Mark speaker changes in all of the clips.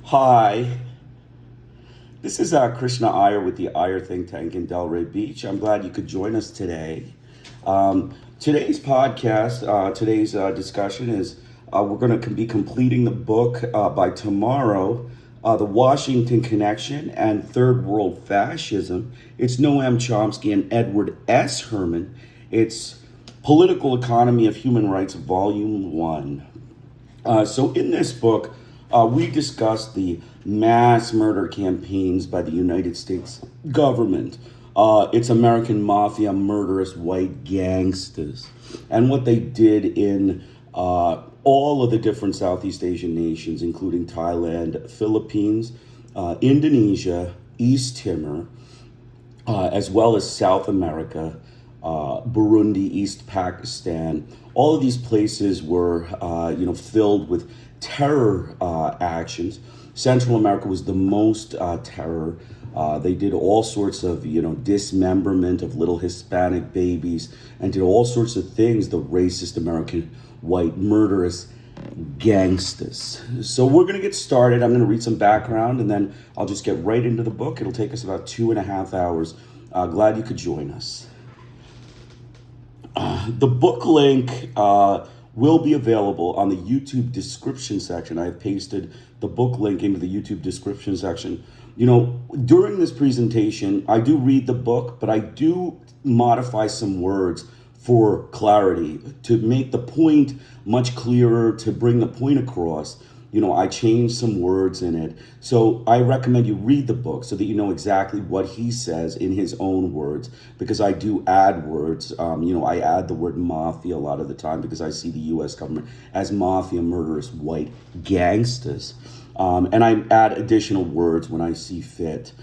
Speaker 1: Hi, this is Krishna Iyer with the Iyer Think Tank in Delray Beach. I'm glad you could join us today. Today's podcast, today's discussion is we're going to be completing the book by tomorrow, The Washington Connection and Third World Fascism. It's Noam Chomsky and Edward S. Herman. It's Political Economy of Human Rights, Volume 1. So in this book, we discuss the mass murder campaigns by the United States government, its American mafia, murderous white gangsters, and what they did in all of the different Southeast Asian nations, including Thailand, Philippines, Indonesia, East Timor, as well as South America, Burundi, East Pakistan. All of these places were, filled with terror actions. Central America was the most terror. They did all sorts of, dismemberment of little Hispanic babies and did all sorts of things, the racist American white murderous gangsters. So we're going to get started. I'm going to read some background and then I'll just get right into the book. It'll take us about 2.5 hours. Glad you could join us. The book link will be available on the YouTube description section. I've pasted the book link into the YouTube description section. During this presentation, I do read the book, but I do modify some words for clarity to make the point much clearer, to bring the point across. I changed some words in it. So I recommend you read the book so that you know exactly what he says in his own words, because I do add words. I add the word mafia a lot of the time because I see the U.S. government as mafia, murderous white gangsters. And I add additional words when I see fit.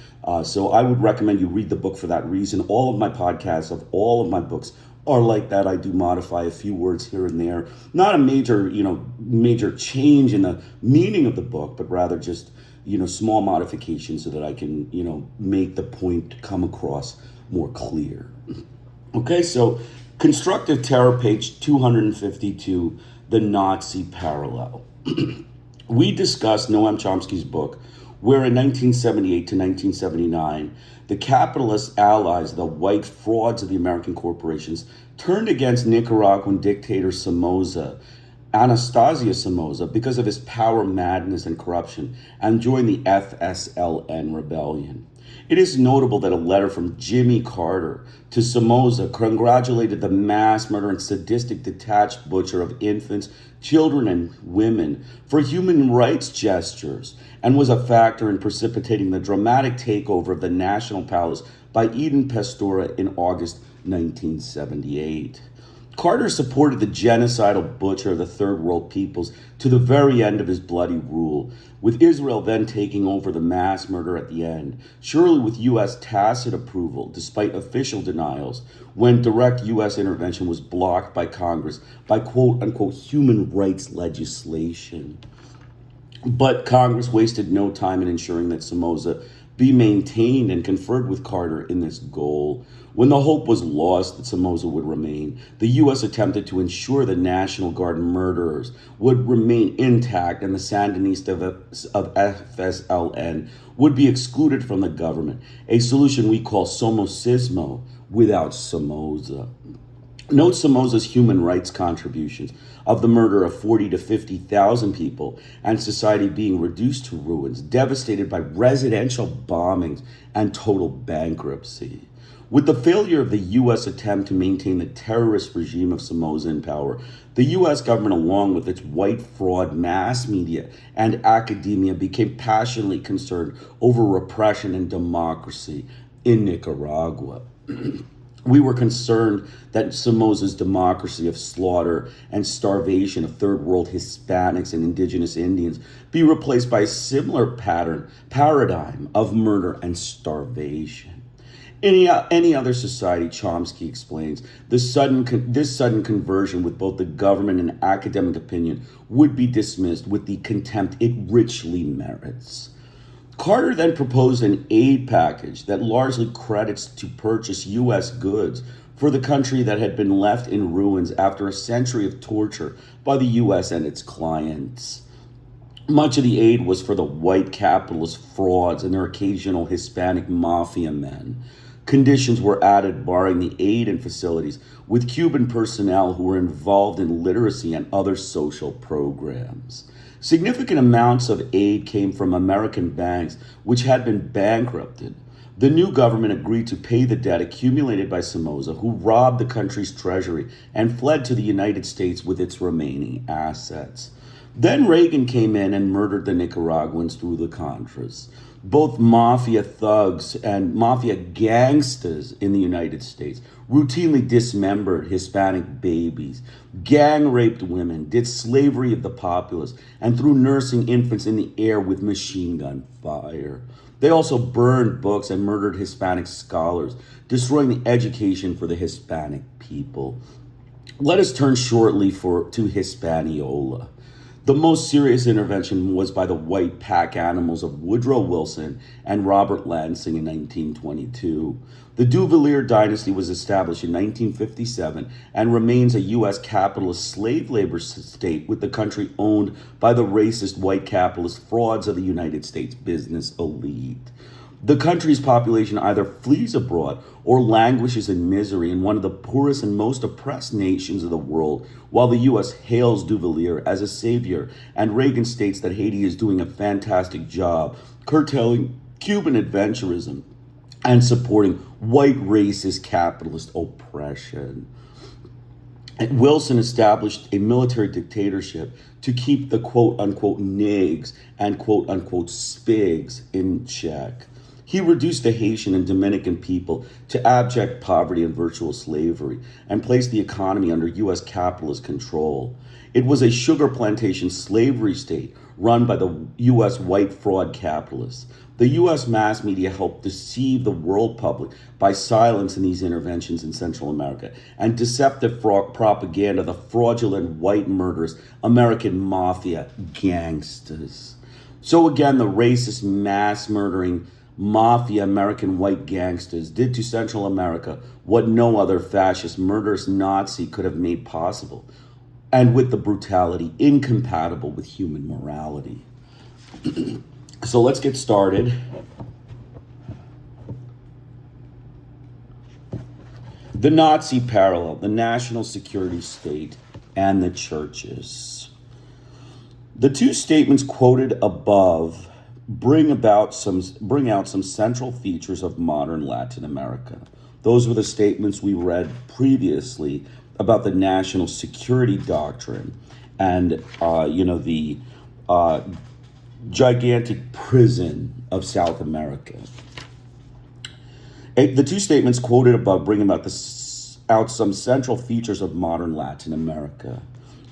Speaker 1: So I would recommend you read the book for that reason. All of my podcasts of all of my books are like that. I do modify a few words here and there. Not a major change in the meaning of the book, but rather just, small modifications so that I can, make the point come across more clear. Okay, so Constructive Terror, page 252, The Nazi Parallel. We discussed Noam Chomsky's book, where in 1978 to 1979, the capitalist allies, the white frauds of the American corporations, turned against Nicaraguan dictator Somoza, Anastasia Somoza, because of his power madness and corruption, and joined the FSLN rebellion. It is notable that a letter from Jimmy Carter to Somoza congratulated the mass murder and sadistic detached butcher of infants, children, and women for human rights gestures, and was a factor in precipitating the dramatic takeover of the National Palace by Eeden Pastora in August 1978. Carter supported the genocidal butcher of the third world peoples to the very end of his bloody rule, with Israel then taking over the mass murder at the end, surely with U.S. tacit approval, despite official denials, when direct U.S. intervention was blocked by Congress by quote-unquote human rights legislation. But Congress wasted no time in ensuring that Somoza be maintained and conferred with Carter in this goal. When the hope was lost that Somoza would remain, the U.S. attempted to ensure the National Guard murderers would remain intact and the sandinistas of FSLN would be excluded from the government, a solution we call somocismo without Somoza. Note Somoza's human rights contributions of the murder of 40 to 50,000 people and society being reduced to ruins, devastated by residential bombings and total bankruptcy. With the failure of the U.S. attempt to maintain the terrorist regime of Somoza in power, the U.S. government, along with its white fraud mass media and academia, became passionately concerned over repression and democracy in Nicaragua. We were concerned that Somoza's democracy of slaughter and starvation of third world Hispanics and indigenous Indians be replaced by a similar paradigm of murder and starvation. Any other society, Chomsky explains, this sudden conversion with both the government and academic opinion would be dismissed with the contempt it richly merits. Carter then proposed an aid package that largely credits to purchase U.S. goods for the country that had been left in ruins after a century of torture by the U.S. and its clients. Much of the aid was for the white capitalist frauds and their occasional Hispanic mafia men. Conditions were added barring the aid and facilities with Cuban personnel who were involved in literacy and other social programs. Significant amounts of aid came from American banks which had been bankrupted. The new government agreed to pay the debt accumulated by Somoza, who robbed the country's treasury and fled to the United States with its remaining assets. Then Reagan came in and murdered the Nicaraguans through the Contras. Both mafia thugs and mafia gangsters in the United States routinely dismembered Hispanic babies, gang raped women, did slavery of the populace, and threw nursing infants in the air with machine gun fire. They also burned books and murdered Hispanic scholars, destroying the education for the Hispanic people. Let us turn shortly to Hispaniola. The most serious intervention was by the white pack animals of Woodrow Wilson and Robert Lansing in 1922. The Duvalier dynasty was established in 1957 and remains a U.S. capitalist slave labor state, with the country owned by the racist white capitalist frauds of the United States business elite. The country's population either flees abroad or languishes in misery in one of the poorest and most oppressed nations of the world, while the U.S. hails Duvalier as a savior and Reagan states that Haiti is doing a fantastic job curtailing Cuban adventurism and supporting white racist capitalist oppression. And Wilson established a military dictatorship to keep the quote-unquote nigs and quote-unquote spigs in check. He reduced the Haitian and Dominican people to abject poverty and virtual slavery and placed the economy under U.S. capitalist control. It was a sugar plantation slavery state run by the U.S. white fraud capitalists. The U.S. mass media helped deceive the world public by silencing these interventions in Central America and deceptive propaganda, the fraudulent white murderers, American mafia gangsters. So again, the racist mass murdering mafia American white gangsters did to Central America what no other fascist murderous Nazi could have made possible, and with the brutality incompatible with human morality. So let's get started. The Nazi parallel, the national security state, and the churches. The two statements quoted above bring out some central features of modern Latin America. Those were the statements we read previously about the national security doctrine and the gigantic prison of South America. The two statements quoted above bring out some central features of modern Latin America.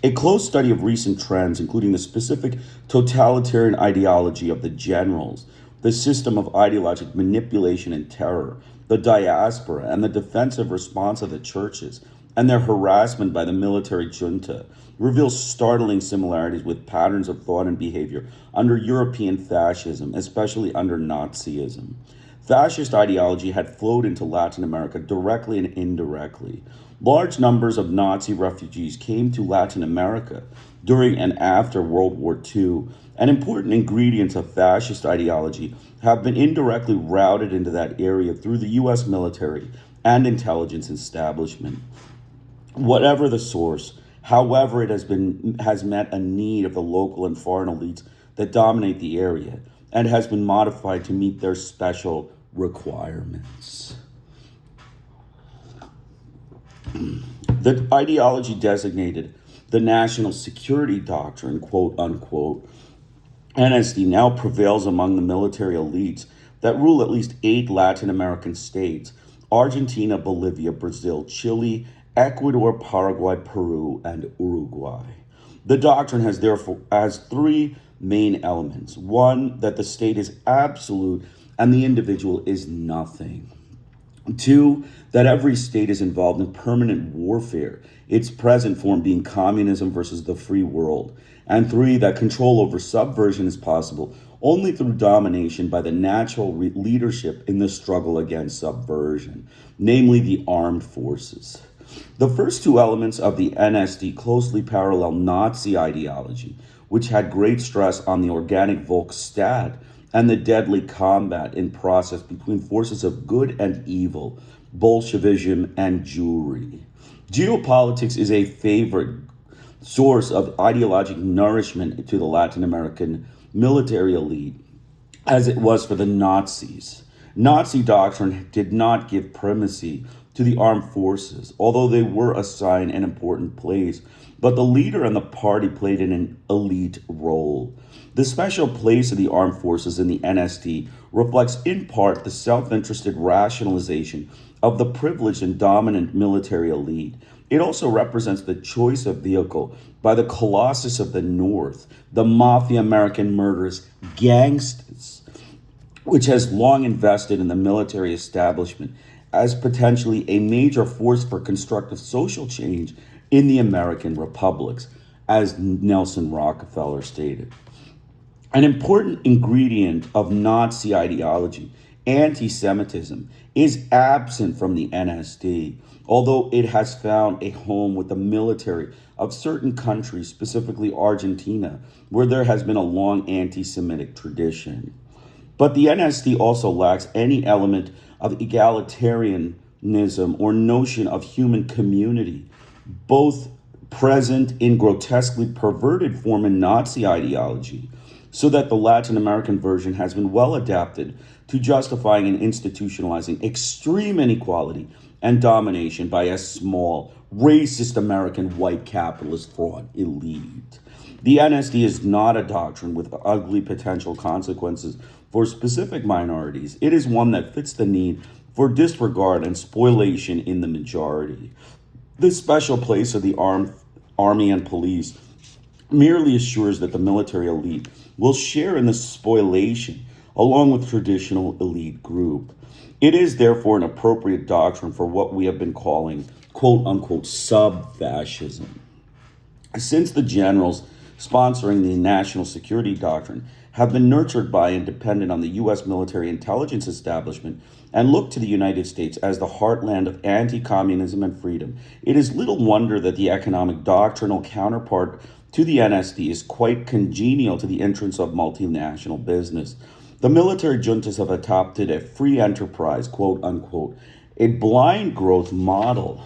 Speaker 1: A close study of recent trends, including the specific totalitarian ideology of the generals, the system of ideological manipulation and terror, the diaspora, and the defensive response of the churches, and their harassment by the military junta, reveals startling similarities with patterns of thought and behavior under European fascism, especially under Nazism. Fascist ideology had flowed into Latin America directly and indirectly. Large numbers of Nazi refugees came to Latin America during and after World War II, and important ingredients of fascist ideology have been indirectly routed into that area through the U.S. military and intelligence establishment. Whatever the source, however it has met a need of the local and foreign elites that dominate the area, and has been modified to meet their special requirements. The ideology designated the national security doctrine, quote unquote, NSD, now prevails among the military elites that rule at least 8 Latin American states: Argentina, Bolivia, Brazil, Chile, Ecuador, Paraguay, Peru, and Uruguay. The doctrine has 3 main elements. 1, that the state is absolute and the individual is nothing. 2, that every state is involved in permanent warfare, its present form being communism versus the free world. And 3, that control over subversion is possible only through domination by the natural leadership in the struggle against subversion, namely the armed forces. The first 2 elements of the NSD closely parallel Nazi ideology, which had great stress on the organic Volksstaat and the deadly combat in process between forces of good and evil, Bolshevism and Jewry. Geopolitics is a favorite source of ideologic nourishment to the Latin American military elite, as it was for the Nazis. Nazi doctrine did not give primacy to the armed forces, although they were assigned an important place, but the leader and the party played an elite role. The special place of the armed forces in the NSD reflects in part the self-interested rationalization of the privileged and dominant military elite. It also represents the choice of vehicle by the colossus of the North, the mafia American murderous gangsters, which has long invested in the military establishment as potentially a major force for constructive social change in the American republics, as Nelson Rockefeller stated. An important ingredient of Nazi ideology, anti-Semitism, is absent from the NSD, although it has found a home with the military of certain countries, specifically Argentina, where there has been a long anti-Semitic tradition. But the NSD also lacks any element of egalitarianism or notion of human community, both present in grotesquely perverted form in Nazi ideology, so that the Latin American version has been well adapted to justifying and institutionalizing extreme inequality and domination by a small, racist American white capitalist fraud elite. The NSD is not a doctrine with ugly potential consequences for specific minorities. It is one that fits the need for disregard and spoliation in the majority. This special place of the army and police merely assures that the military elite will share in the spoliation along with traditional elite group. It is therefore an appropriate doctrine for what we have been calling quote unquote sub-fascism. Since the generals sponsoring the national security doctrine have been nurtured by and dependent on the U.S. military intelligence establishment and look to the United States as the heartland of anti-communism and freedom, it is little wonder that the economic doctrinal counterpart to the NSD is quite congenial to the interests of multinational business. The military juntas have adopted a free enterprise, quote unquote, a blind growth model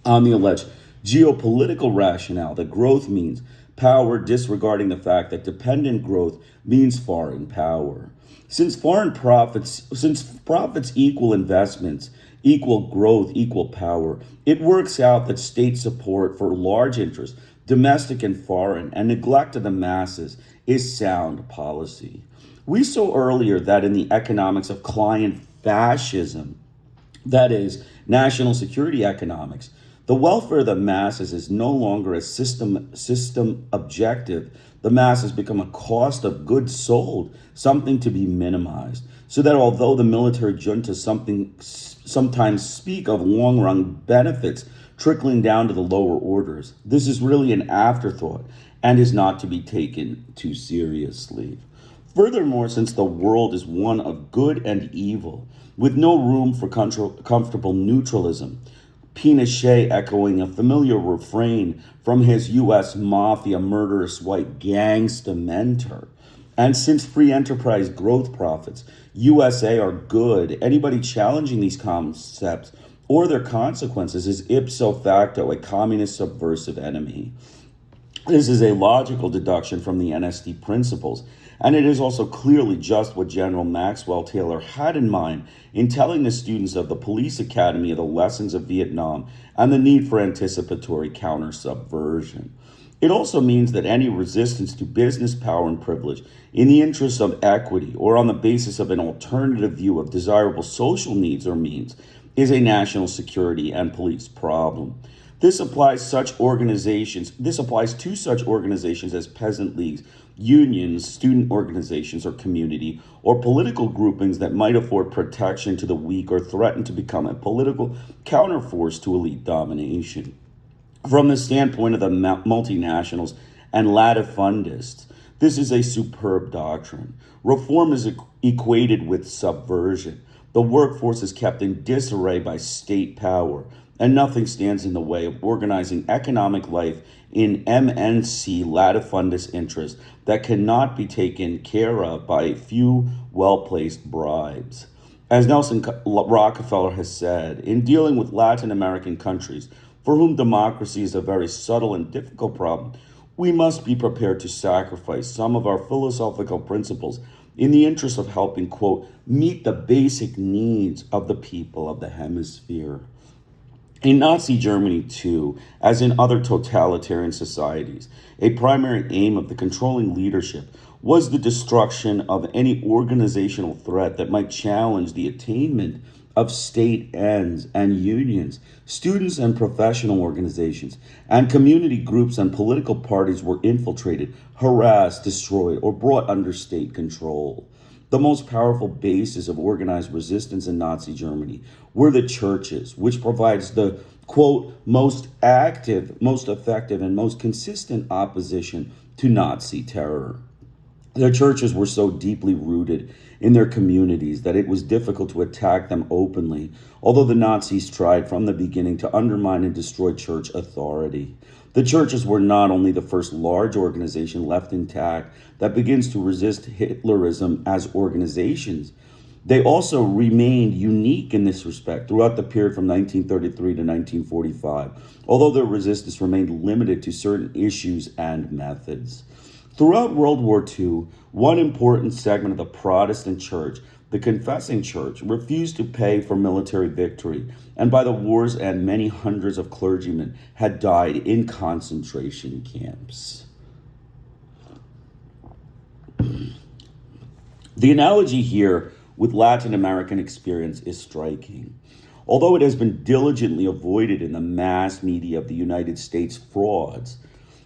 Speaker 1: on the alleged geopolitical rationale that growth means power, disregarding the fact that dependent growth means foreign power. Since profits equal investments, equal growth, equal power, it works out that state support for large interests, domestic and foreign, and neglect of the masses is sound policy. We saw earlier that in the economics of client fascism, that is, national security economics, the welfare of the masses is no longer a system objective. The masses become a cost of goods sold, something to be minimized. So that although the military juntas sometimes speak of long-run benefits trickling down to the lower orders, this is really an afterthought and is not to be taken too seriously. Furthermore, since the world is one of good and evil, with no room for comfortable neutralism, Pinochet echoing a familiar refrain from his U.S. mafia murderous white gangsta mentor. And since free enterprise growth profits, USA are good, anybody challenging these concepts or their consequences is ipso facto a communist subversive enemy. This is a logical deduction from the NSD principles, and it is also clearly just what General Maxwell Taylor had in mind in telling the students of the police academy of the lessons of Vietnam and the need for anticipatory counter-subversion. It also means that any resistance to business power and privilege in the interests of equity or on the basis of an alternative view of desirable social needs or means is a national security and police problem. This applies to such organizations as peasant leagues, unions, student organizations, or community, or political groupings that might afford protection to the weak or threaten to become a political counterforce to elite domination. From the standpoint of the multinationals and latifundists, this is a superb doctrine. Reform is equated with subversion. The workforce is kept in disarray by state power, and nothing stands in the way of organizing economic life in MNC latifundist interests that cannot be taken care of by a few well-placed bribes. As Nelson Rockefeller has said, in dealing with Latin American countries, for whom democracy is a very subtle and difficult problem, we must be prepared to sacrifice some of our philosophical principles in the interest of helping, quote, meet the basic needs of the people of the hemisphere. In Nazi Germany, too, as in other totalitarian societies, a primary aim of the controlling leadership was the destruction of any organizational threat that might challenge the attainment of state ends and unions. Students and professional organizations and community groups and political parties were infiltrated, harassed, destroyed, or brought under state control. The most powerful basis of organized resistance in Nazi Germany were the churches, which provides the, quote, most active, most effective, and most consistent opposition to Nazi terror. Their churches were so deeply rooted in their communities that it was difficult to attack them openly, although the Nazis tried from the beginning to undermine and destroy church authority. The churches were not only the first large organization left intact that begins to resist Hitlerism as organizations, they also remained unique in this respect throughout the period from 1933 to 1945, although their resistance remained limited to certain issues and methods. Throughout World War II, one important segment of the Protestant church, the confessing church, refused to pay for military victory, and by the war's end, many hundreds of clergymen had died in concentration camps. The analogy here with Latin American experience is striking. Although it has been diligently avoided in the mass media of the United States frauds,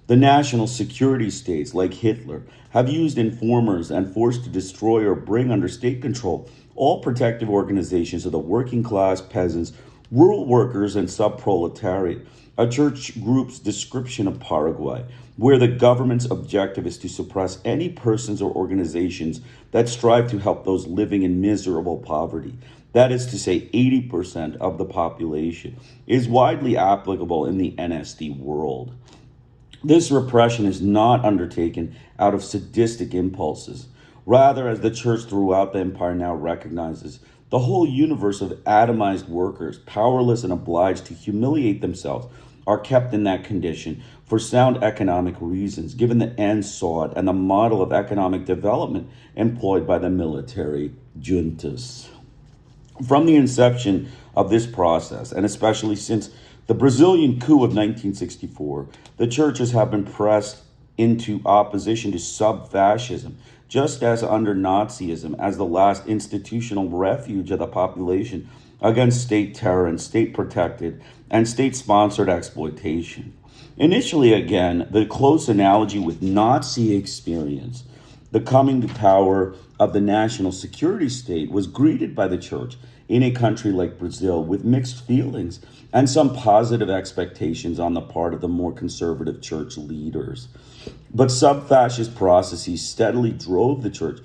Speaker 1: the national security states, like Hitler, have used informers and forced to destroy or bring under state control all protective organizations of the working class, peasants, rural workers, and subproletariat, a church group's description of Paraguay, where the government's objective is to suppress any persons or organizations that strive to help those living in miserable poverty. That is to say, 80% of the population is widely applicable in the NSD world. This repression is not undertaken out of sadistic impulses. Rather, as the church throughout the empire now recognizes, the whole universe of atomized workers, powerless and obliged to humiliate themselves, are kept in that condition for sound economic reasons, given the end sought and the model of economic development employed by the military juntas. From the inception of this process, and especially since the Brazilian coup of 1964, the churches have been pressed into opposition to sub-fascism, just as under Nazism, as the last institutional refuge of the population against state terror and state-protected and state-sponsored exploitation. Initially, again, the close analogy with Nazi experience, the coming to power of the national security state, was greeted by the church in a country like Brazil with mixed feelings and some positive expectations on the part of the more conservative church leaders. But sub-fascist processes steadily drove the church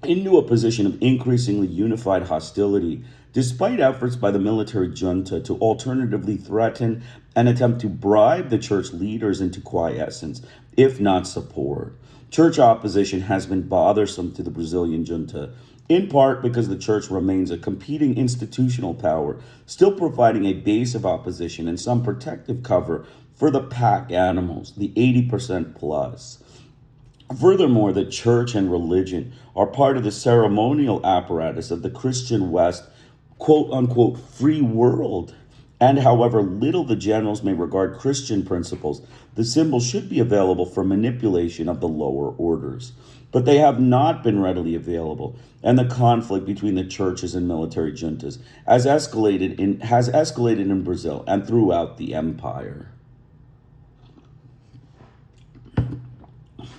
Speaker 1: into a position of increasingly unified hostility, despite efforts by the military junta to alternatively threaten and attempt to bribe the church leaders into quiescence, if not support. Church opposition has been bothersome to the Brazilian junta, in part because the church remains a competing institutional power, still providing a base of opposition and some protective cover for the pack animals, the 80% plus. Furthermore, the church and religion are part of the ceremonial apparatus of the Christian West, quote-unquote, free world. And however little the generals may regard Christian principles, the symbol should be available for manipulation of the lower orders. But they have not been readily available, and the conflict between the churches and military juntas has escalated in Brazil and throughout the empire.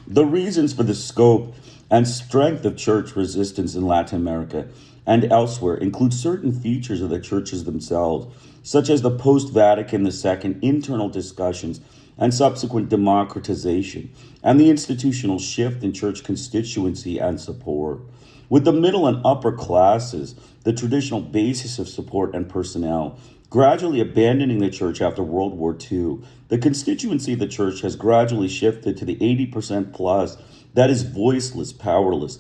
Speaker 1: The reasons for the scope and strength of church resistance in Latin America and elsewhere include certain features of the churches themselves, such as the post-Vatican II internal discussions and subsequent democratization, and the institutional shift in church constituency and support. with the middle and upper classes, the traditional basis of support and personnel, gradually abandoning the church after World War II. The constituency of the church has gradually shifted to the 80% plus that is voiceless, powerless,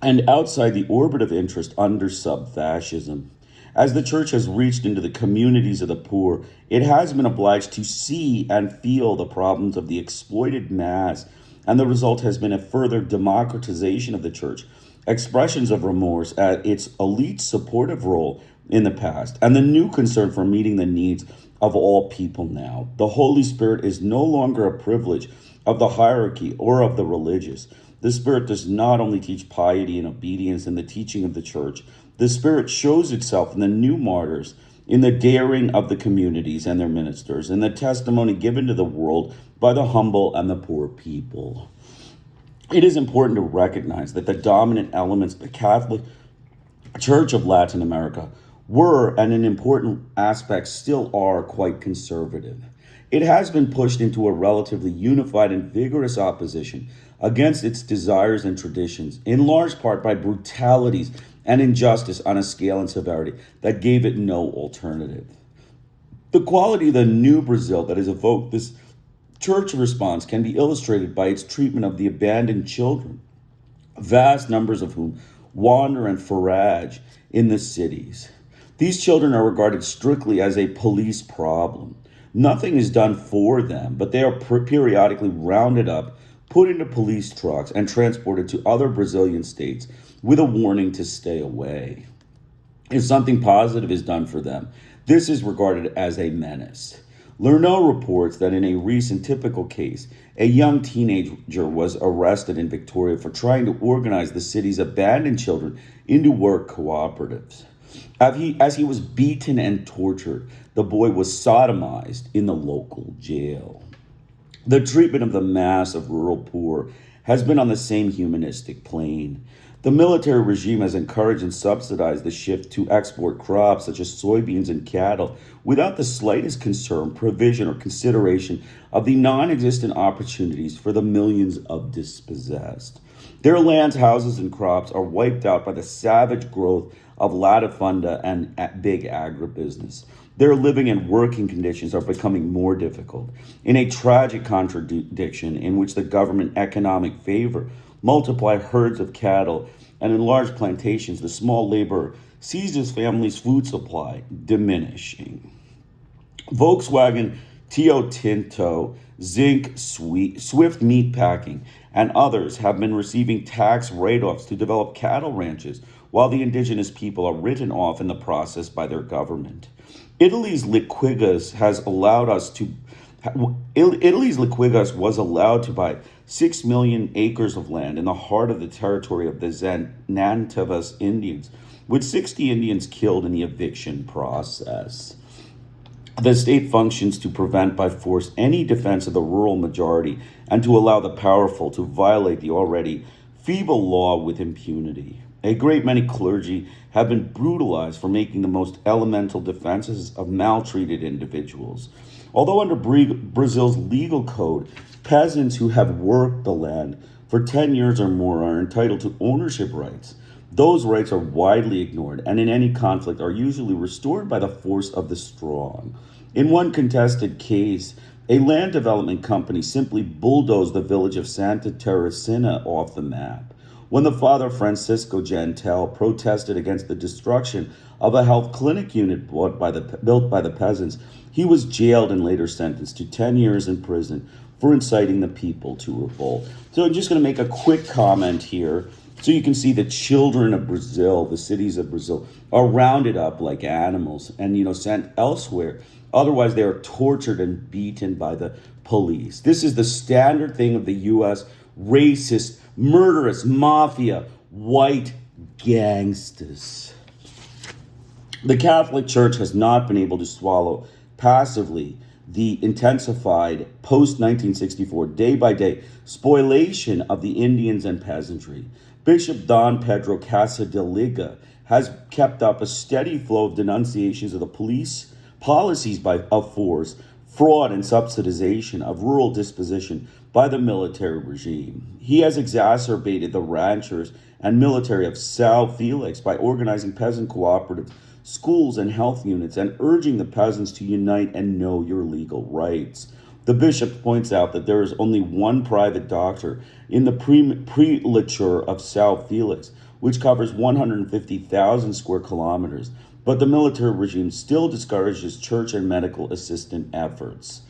Speaker 1: and outside the orbit of interest under sub-fascism. As the church has reached into the communities of the poor, it has been obliged to see and feel the problems of the exploited mass, and the result has been a further democratization of the church, expressions of remorse at its elite supportive role in the past, and the new concern for meeting the needs of all people now. The Holy Spirit is no longer a privilege of the hierarchy or of the religious. The Spirit does not only teach piety and obedience in the teaching of the church. The Spirit shows itself in the new martyrs, in the daring of the communities and their ministers, in the testimony given to the world by the humble and the poor people. It is important to recognize that the dominant elements of the Catholic Church of Latin America were, and in important aspects still are, quite conservative. It has been pushed into a relatively unified and vigorous opposition against its desires and traditions, in large part by brutalities and injustice on a scale and severity that gave it no alternative. The quality of the new Brazil that has evoked this church response can be illustrated by its treatment of the abandoned children, vast numbers of whom wander and forage in the cities. These children are regarded strictly as a police problem. Nothing is done for them, but they are periodically rounded up, put into police trucks, and transported to other Brazilian states with a warning to stay away. If something positive is done for them, this is regarded as a menace. Lernoux reports that in a recent typical case, a young teenager was arrested in Victoria for trying to organize the city's abandoned children into work cooperatives. As he was beaten and tortured, the boy was sodomized in the local jail. The treatment of the mass of rural poor has been on the same humanistic plane. The military regime has encouraged and subsidized the shift to export crops such as soybeans and cattle without the slightest concern, provision, or consideration of the non-existent opportunities for the millions of dispossessed. Their lands, houses, and crops are wiped out by the savage growth of latifunda and big agribusiness. Their living and working conditions are becoming more difficult, in a tragic contradiction in which the government economic favor multiply herds of cattle and enlarge plantations, the small laborer sees his family's food supply diminishing. Volkswagen, Rio Tinto, Zinc, Swift Meat Packing, and others have been receiving tax write-offs to develop cattle ranches, while the indigenous people are written off in the process by their government. Italy's Liquigas was allowed to buy 6 million acres of land in the heart of the territory of the Nantavas Indians, with 60 Indians killed in the eviction process. The state functions to prevent by force any defense of the rural majority and to allow the powerful to violate the already feeble law with impunity. A great many clergy have been brutalized for making the most elemental defenses of maltreated individuals. Although under Brazil's legal code, peasants who have worked the land for 10 years or more are entitled to ownership rights, those rights are widely ignored and in any conflict are usually restored by the force of the strong. In one contested case, a land development company simply bulldozed the village of Santa Teresina off the map. When the Father Francisco Jantel protested against the destruction of a health clinic unit built by the peasants, he was jailed and later sentenced to 10 years in prison for inciting the people to revolt. So I'm just going to make a quick comment here. So you can see the children of Brazil, the cities of Brazil, are rounded up like animals and, sent elsewhere. Otherwise, they are tortured and beaten by the police. This is the standard thing of the U.S. racist, murderous, mafia, white gangsters. The Catholic Church has not been able to swallow passively the intensified post-1964 day-by-day spoliation of the Indians and peasantry. Bishop Don Pedro Casadeliga has kept up a steady flow of denunciations of the police policies of force fraud and subsidization of rural disposition by the military regime. He has exacerbated the ranchers and military of Sao Felix by organizing peasant cooperatives, schools, and health units, and urging the peasants to unite and know your legal rights. The bishop points out that there is only one private doctor in the prelature of Sao Felix, which covers 150,000 square kilometers, but the military regime still discourages church and medical assistant efforts.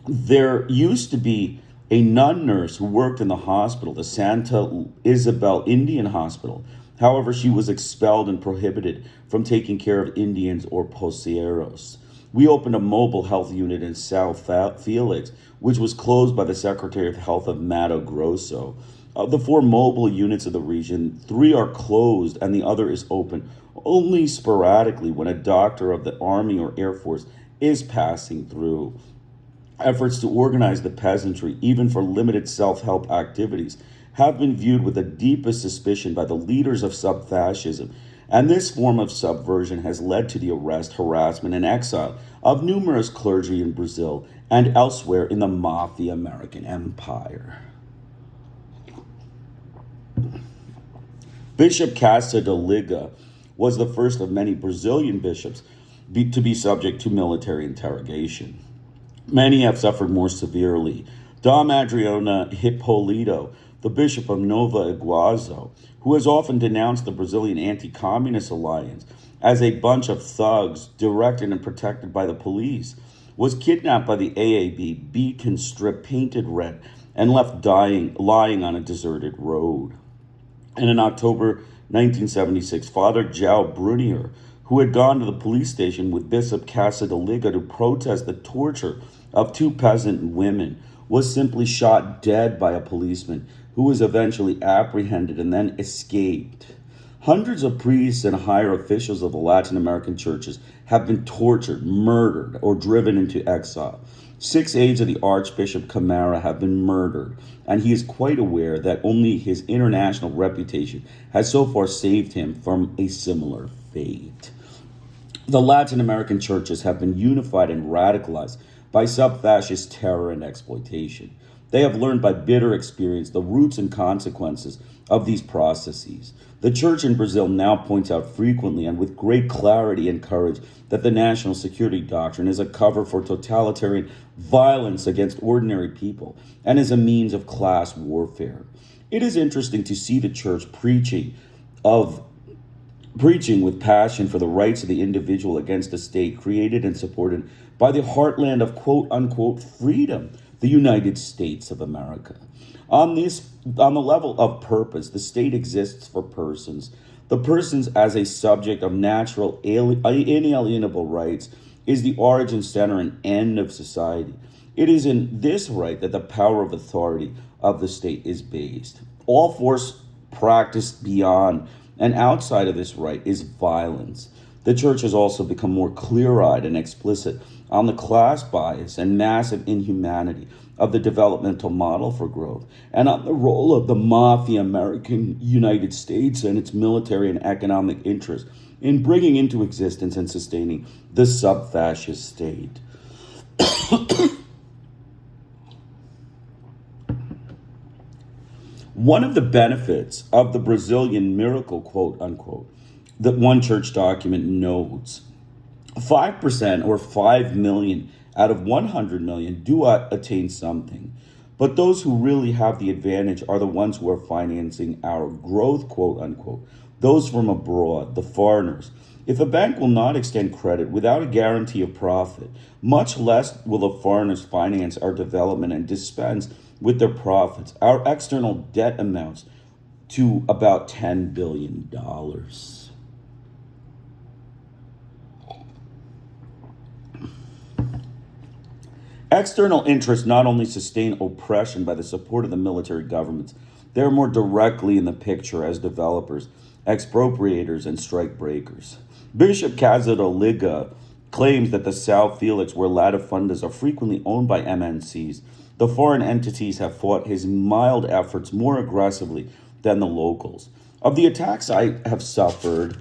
Speaker 1: There used to be a nun nurse who worked in the hospital, the Santa Isabel Indian Hospital. However, she was expelled and prohibited from taking care of Indians or poseros. We opened a mobile health unit in Sao Felix, which was closed by the Secretary of Health of Mato Grosso. Of the 4 mobile units of the region, 3 are closed and the other is open only sporadically when a doctor of the Army or Air Force is passing through. Efforts to organize the peasantry, even for limited self-help activities, have been viewed with the deepest suspicion by the leaders of sub-fascism, and this form of subversion has led to the arrest, harassment, and exile of numerous clergy in Brazil and elsewhere in the Mafia American Empire. Bishop Casa de Liga was the first of many Brazilian bishops to be subject to military interrogation. Many have suffered more severely. Dom Adriana Hipólito, the Bishop of Nova Iguazu, who has often denounced the Brazilian anti-communist alliance as a bunch of thugs directed and protected by the police, was kidnapped by the AAB, beaten, stripped, painted red, and left lying on a deserted road. And in October 1976, Father João Brunier, who had gone to the police station with Bishop Casa de Liga to protest the torture of 2 peasant women, was simply shot dead by a policeman who was eventually apprehended and then escaped. Hundreds of priests and higher officials of the Latin American churches have been tortured, murdered, or driven into exile. 6 aides of the Archbishop Camara have been murdered, and he is quite aware that only his international reputation has so far saved him from a similar fate. The Latin American churches have been unified and radicalized by sub-fascist terror and exploitation. They have learned by bitter experience the roots and consequences of these processes. The church in Brazil now points out frequently and with great clarity and courage that the national security doctrine is a cover for totalitarian violence against ordinary people and is a means of class warfare. It is interesting to see the church preaching with passion for the rights of the individual against a state created and supported by the heartland of quote-unquote freedom, the United States of America. On the level of purpose, the state exists for persons. The persons as a subject of natural inalienable rights is the origin, center, and end of society. It is in this right that the power of authority of the state is based. All force practiced beyond and outside of this right is violence. The church has also become more clear-eyed and explicit on the class bias and massive inhumanity of the developmental model for growth, and on the role of the Mafia American United States and its military and economic interests in bringing into existence and sustaining the sub-fascist state. One of the benefits of the Brazilian miracle, quote unquote, that one church document notes, 5% or 5 million out of 100 million do attain something. But those who really have the advantage are the ones who are financing our growth, quote unquote, those from abroad, the foreigners. If a bank will not extend credit without a guarantee of profit, much less will the foreigners finance our development and dispense with their profits. Our external debt amounts to about $10 billion. External interests not only sustain oppression by the support of the military governments, they are more directly in the picture as developers, expropriators, and strike breakers. Bishop Casa de Liga claims that the Sao Felix, where latifundas are frequently owned by MNCs, the foreign entities have fought his mild efforts more aggressively than the locals. Of the attacks I have suffered,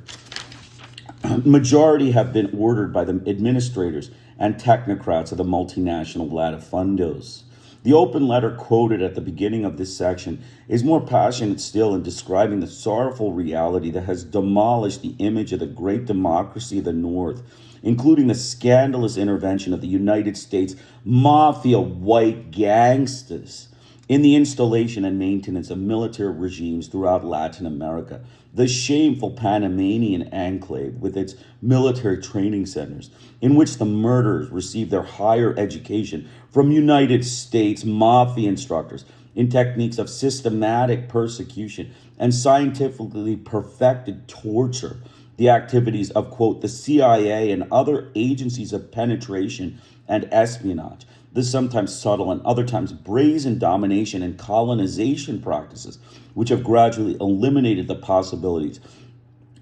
Speaker 1: majority have been ordered by the administrators and technocrats of the multinational latifundos. The open letter quoted at the beginning of this section is more passionate still in describing the sorrowful reality that has demolished the image of the great democracy of the North, including the scandalous intervention of the United States mafia white gangsters in the installation and maintenance of military regimes throughout Latin America, the shameful Panamanian enclave with its military training centers, in which the murderers received their higher education from United States mafia instructors in techniques of systematic persecution and scientifically perfected torture, the activities of, quote, the CIA and other agencies of penetration and espionage, the sometimes subtle and other times brazen domination and colonization practices, which have gradually eliminated the possibilities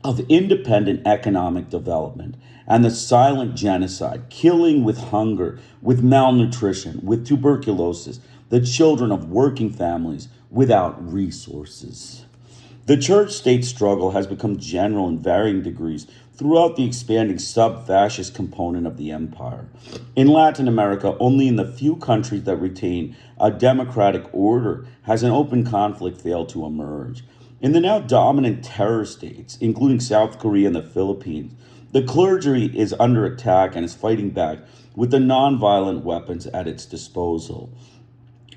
Speaker 1: of independent economic development, and the silent genocide, killing with hunger, with malnutrition, with tuberculosis, the children of working families without resources. The church-state struggle has become general in varying degrees throughout the expanding sub-fascist component of the empire. In Latin America, only in the few countries that retain a democratic order has an open conflict failed to emerge. In the now dominant terror states, including South Korea and the Philippines, the clergy is under attack and is fighting back with the nonviolent weapons at its disposal.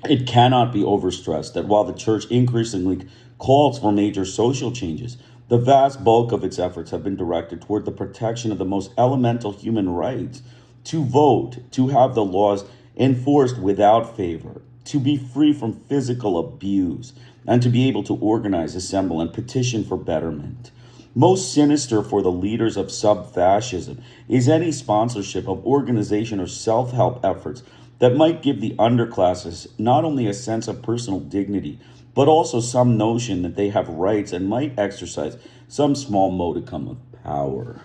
Speaker 1: It cannot be overstressed that while the church increasingly calls for major social changes, the vast bulk of its efforts have been directed toward the protection of the most elemental human rights: to vote, to have the laws enforced without favor, to be free from physical abuse, and to be able to organize, assemble, and petition for betterment. Most sinister for the leaders of sub-fascism is any sponsorship of organization or self-help efforts that might give the underclasses not only a sense of personal dignity, but also some notion that they have rights and might exercise some small modicum of power.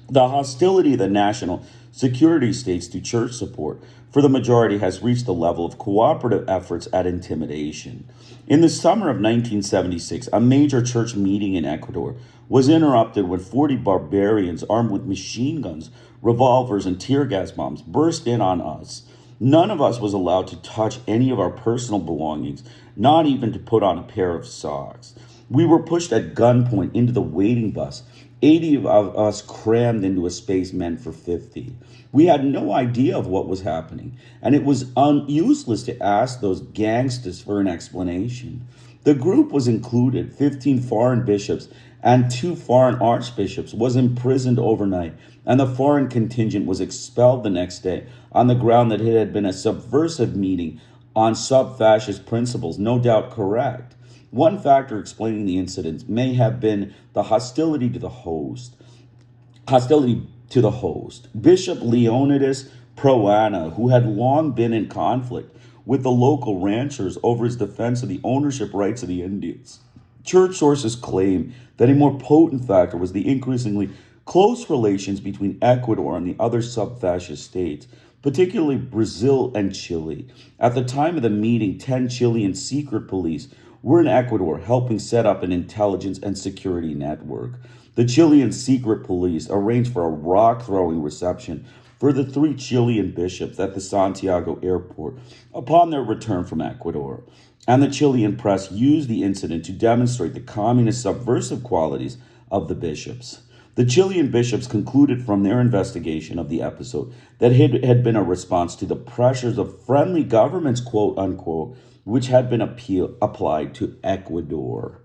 Speaker 1: The hostility of the national security states to church support for the majority has reached the level of cooperative efforts at intimidation. In the summer of 1976, a major church meeting in Ecuador was interrupted when 40 barbarians armed with machine guns, revolvers, and tear gas bombs burst in on us. None of us was allowed to touch any of our personal belongings, not even to put on a pair of socks. We were pushed at gunpoint into the waiting bus, 80 of us crammed into a space meant for 50. We had no idea of what was happening, and it was useless to ask those gangsters for an explanation. The group was included, 15 foreign bishops and 2 foreign archbishops, was imprisoned overnight, and the foreign contingent was expelled the next day on the ground that it had been a subversive meeting on sub-fascist principles, no doubt correct. One factor explaining the incidents may have been the hostility to the host. Bishop Leonidas Proana, who had long been in conflict with the local ranchers over his defense of the ownership rights of the Indians. Church sources claim that a more potent factor was the increasingly close relations between Ecuador and the other sub-fascist states, particularly Brazil and Chile. At the time of the meeting, 10 Chilean secret police were in Ecuador helping set up an intelligence and security network. The Chilean secret police arranged for a rock-throwing reception for the 3 Chilean bishops at the Santiago airport upon their return from Ecuador. And the Chilean press used the incident to demonstrate the communist subversive qualities of the bishops. The Chilean bishops concluded from their investigation of the episode that it had been a response to the pressures of friendly governments, quote unquote, which had been applied to Ecuador.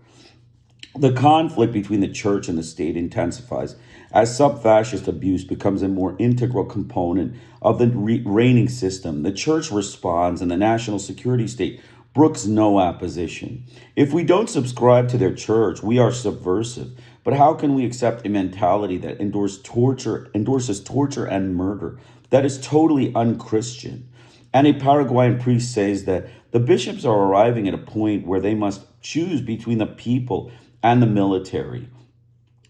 Speaker 1: The conflict between the church and the state intensifies as sub-fascist abuse becomes a more integral component of the reigning system. The church responds, and the national security state brooks no opposition. If we don't subscribe to their church, we are subversive. But how can we accept a mentality that endorses torture and murder that is totally unchristian? And a Paraguayan priest says that the bishops are arriving at a point where they must choose between the people and the military.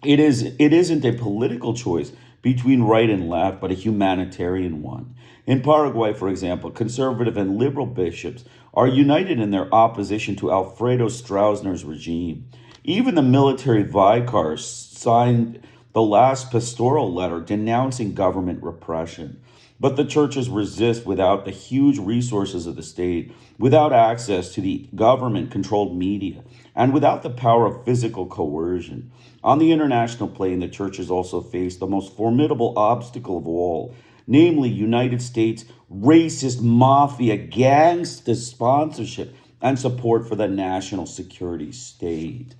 Speaker 1: It isn't a political choice between right and left, but a humanitarian one. In Paraguay, for example, conservative and liberal bishops are united in their opposition to Alfredo Stroessner's regime. Even the military vicars signed the last pastoral letter denouncing government repression. But the churches resist without the huge resources of the state, without access to the government-controlled media, and without the power of physical coercion. On the international plane, the churches also face the most formidable obstacle of all, namely United States racist mafia gangster sponsorship and support for the national security state.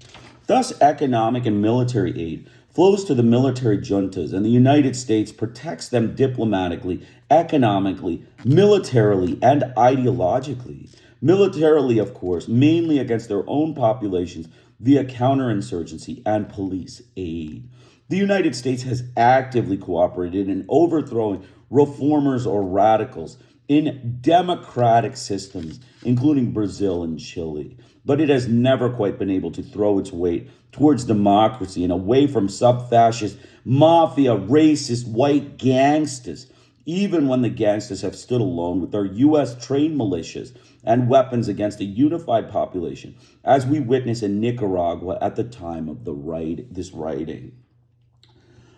Speaker 1: Thus, economic and military aid flows to the military juntas, and the United States protects them diplomatically, economically, militarily, and ideologically. Militarily, of course, mainly against their own populations via counterinsurgency and police aid. The United States has actively cooperated in overthrowing reformers or radicals in democratic systems, including Brazil and Chile. But it has never quite been able to throw its weight towards democracy and away from sub-fascist, mafia, racist, white gangsters, even when the gangsters have stood alone with their U.S.-trained militias and weapons against a unified population, as we witness in Nicaragua at the time of this writing.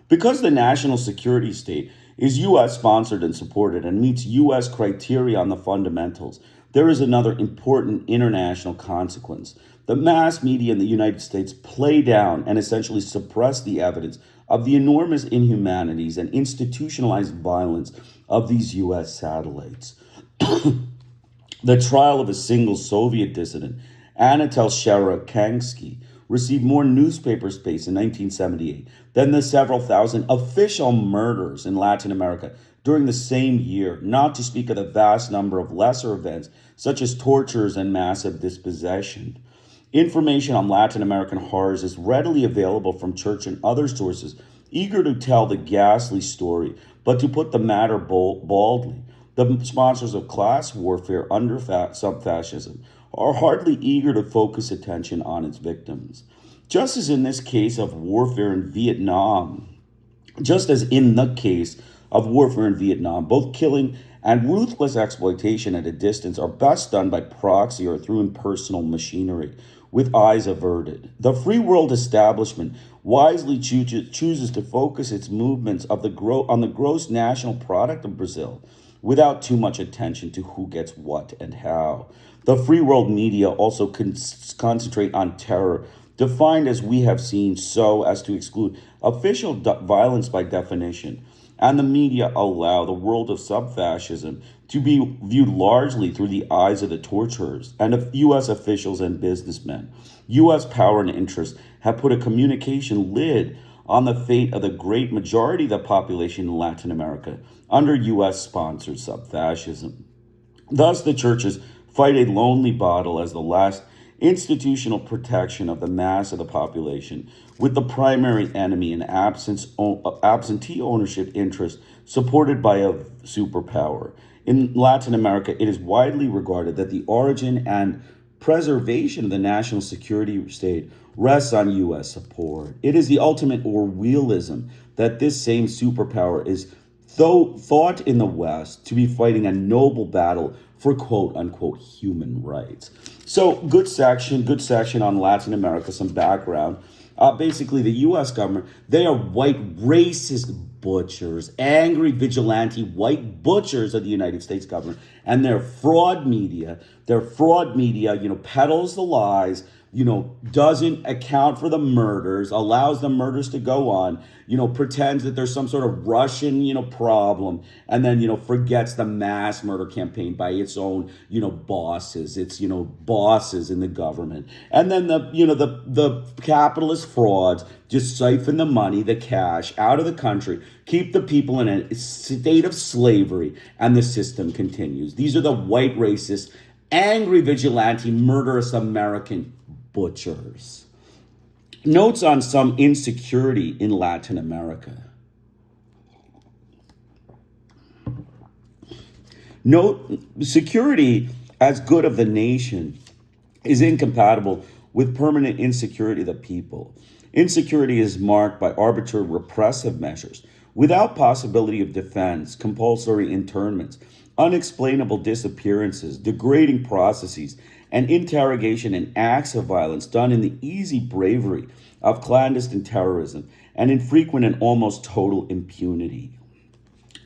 Speaker 1: Because the national security state is U.S. sponsored and supported and meets U.S. criteria on the fundamentals, there is another important international consequence. The mass media in the United States play down and essentially suppress the evidence of the enormous inhumanities and institutionalized violence of these U.S. satellites. The trial of a single Soviet dissident, Anatol Sharansky, received more newspaper space in 1978 than the several thousand official murders in Latin America during the same year, not to speak of the vast number of lesser events such as tortures and massive dispossession. Information on Latin American horrors is readily available from church and other sources eager to tell the ghastly story, but to put the matter baldly, the sponsors of class warfare under sub-fascism are hardly eager to focus attention on its victims. Just as in this case of warfare in Vietnam, both killing and ruthless exploitation at a distance are best done by proxy or through impersonal machinery, with eyes averted. The free world establishment wisely chooses to focus its movements on the gross national product of Brazil, without too much attention to who gets what and how. The free world media also concentrate on terror, defined as we have seen so as to exclude official violence by definition. And the media allow the world of sub-fascism to be viewed largely through the eyes of the torturers and of U.S. officials and businessmen. U.S. power and interest have put a communication lid on the fate of the great majority of the population in Latin America under U.S.-sponsored sub-fascism. Thus, the churches fight a lonely battle as the last institutional protection of the mass of the population, with the primary enemy in absentee ownership interest supported by a superpower. In Latin America, it is widely regarded that the origin and preservation of the national security state rests on U.S. support. It is the ultimate Orwellism that this same superpower is thought in the West to be fighting a noble battle for quote-unquote human rights. So good section on Latin America, some background. Basically, the U.S. government, they are white racist butchers, angry vigilante white butchers of the United States government, and their fraud media, peddles the lies, doesn't account for the murders, allows the murders to go on, pretends that there's some sort of Russian, problem, and then, forgets the mass murder campaign by its own, bosses, bosses in the government. And then the capitalist frauds just siphon the money, the cash out of the country, keep the people in a state of slavery, and the system continues. These are the white racist, angry vigilante, murderous American butchers. Notes on some insecurity in Latin America. Note, security as good of the nation is incompatible with permanent insecurity of the people. Insecurity is marked by arbitrary repressive measures, without possibility of defense, compulsory internments, unexplainable disappearances, degrading processes, and interrogation and acts of violence done in the easy bravery of clandestine terrorism and infrequent and almost total impunity.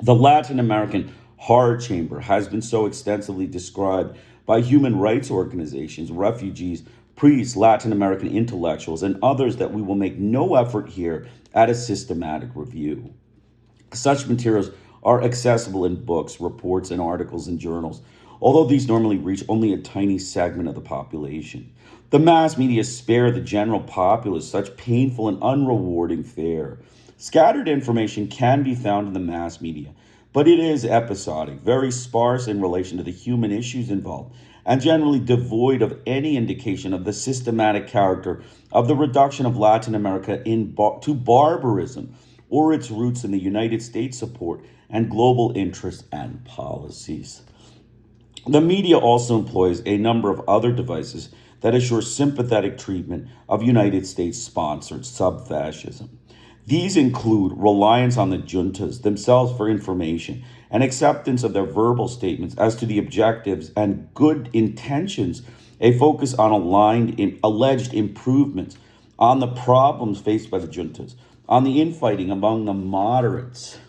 Speaker 1: The Latin American horror chamber has been so extensively described by human rights organizations, refugees, priests, Latin American intellectuals, and others that we will make no effort here at a systematic review. Such materials are accessible in books, reports, and articles in journals, although these normally reach only a tiny segment of the population. The mass media spare the general populace such painful and unrewarding fare. Scattered information can be found in the mass media, but it is episodic, very sparse in relation to the human issues involved, and generally devoid of any indication of the systematic character of the reduction of Latin America to barbarism or its roots in the United States support and global interests and policies. The media also employs a number of other devices that assure sympathetic treatment of United States sponsored sub-fascism. These include reliance on the juntas themselves for information and acceptance of their verbal statements as to the objectives and good intentions, a focus on alleged improvements, on the problems faced by the juntas, on the infighting among the moderates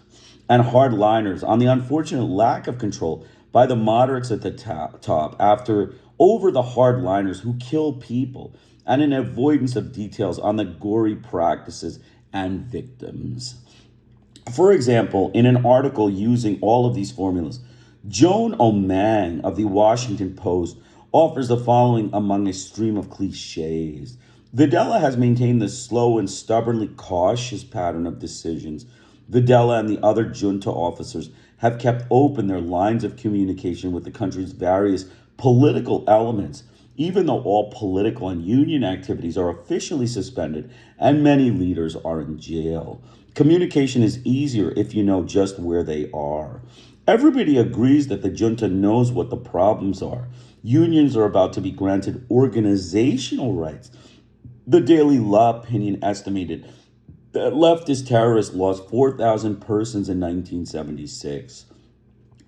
Speaker 1: and hardliners, on the unfortunate lack of control by the moderates at the top over the hardliners who kill people, and an avoidance of details on the gory practices and victims. For example, in an article using all of these formulas, Joan O'Mang of the Washington Post offers the following among a stream of cliches. Videla has maintained the slow and stubbornly cautious pattern of decisions. Videla and the other junta officers have kept open their lines of communication with the country's various political elements, even though all political and union activities are officially suspended and many leaders are in jail. Communication is easier if you know just where they are. Everybody agrees that the junta knows what the problems are. Unions are about to be granted organizational rights. The Daily La Opinion estimated that leftist terrorists lost 4,000 persons in 1976.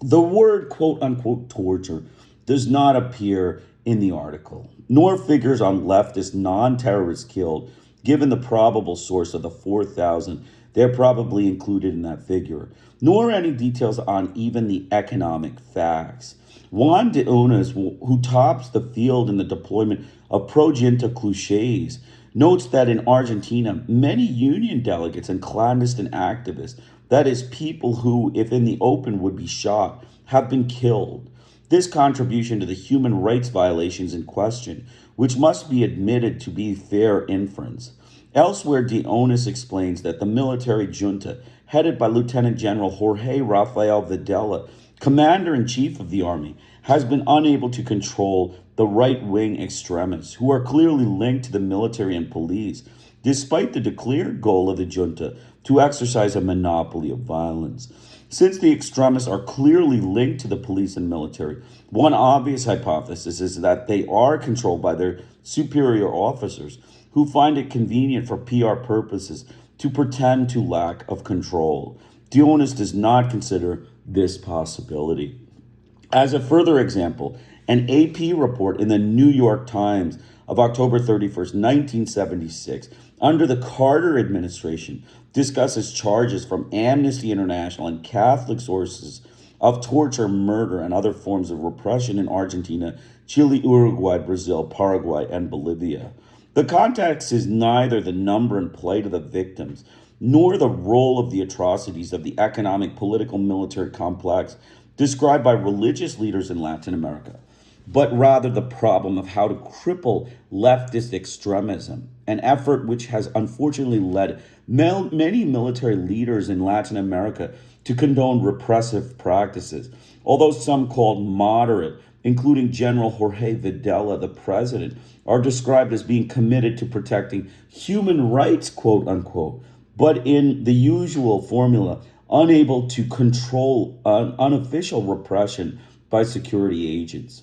Speaker 1: The word quote-unquote torture does not appear in the article, nor figures on leftist non-terrorists killed, given the probable source of the 4,000. They're probably included in that figure, nor any details on even the economic facts. Juan de Unas, who tops the field in the deployment of pro-junta cliches, notes that in Argentina, many union delegates and clandestine activists, that is, people who, if in the open, would be shot, have been killed. This contribution to the human rights violations in question, which must be admitted to be fair inference. Elsewhere, de Onis explains that the military junta, headed by Lieutenant General Jorge Rafael Videla, commander-in-chief of the army, has been unable to control the right-wing extremists, who are clearly linked to the military and police, despite the declared goal of the junta to exercise a monopoly of violence. Since the extremists are clearly linked to the police and military, one obvious hypothesis is that they are controlled by their superior officers, who find it convenient for PR purposes to pretend to lack of control. Dionis does not consider this possibility. As a further example, an AP report in the New York Times of October 31st, 1976, under the Carter administration, discusses charges from Amnesty International and Catholic sources of torture, murder, and other forms of repression in Argentina, Chile, Uruguay, Brazil, Paraguay, and Bolivia. The context is neither the number and plight of the victims, nor the role of the atrocities of the economic, political, military complex described by religious leaders in Latin America, but rather the problem of how to cripple leftist extremism, an effort which has unfortunately led many military leaders in Latin America to condone repressive practices, although some called moderate, including General Jorge Videla, the president, are described as being committed to protecting human rights, quote unquote, but in the usual formula, unable to control unofficial repression by security agents.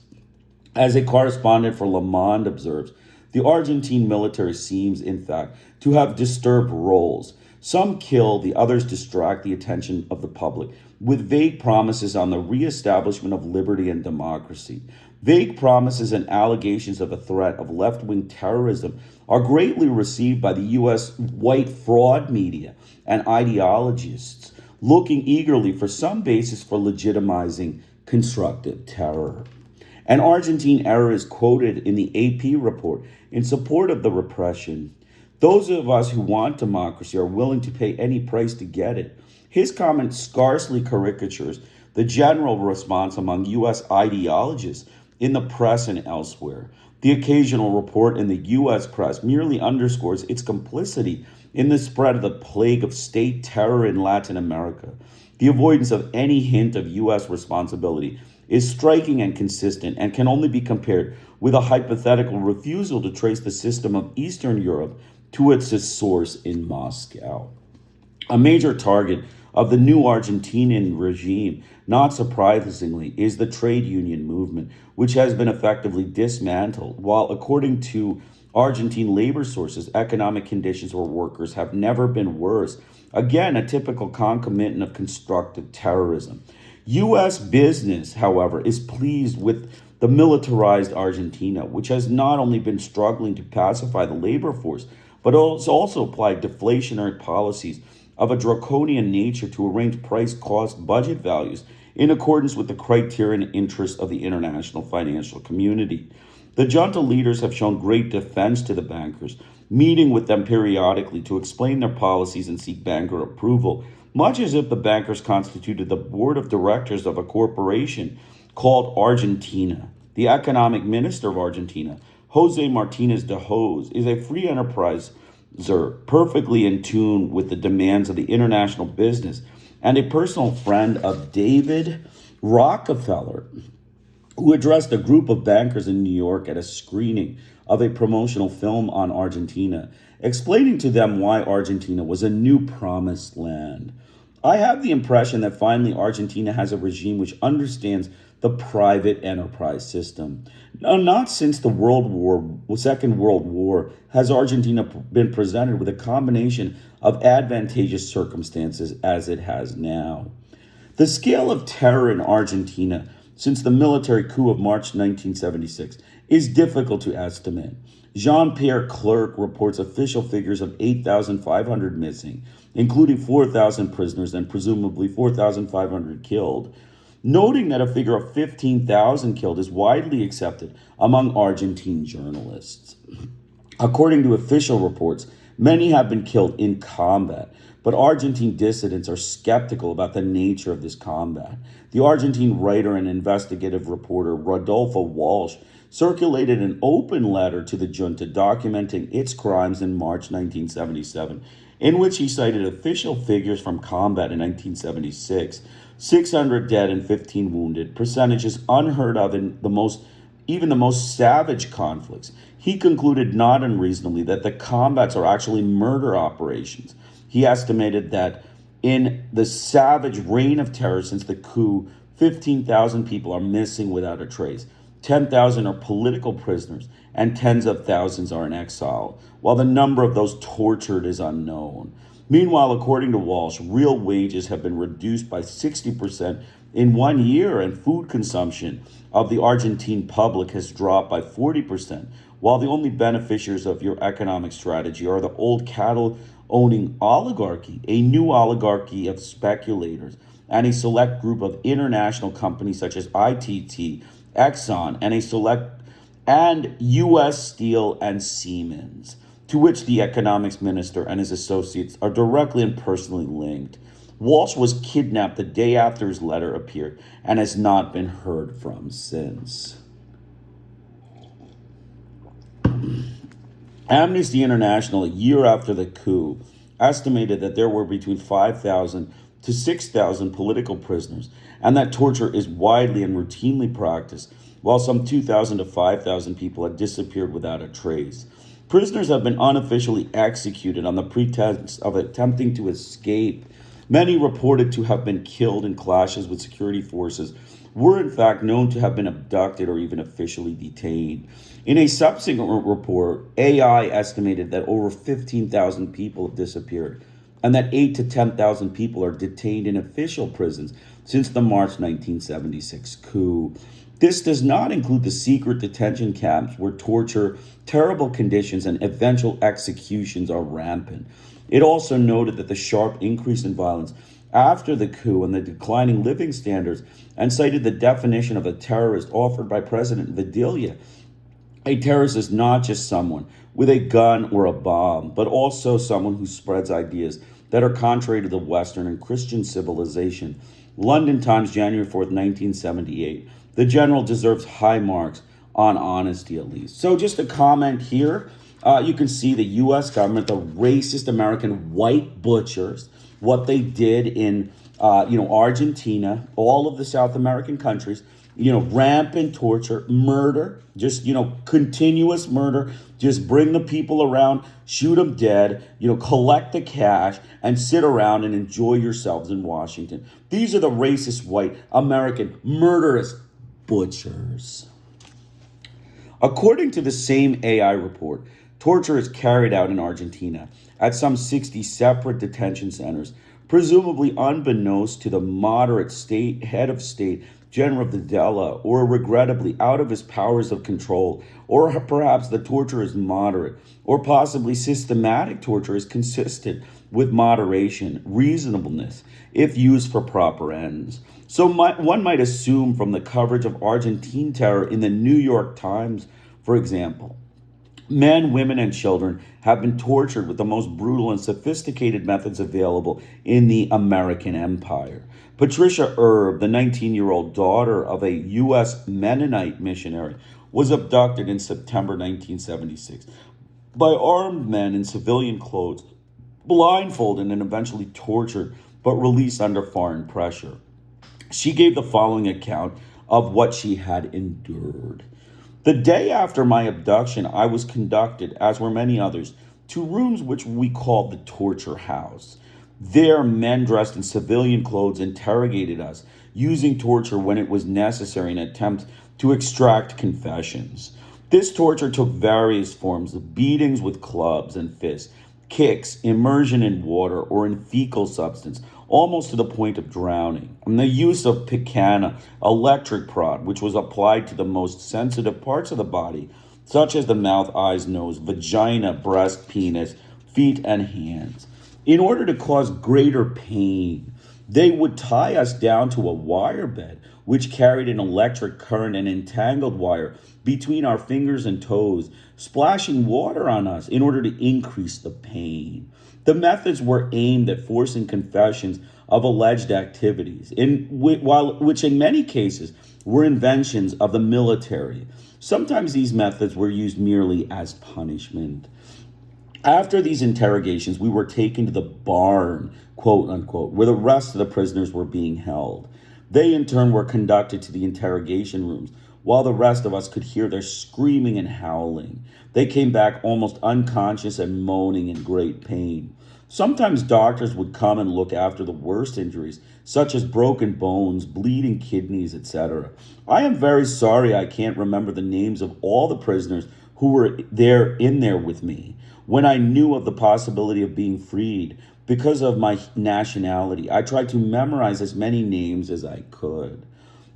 Speaker 1: As a correspondent for Le Monde observes, the Argentine military seems, in fact, to have disturbed roles. Some kill, the others distract the attention of the public with vague promises on the reestablishment of liberty and democracy. Vague promises and allegations of a threat of left-wing terrorism are greatly received by the U.S. white fraud media and ideologists, looking eagerly for some basis for legitimizing constructive terror. An Argentine error is quoted in the AP report in support of the repression. Those of us who want democracy are willing to pay any price to get it. His comment scarcely caricatures the general response among U.S. ideologists in the press and elsewhere. The occasional report in the U.S. press merely underscores its complicity in the spread of the plague of state terror in Latin America. The avoidance of any hint of U.S. responsibility is striking and consistent and can only be compared with a hypothetical refusal to trace the system of Eastern Europe to its source in Moscow. A major target of the new Argentinian regime, not surprisingly, is the trade union movement, which has been effectively dismantled, while according to Argentine labor sources, economic conditions for workers have never been worse. Again, a typical concomitant of constructive terrorism. U.S. business, however, is pleased with the militarized Argentina, which has not only been struggling to pacify the labor force, but has also applied deflationary policies of a draconian nature to arrange price-cost budget values in accordance with the criteria and interests of the international financial community. The junta leaders have shown great defense to the bankers, meeting with them periodically to explain their policies and seek banker approval, much as if the bankers constituted the board of directors of a corporation called Argentina. The economic minister of Argentina, Jose Martinez de Hoz, is a free enterpriser perfectly in tune with the demands of the international business and a personal friend of David Rockefeller, who addressed a group of bankers in New York at a screening of a promotional film on Argentina, explaining to them why Argentina was a new promised land. I have the impression that finally Argentina has a regime which understands the private enterprise system. Now, not since the Second World War has Argentina been presented with a combination of advantageous circumstances as it has now. The scale of terror in Argentina since the military coup of March 1976 is difficult to estimate. Jean-Pierre Clerc reports official figures of 8,500 missing, including 4,000 prisoners and presumably 4,500 killed, noting that a figure of 15,000 killed is widely accepted among Argentine journalists. According to official reports, many have been killed in combat, but Argentine dissidents are skeptical about the nature of this combat. The Argentine writer and investigative reporter Rodolfo Walsh circulated an open letter to the junta documenting its crimes in March 1977, in which he cited official figures from combat in 1976, 600 dead and 15 wounded, percentages unheard of in even the most savage conflicts. He concluded not unreasonably that the combats are actually murder operations. He estimated that in the savage reign of terror since the coup, 15,000 people are missing without a trace. 10,000 are political prisoners, and tens of thousands are in exile, while the number of those tortured is unknown. Meanwhile, according to Walsh, real wages have been reduced by 60% in 1 year, and food consumption of the Argentine public has dropped by 40%, while the only beneficiaries of your economic strategy are the old cattle-owning oligarchy, a new oligarchy of speculators, and a select group of international companies such as ITT, Exxon, and U.S. Steel and Siemens, to which the economics minister and his associates are directly and personally linked. Walsh was kidnapped the day after his letter appeared and has not been heard from since. Amnesty International, a year after the coup, estimated that there were between 5,000 to 6,000 political prisoners, and that torture is widely and routinely practiced, while some 2,000 to 5,000 people had disappeared without a trace. Prisoners have been unofficially executed on the pretense of attempting to escape. Many reported to have been killed in clashes with security forces were in fact known to have been abducted or even officially detained. In a subsequent report, AI estimated that over 15,000 people have disappeared, and that 8,000 to 10,000 people are detained in official prisons since the March 1976 coup. This does not include the secret detention camps where torture, terrible conditions, and eventual executions are rampant. It also noted that the sharp increase in violence after the coup and the declining living standards, and cited the definition of a terrorist offered by President Videla. A terrorist is not just someone with a gun or a bomb, but also someone who spreads ideas that are contrary to the Western and Christian civilization. London Times, January 4th, 1978. The general deserves high marks on honesty, at least. So just a comment here. You can see the U.S. government, the racist American white butchers, what they did in, Argentina, all of the South American countries, rampant torture, murder, just, continuous murder. Just bring the people around, shoot them dead, collect the cash, and sit around and enjoy yourselves in Washington. These are the racist white American murderous butchers. According to the same AI report, torture is carried out in Argentina at some 60 separate detention centers, presumably unbeknownst to the moderate head of state, General Videla, or regrettably out of his powers of control, or perhaps the torture is moderate, or possibly systematic torture is consistent with moderation, reasonableness, if used for proper ends. So one might assume from the coverage of Argentine terror in the New York Times, for example, men, women, and children have been tortured with the most brutal and sophisticated methods available in the American empire. Patricia Erb, the 19-year-old daughter of a U.S. Mennonite missionary, was abducted in September 1976 by armed men in civilian clothes, blindfolded and eventually tortured, but released under foreign pressure. She gave the following account of what she had endured. The day after my abduction, I was conducted, as were many others, to rooms which we called the torture house. There, men dressed in civilian clothes interrogated us, using torture when it was necessary in an attempt to extract confessions. This torture took various forms of beatings with clubs and fists, kicks, immersion in water or in fecal substance, almost to the point of drowning, and the use of picana, electric prod, which was applied to the most sensitive parts of the body, such as the mouth, eyes, nose, vagina, breast, penis, feet, and hands. In order to cause greater pain, they would tie us down to a wire bed, which carried an electric current and entangled wire between our fingers and toes, splashing water on us in order to increase the pain. The methods were aimed at forcing confessions of alleged activities, which in many cases were inventions of the military. Sometimes these methods were used merely as punishment. After these interrogations, we were taken to the barn, quote unquote, where the rest of the prisoners were being held. They in turn were conducted to the interrogation rooms, while the rest of us could hear their screaming and howling. They came back almost unconscious and moaning in great pain. Sometimes doctors would come and look after the worst injuries, such as broken bones, bleeding kidneys, etc. I am very sorry I can't remember the names of all the prisoners who were in there with me when I knew of the possibility of being freed because of my nationality. I tried to memorize as many names as I could.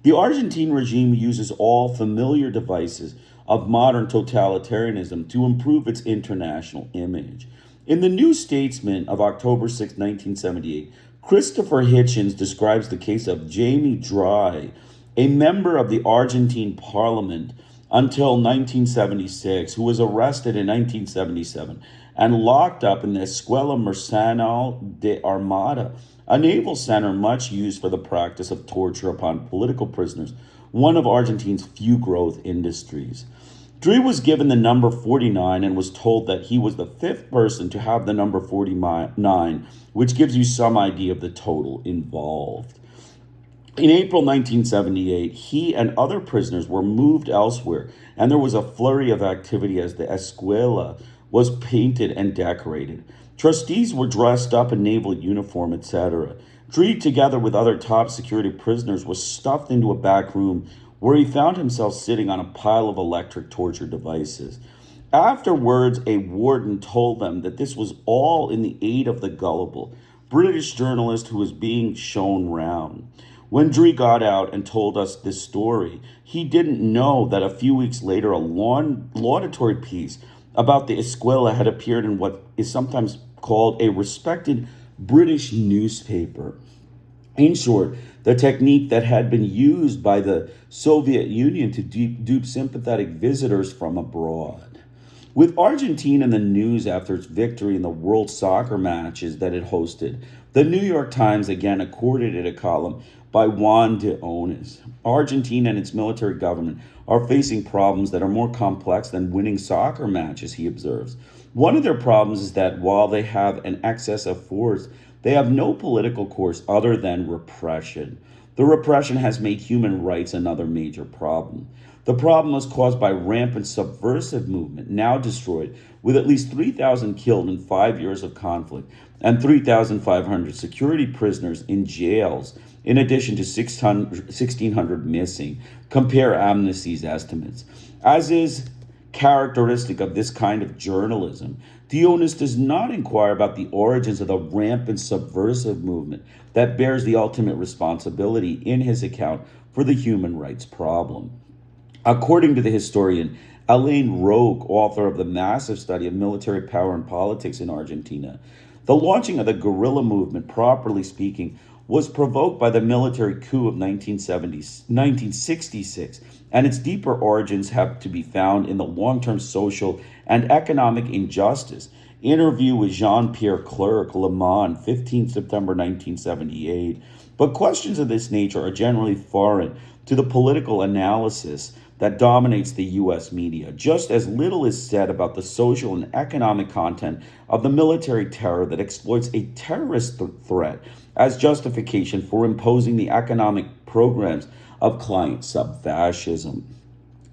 Speaker 1: The Argentine regime uses all familiar devices of modern totalitarianism to improve its international image. In the New Statesman of October 6, 1978, Christopher Hitchens describes the case of Jamie Dry, a member of the Argentine parliament until 1976, who was arrested in 1977 and locked up in the Escuela Mercenal de Armada, a naval center much used for the practice of torture upon political prisoners, one of Argentina's few growth industries. Dre was given the number 49 and was told that he was the fifth person to have the number 49, which gives you some idea of the total involved. In April 1978, he and other prisoners were moved elsewhere, and there was a flurry of activity as the Escuela was painted and decorated. Trustees were dressed up in naval uniform, etc. Dre, together with other top security prisoners, was stuffed into a back room where he found himself sitting on a pile of electric torture devices. Afterwards, a warden told them that this was all in the aid of the gullible British journalist who was being shown round. When Dre got out and told us this story, he didn't know that a few weeks later a laudatory piece about the Escuela had appeared in what is sometimes called a respected British newspaper. In short, the technique that had been used by the Soviet Union to dupe sympathetic visitors from abroad. With Argentina in the news after its victory in the World Soccer matches that it hosted, the New York Times again accorded it a column by Juan de Onis. Argentina and its military government are facing problems that are more complex than winning soccer matches, he observes. One of their problems is that while they have an excess of force, they have no political course other than repression. The repression has made human rights another major problem. The problem was caused by rampant subversive movement, now destroyed, with at least 3,000 killed in 5 years of conflict and 3,500 security prisoners in jails, in addition to 1,600 missing. Compare Amnesty's estimates. As is characteristic of this kind of journalism, Dionys does not inquire about the origins of the rampant subversive movement that bears the ultimate responsibility in his account for the human rights problem. According to the historian Alain Roque, author of the massive study of military power and politics in Argentina, the launching of the guerrilla movement, properly speaking, was provoked by the military coup of 1966, and its deeper origins have to be found in the long-term social and economic injustice. Interview with Jean-Pierre Clerc, Le Mans, 15 September 1978. But questions of this nature are generally foreign to the political analysis that dominates the U.S. media. Just as little is said about the social and economic content of the military terror that exploits a terrorist threat as justification for imposing the economic programs of client sub-fascism.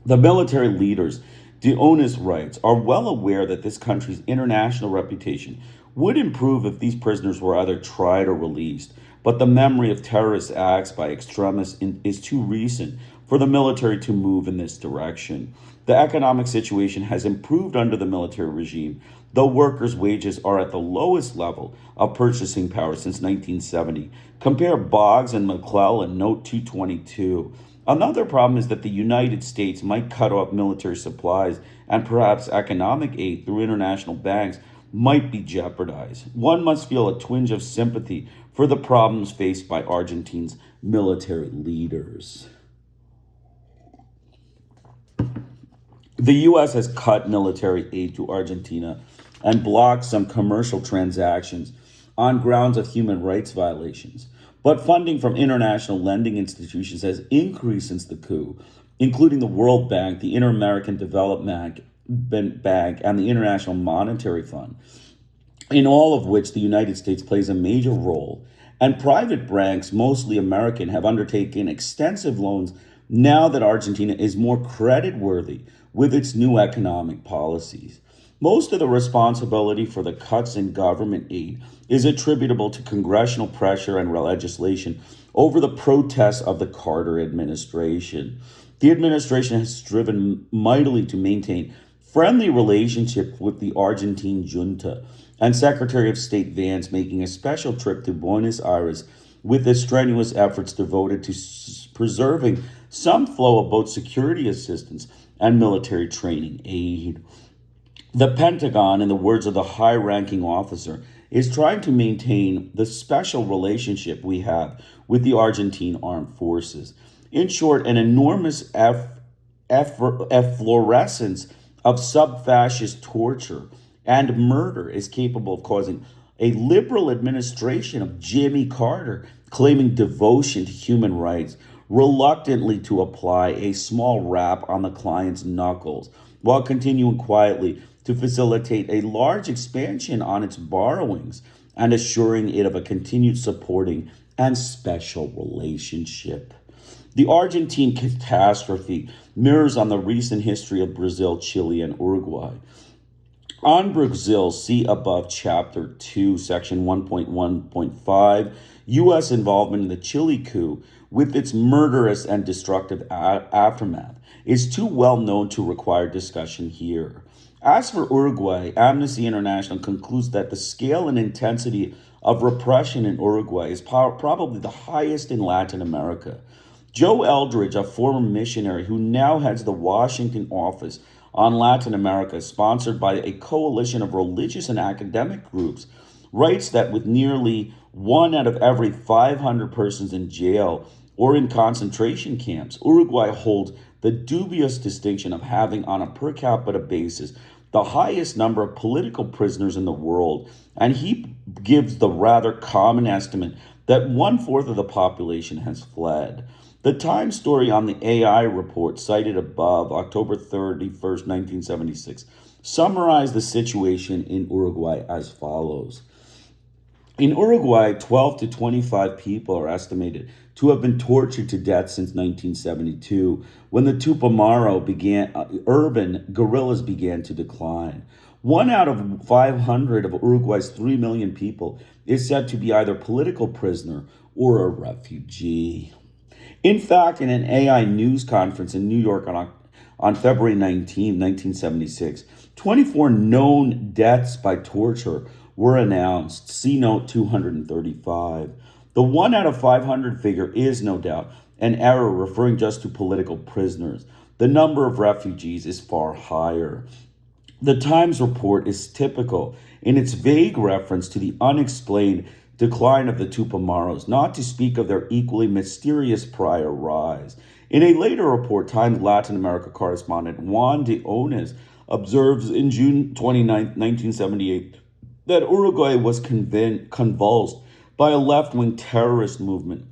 Speaker 1: The military leaders, Dionys writes, are well aware that this country's international reputation would improve if these prisoners were either tried or released, but the memory of terrorist acts by extremists is too recent for the military to move in this direction. The economic situation has improved under the military regime, though workers' wages are at the lowest level of purchasing power since 1970. Compare Boggs and McClellan, note 222. Another problem is that the United States might cut off military supplies and perhaps economic aid through international banks might be jeopardized. One must feel a twinge of sympathy for the problems faced by Argentina's military leaders. The U.S. has cut military aid to Argentina and blocked some commercial transactions on grounds of human rights violations. But funding from international lending institutions has increased since the coup, including the World Bank, the Inter-American Development Bank, and the International Monetary Fund, in all of which the United States plays a major role. And private banks, mostly American, have undertaken extensive loans now that Argentina is more creditworthy with its new economic policies. Most of the responsibility for the cuts in government aid is attributable to congressional pressure and legislation over the protests of the Carter administration. The administration has striven mightily to maintain friendly relationship with the Argentine junta, and Secretary of State Vance making a special trip to Buenos Aires with the strenuous efforts devoted to preserving some flow of both security assistance and military training aid. The Pentagon, in the words of the high-ranking officer, is trying to maintain the special relationship we have with the Argentine armed forces. In short, an enormous efflorescence of sub-fascist torture and murder is capable of causing a liberal administration of Jimmy Carter, claiming devotion to human rights, reluctantly to apply a small rap on the client's knuckles, while continuing quietly to facilitate a large expansion on its borrowings and assuring it of a continued supporting and special relationship. The Argentine catastrophe mirrors on the recent history of Brazil, Chile, and Uruguay. On Brazil, see above Chapter 2, Section 1.1.5, U.S. involvement in the Chile coup with its murderous and destructive aftermath is too well known to require discussion here. As for Uruguay, Amnesty International concludes that the scale and intensity of repression in Uruguay is probably the highest in Latin America. Joe Eldridge, a former missionary who now heads the Washington office on Latin America, sponsored by a coalition of religious and academic groups, writes that with nearly 1 out of every 500 persons in jail or in concentration camps, Uruguay holds the dubious distinction of having, on a per capita basis, the highest number of political prisoners in the world. And he gives the rather common estimate that 1/4 of the population has fled. The Times story on the AI report cited above, October 31st, 1976, summarized the situation in Uruguay as follows. In Uruguay, 12 to 25 people are estimated to have been tortured to death since 1972, when the Tupamaro urban guerrillas began to decline. 1 out of 500 of Uruguay's 3 million people is said to be either political prisoner or a refugee. In fact, in an AI news conference in New York on February 19, 1976, 24 known deaths by torture were announced. See note 235. The 1 out of 500 figure is no doubt an error referring just to political prisoners. The number of refugees is far higher. The Times report is typical in its vague reference to the unexplained decline of the Tupamaros, not to speak of their equally mysterious prior rise. In a later report, Times Latin America correspondent Juan de Ones observes in June 29, 1978, that Uruguay was convulsed by a left-wing terrorist movement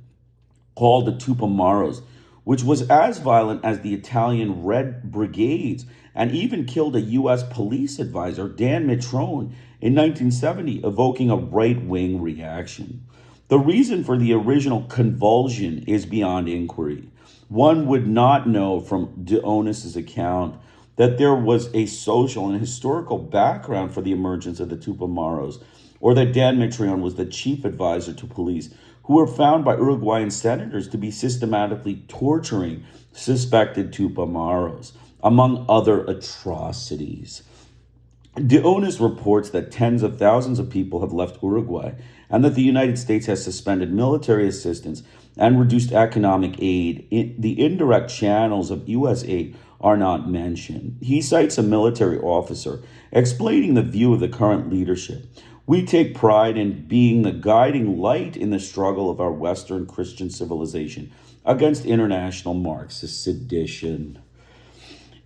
Speaker 1: called the Tupamaros, which was as violent as the Italian Red Brigades and even killed a U.S. police advisor, Dan Mitrone, in 1970, evoking a right-wing reaction. The reason for the original convulsion is beyond inquiry. One would not know from Dionys's account that there was a social and historical background for the emergence of the Tupamaros, or that Dan Mitrone was the chief advisor to police, who were found by Uruguayan senators to be systematically torturing suspected Tupamaros, among other atrocities. Dionis reports that tens of thousands of people have left Uruguay and that the United States has suspended military assistance and reduced economic aid. The indirect channels of U.S. aid are not mentioned. He cites a military officer explaining the view of the current leadership. We take pride in being the guiding light in the struggle of our Western Christian civilization against international Marxist sedition.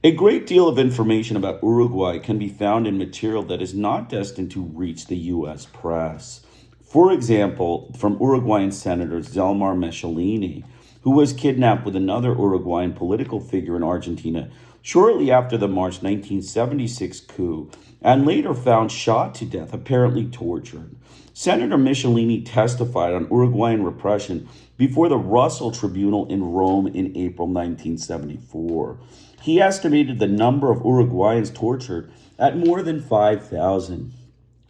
Speaker 1: A great deal of information about Uruguay can be found in material that is not destined to reach the U.S. press. For example, from Uruguayan Senator Zelmar Michelini, who was kidnapped with another Uruguayan political figure in Argentina shortly after the March 1976 coup, and later found shot to death, apparently tortured. Senator Michelini testified on Uruguayan repression before the Russell Tribunal in Rome in April 1974. He estimated the number of Uruguayans tortured at more than 5,000,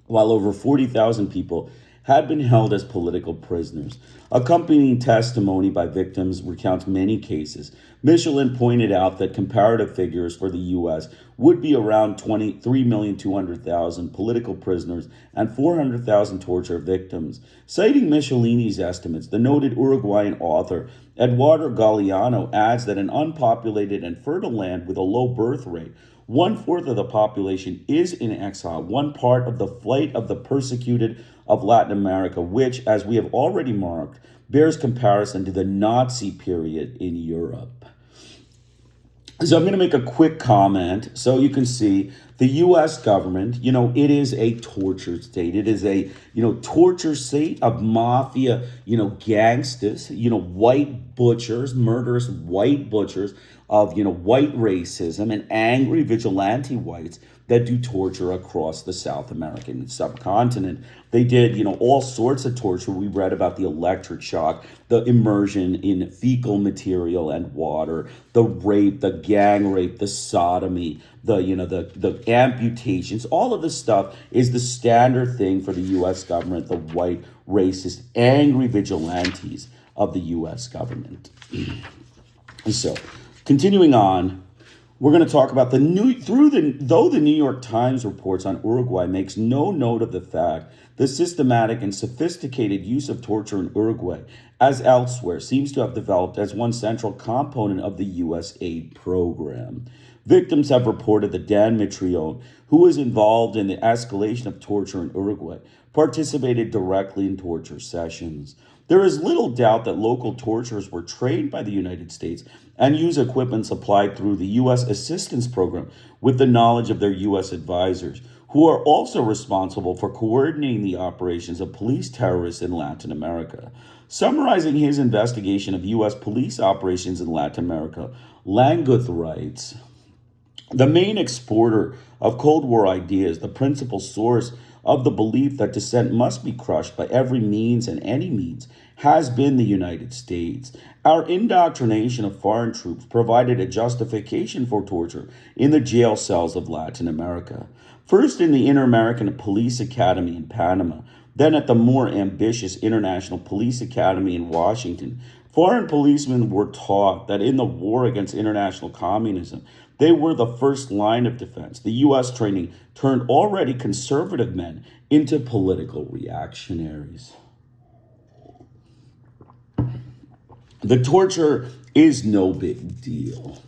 Speaker 1: while over 40,000 people had been held as political prisoners. Accompanying testimony by victims recounts many cases. Michelin pointed out that comparative figures for the U.S. would be around 23,200,000 political prisoners and 400,000 torture victims. Citing Michelini's estimates, the noted Uruguayan author Eduardo Galeano adds that an unpopulated and fertile land with a low birth rate, 1/4 of the population is in exile, one part of the flight of the persecuted of Latin America, which, as we have already marked, bears comparison to the Nazi period in Europe. So I'm going to make a quick comment so you can see the U.S. government, it is a torture state. It is a, torture state of mafia, gangsters, white butchers, murderous white butchers of, white racism and angry vigilante whites that do torture across the South American subcontinent. They did, all sorts of torture. We read about the electric shock, the immersion in fecal material and water, the rape, the gang rape, the sodomy, the amputations. All of this stuff is the standard thing for the U.S. government, the white, racist, angry vigilantes of the U.S. government. So, continuing on, we're going to talk about though the New York Times reports on Uruguay makes no note of the fact the systematic and sophisticated use of torture in Uruguay, as elsewhere, seems to have developed as one central component of the U.S. aid program. Victims have reported that Dan Mitrione, who was involved in the escalation of torture in Uruguay, participated directly in torture sessions. There is little doubt that local torturers were trained by the United States and used equipment supplied through the U.S. assistance program with the knowledge of their U.S. advisors, who are also responsible for coordinating the operations of police terrorists in Latin America. Summarizing his investigation of U.S. police operations in Latin America, Languth writes, the main exporter of Cold War ideas, the principal source of the belief that dissent must be crushed by every means and any means, has been the United States. Our indoctrination of foreign troops provided a justification for torture in the jail cells of Latin America. First in the Inter-American Police Academy in Panama, then at the more ambitious International Police Academy in Washington, foreign policemen were taught that in the war against international communism, they were the first line of defense. The U.S. training turned already conservative men into political reactionaries. The torture is no big deal.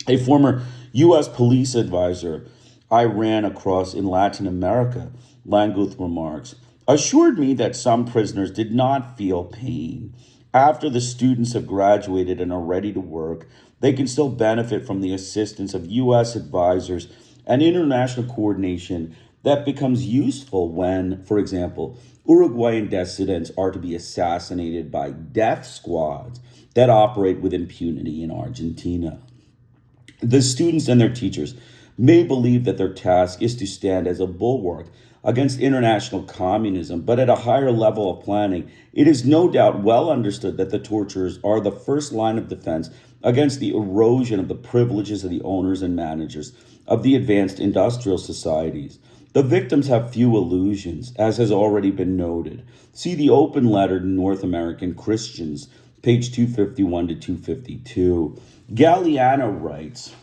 Speaker 1: A former U.S. police advisor I ran across in Latin America, Languth remarks, assured me that some prisoners did not feel pain. After the students have graduated and are ready to work, they can still benefit from the assistance of U.S. advisors and international coordination that becomes useful when, for example, Uruguayan dissidents are to be assassinated by death squads that operate with impunity in Argentina. The students and their teachers may believe that their task is to stand as a bulwark against international communism, but at a higher level of planning, it is no doubt well understood that the torturers are the first line of defense against the erosion of the privileges of the owners and managers of the advanced industrial societies. The victims have few illusions, as has already been noted. See the open letter to North American Christians, page 251 to 252. Galeano writes,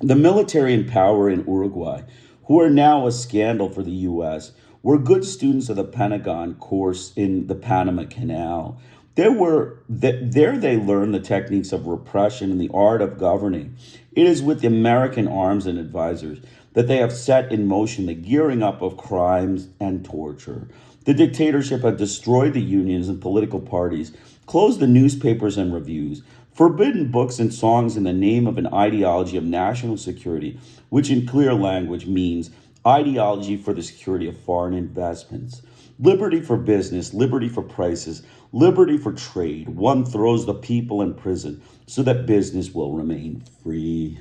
Speaker 1: the military in power in Uruguay, who are now a scandal for the U.S., were good students of the Pentagon course in the Panama Canal. There they learned the techniques of repression and the art of governing. It is with the American arms and advisors that they have set in motion the gearing up of crimes and torture. The dictatorship had destroyed the unions and political parties, closed the newspapers and reviews, forbidden books and songs in the name of an ideology of national security, which in clear language means ideology for the security of foreign investments. Liberty for business, liberty for prices, liberty for trade. One throws the people in prison so that business will remain free.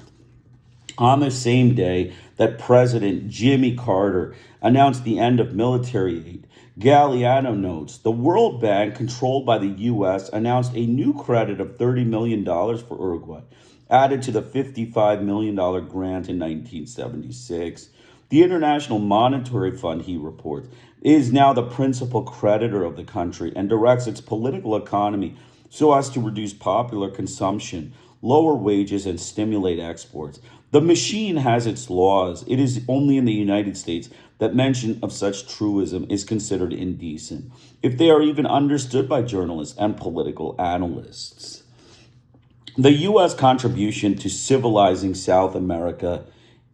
Speaker 1: On the same day that President Jimmy Carter announced the end of military aid, Galeano notes, the World Bank, controlled by the U.S., announced a new credit of $30 million for Uruguay, added to the $55 million grant in 1976. The International Monetary Fund, he reports, is now the principal creditor of the country and directs its political economy so as to reduce popular consumption, lower wages, and stimulate exports. The machine has its laws. It is only in the United States that mention of such truism is considered indecent, if they are even understood by journalists and political analysts. The U.S. contribution to civilizing South America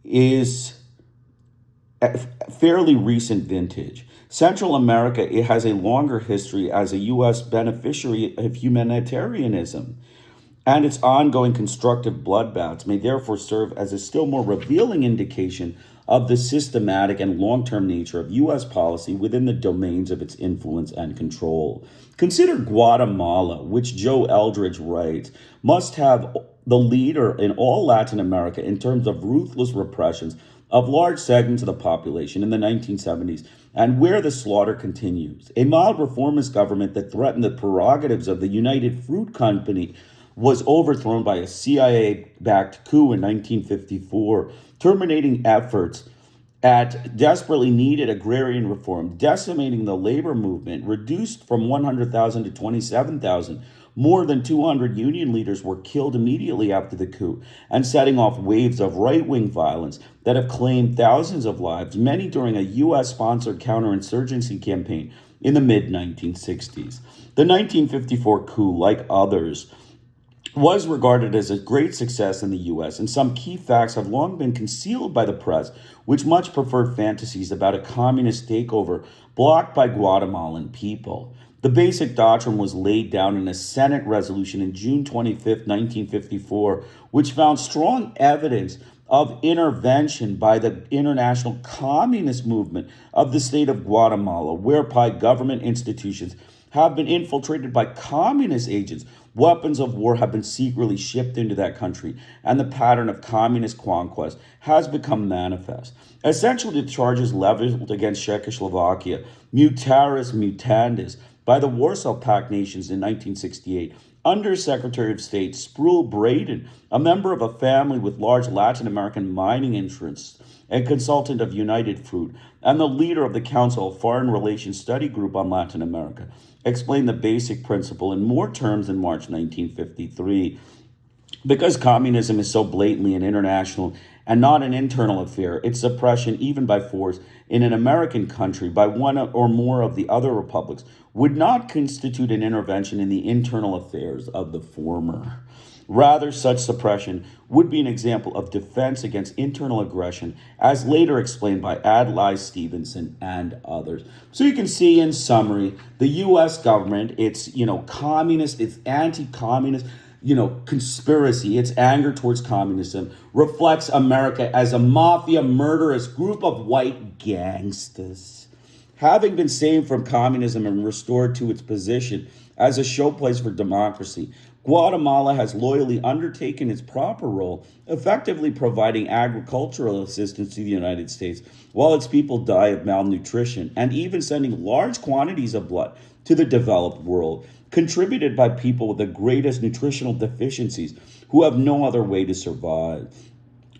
Speaker 1: is a fairly recent vintage. Central America, it has a longer history as a U.S. beneficiary of humanitarianism, and its ongoing constructive bloodbaths may therefore serve as a still more revealing indication of the systematic and long-term nature of U.S. policy within the domains of its influence and control. Consider Guatemala, which Joe Eldridge writes, must have the leader in all Latin America in terms of ruthless repressions of large segments of the population in the 1970s, and where the slaughter continues. A mild reformist government that threatened the prerogatives of the United Fruit Company was overthrown by a CIA-backed coup in 1954, terminating efforts at desperately needed agrarian reform, decimating the labor movement, reduced from 100,000 to 27,000. More than 200 union leaders were killed immediately after the coup, and setting off waves of right-wing violence that have claimed thousands of lives, many during a U.S.-sponsored counterinsurgency campaign in the mid-1960s. The 1954 coup, like others, was regarded as a great success in the US, and some key facts have long been concealed by the press, which much preferred fantasies about a communist takeover blocked by Guatemalan people. The basic doctrine was laid down in a Senate resolution in June 25th, 1954, which found strong evidence of intervention by the international communist movement of the state of Guatemala, whereby government institutions have been infiltrated by communist agents. Weapons of war have been secretly shipped into that country, and the pattern of communist conquest has become manifest. Essentially, the charges leveled against Czechoslovakia, mutatis mutandis, by the Warsaw Pact nations in 1968, under Secretary of State Sproul Braden, a member of a family with large Latin American mining interests, and consultant of United Fruit, and the leader of the Council of Foreign Relations Study Group on Latin America, explained the basic principle in more terms in March 1953. Because communism is so blatantly an international and not an internal affair, its suppression, even by force, in an American country by one or more of the other republics would not constitute an intervention in the internal affairs of the former. Rather, such suppression would be an example of defense against internal aggression, as later explained by Adlai Stevenson and others. So you can see in summary, the U.S. government, it's, communist, it's anti-communist, conspiracy, its anger towards communism reflects America as a mafia murderous group of white gangsters. Having been saved from communism and restored to its position as a showplace for democracy, Guatemala has loyally undertaken its proper role, effectively providing agricultural assistance to the United States, while its people die of malnutrition, and even sending large quantities of blood to the developed world, contributed by people with the greatest nutritional deficiencies who have no other way to survive.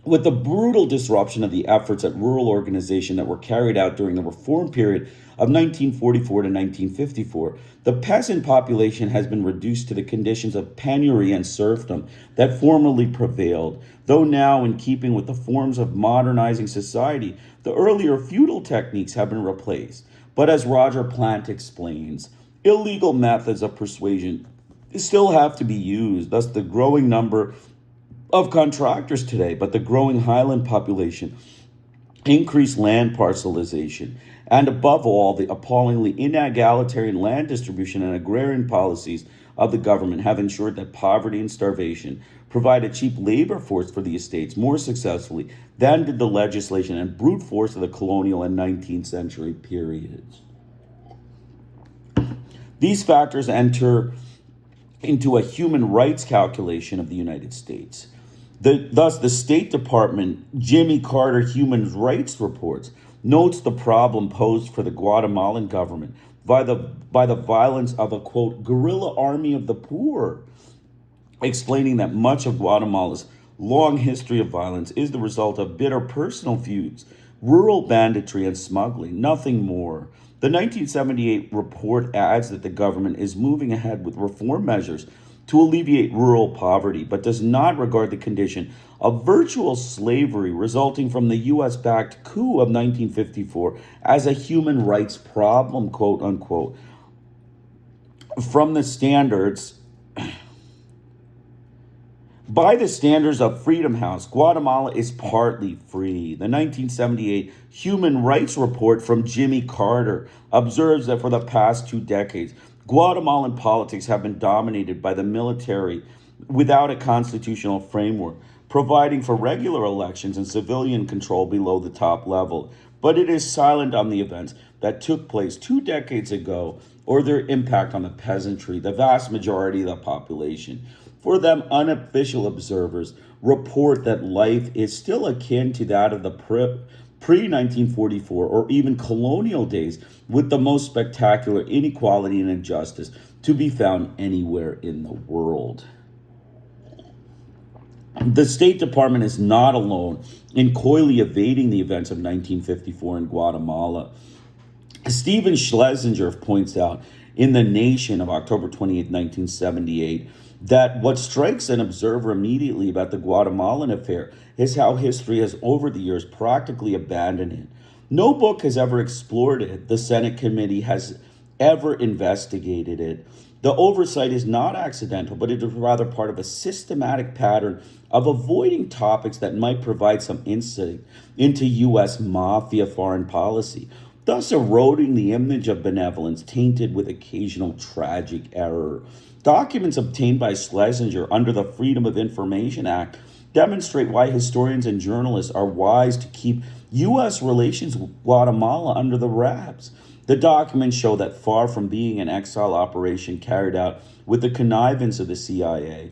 Speaker 1: With the brutal disruption of the efforts at rural organization that were carried out during the reform period of 1944 to 1954, the peasant population has been reduced to the conditions of penury and serfdom that formerly prevailed, though now, in keeping with the forms of modernizing society, the earlier feudal techniques have been replaced. But as Roger Plant explains, illegal methods of persuasion still have to be used, thus the growing number of contractors today, but the growing highland population, increased land parcelization, and above all, the appallingly inegalitarian land distribution and agrarian policies of the government have ensured that poverty and starvation provide a cheap labor force for the estates more successfully than did the legislation and brute force of the colonial and 19th century periods. These factors enter into a human rights calculation of the United States. Thus, the State Department Jimmy Carter Human Rights Reports notes the problem posed for the Guatemalan government by the violence of a, quote, guerrilla army of the poor, explaining that much of Guatemala's long history of violence is the result of bitter personal feuds, rural banditry, and smuggling, nothing more. The 1978 report adds that the government is moving ahead with reform measures to alleviate rural poverty, but does not regard the condition of virtual slavery resulting from the U.S.-backed coup of 1954 as a human rights problem, quote unquote. From the standards, by the standards of Freedom House, Guatemala is partly free. The 1978 Human Rights Report from Jimmy Carter observes that for the past 2 decades, Guatemalan politics have been dominated by the military without a constitutional framework, providing for regular elections and civilian control below the top level. But it is silent on the events that took place 2 decades ago or their impact on the peasantry, the vast majority of the population. For them, unofficial observers report that life is still akin to that of the pre-1944 or even colonial days, with the most spectacular inequality and injustice to be found anywhere in the world. The State Department is not alone in coyly evading the events of 1954 in Guatemala. Stephen Schlesinger points out in The Nation of October 28, 1978, that what strikes an observer immediately about the Guatemalan affair is how history has over the years practically abandoned it. No book has ever explored it. The Senate committee has ever investigated it. The oversight is not accidental, but it is rather part of a systematic pattern of avoiding topics that might provide some insight into U.S. mafia foreign policy, thus eroding the image of benevolence tainted with occasional tragic error. Documents obtained by Schlesinger under the Freedom of Information Act demonstrate why historians and journalists are wise to keep U.S. relations with Guatemala under the wraps. The documents show that far from being an exile operation carried out with the connivance of the CIA,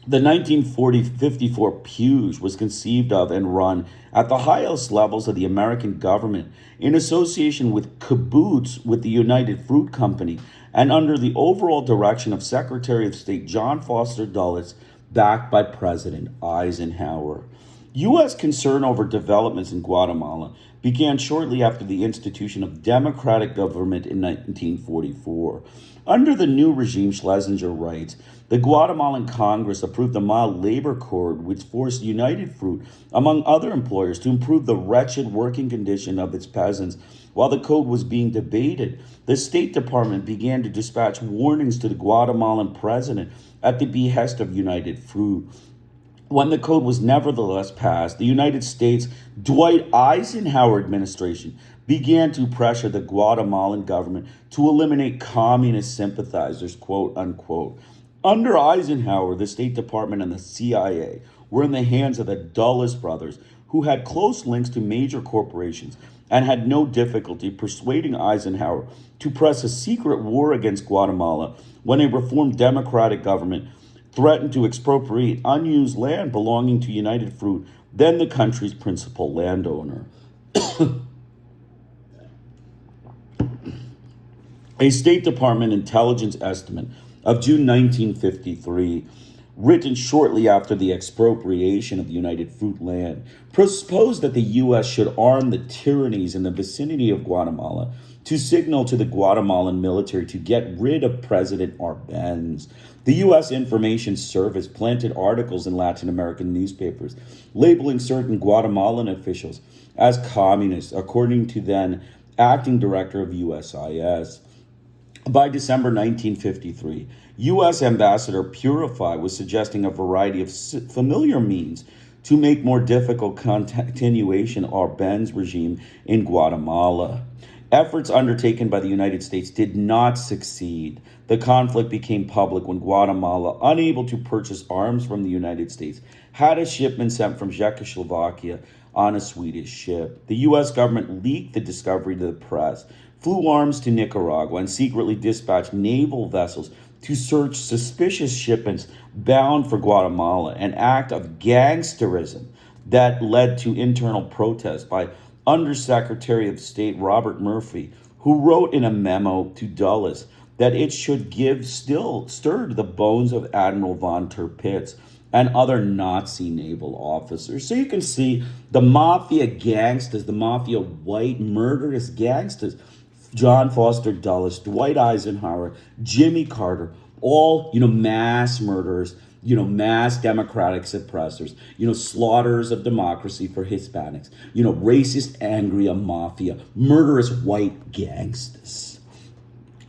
Speaker 1: the 1954 Puge was conceived of and run at the highest levels of the American government in association with cahoots with the United Fruit Company and under the overall direction of Secretary of State John Foster Dulles, backed by President Eisenhower. U.S. concern over developments in Guatemala began shortly after the institution of democratic government in 1944. Under the new regime, Schlesinger writes, the Guatemalan Congress approved a mild labor code which forced United Fruit, among other employers, to improve the wretched working condition of its peasants. While the code was being debated, the State Department began to dispatch warnings to the Guatemalan president at the behest of United Fruit. When the code was nevertheless passed, the United States Dwight Eisenhower administration began to pressure the Guatemalan government to eliminate communist sympathizers, quote unquote. Under Eisenhower, the State Department and the CIA were in the hands of the Dulles brothers, who had close links to major corporations and had no difficulty persuading Eisenhower to press a secret war against Guatemala when a reformed democratic government threatened to expropriate unused land belonging to United Fruit, then the country's principal landowner. A State Department intelligence estimate of June 1953, written shortly after the expropriation of United Fruit land, proposed that the U.S. should arm the tyrannies in the vicinity of Guatemala to signal to the Guatemalan military to get rid of President Arbenz. The U.S. Information Service planted articles in Latin American newspapers labeling certain Guatemalan officials as communists, according to then acting director of USIS. By December 1953, U.S. Ambassador Purify was suggesting a variety of familiar means to make more difficult continuation of Arbenz regime in Guatemala. Efforts undertaken by the United States did not succeed. The conflict became public when Guatemala, unable to purchase arms from the United States, had a shipment sent from Czechoslovakia on a Swedish ship. The U.S. government leaked the discovery to the press, flew arms to Nicaragua, and secretly dispatched naval vessels to search suspicious shipments bound for Guatemala, an act of gangsterism that led to internal protests by Undersecretary of State Robert Murphy, who wrote in a memo to Dulles that it should give stirred the bones of Admiral von Tirpitz and other Nazi naval officers. So you can see the mafia gangsters, the mafia white murderous gangsters, John Foster Dulles, Dwight Eisenhower, Jimmy Carter, all, mass murderers, mass democratic suppressors, slaughterers of democracy for Hispanics, racist, angry mafia, murderous white gangsters.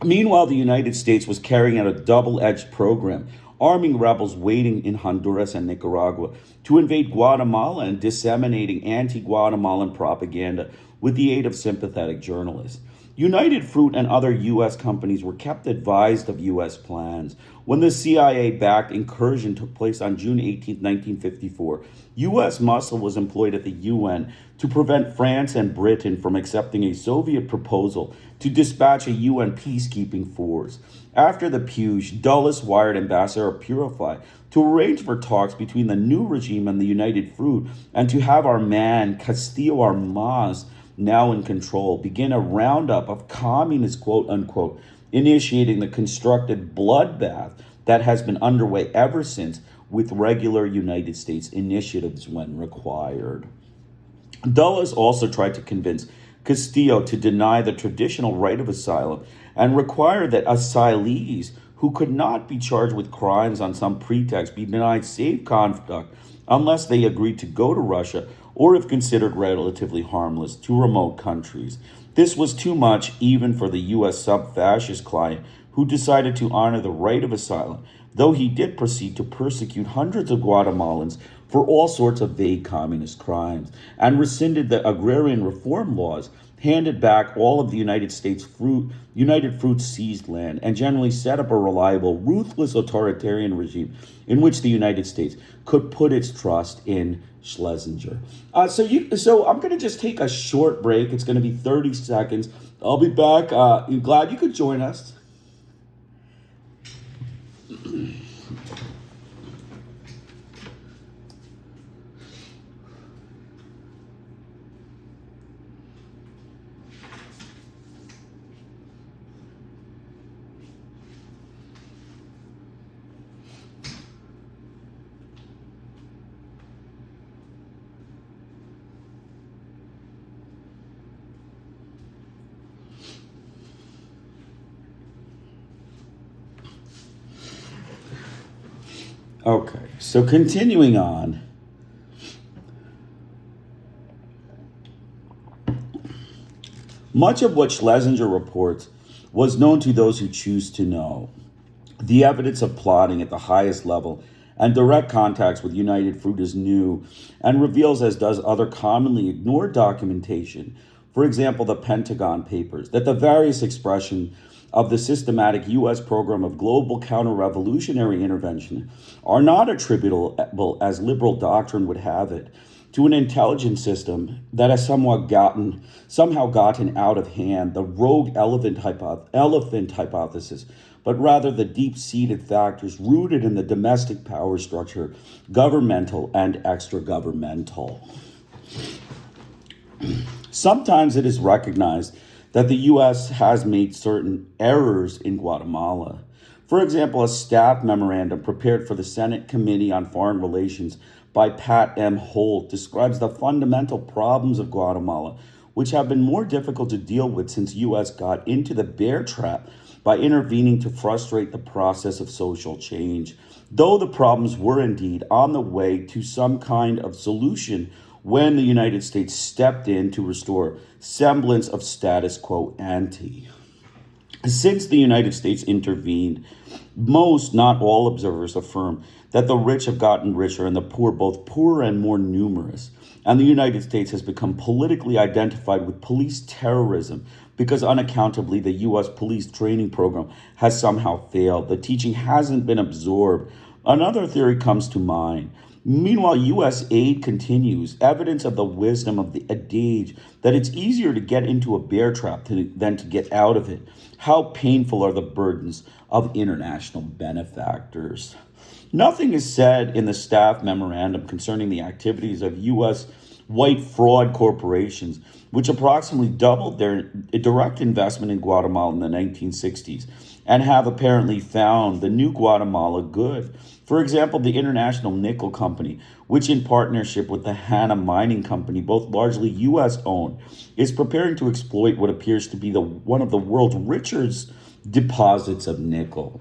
Speaker 1: Meanwhile, the United States was carrying out a double-edged program, arming rebels waiting in Honduras and Nicaragua to invade Guatemala and disseminating anti-Guatemalan propaganda with the aid of sympathetic journalists. United Fruit and other U.S. companies were kept advised of U.S. plans. When the CIA-backed incursion took place on June 18, 1954, U.S. muscle was employed at the UN to prevent France and Britain from accepting a Soviet proposal to dispatch a UN peacekeeping force. After the Puge, Dulles wired Ambassador Purify to arrange for talks between the new regime and the United Fruit and to have our man, Castillo Armas, now in control, begin a roundup of communists, quote unquote, initiating the constructive bloodbath that has been underway ever since, with regular United States initiatives when required. Dulles also tried to convince Castillo to deny the traditional right of asylum and require that asylees who could not be charged with crimes on some pretext be denied safe conduct unless they agreed to go to Russia or if considered relatively harmless to remote countries. This was too much even for the U.S. sub-fascist client who decided to honor the right of asylum, though he did proceed to persecute hundreds of Guatemalans for all sorts of vague communist crimes, and rescinded the agrarian reform laws, handed back all of the United Fruit's seized land, and generally set up a reliable, ruthless authoritarian regime in which the United States could put its trust in Schlesinger. So I'm going to just take a short break. It's going to be 30 seconds. I'll be back. I'm glad you could join us. Okay, so continuing on. Much of what Schlesinger reports was known to those who choose to know. The evidence of plotting at the highest level and direct contacts with United Fruit is new and reveals, as does other commonly ignored documentation, for example, the Pentagon Papers, that the various expression of the systematic U.S. program of global counter-revolutionary intervention are not attributable, as liberal doctrine would have it, to an intelligence system that has somehow gotten out of hand, the rogue elephant hypothesis, but rather the deep-seated factors rooted in the domestic power structure, governmental and extra-governmental. Sometimes it is recognized that the U.S. has made certain errors in Guatemala. For example, a staff memorandum prepared for the Senate Committee on Foreign Relations by Pat M. Holt describes the fundamental problems of Guatemala, which have been more difficult to deal with since U.S. got into the bear trap by intervening to frustrate the process of social change, though the problems were indeed on the way to some kind of solution when the United States stepped in to restore semblance of status quo ante. Since the United States intervened, most, not all, observers affirm that the rich have gotten richer and the poor both poorer and more numerous, and the United States has become politically identified with police terrorism because unaccountably the U.S. police training program has somehow failed. The teaching hasn't been absorbed. Another theory comes to mind. Meanwhile, U.S. aid continues, evidence of the wisdom of the adage that it's easier to get into a bear trap than to get out of it. How painful are the burdens of international benefactors. Nothing is said in the staff memorandum concerning the activities of U.S. white fraud corporations, which approximately doubled their direct investment in Guatemala in the 1960s and have apparently found the new Guatemala good. For example, the International Nickel Company, which in partnership with the Hanna Mining Company, both largely U.S. owned, is preparing to exploit what appears to be one of the world's richest deposits of nickel.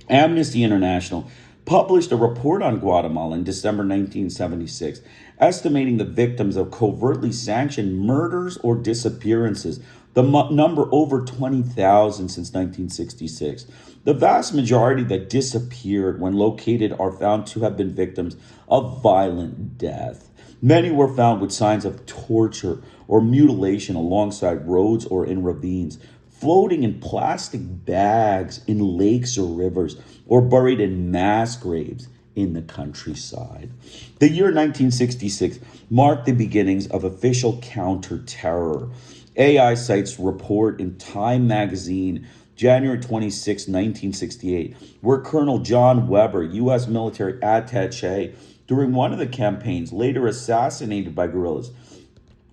Speaker 1: Amnesty International published a report on Guatemala in December 1976, estimating the victims of covertly sanctioned murders or disappearances, the number over 20,000 since 1966. The vast majority that disappeared when located are found to have been victims of violent death. Many were found with signs of torture or mutilation alongside roads or in ravines, floating in plastic bags in lakes or rivers, or buried in mass graves in the countryside. The year 1966 marked the beginnings of official counter-terror. AI cites report in Time magazine, January 26, 1968, where Colonel John Weber, U.S. military attaché, during one of the campaigns, later assassinated by guerrillas,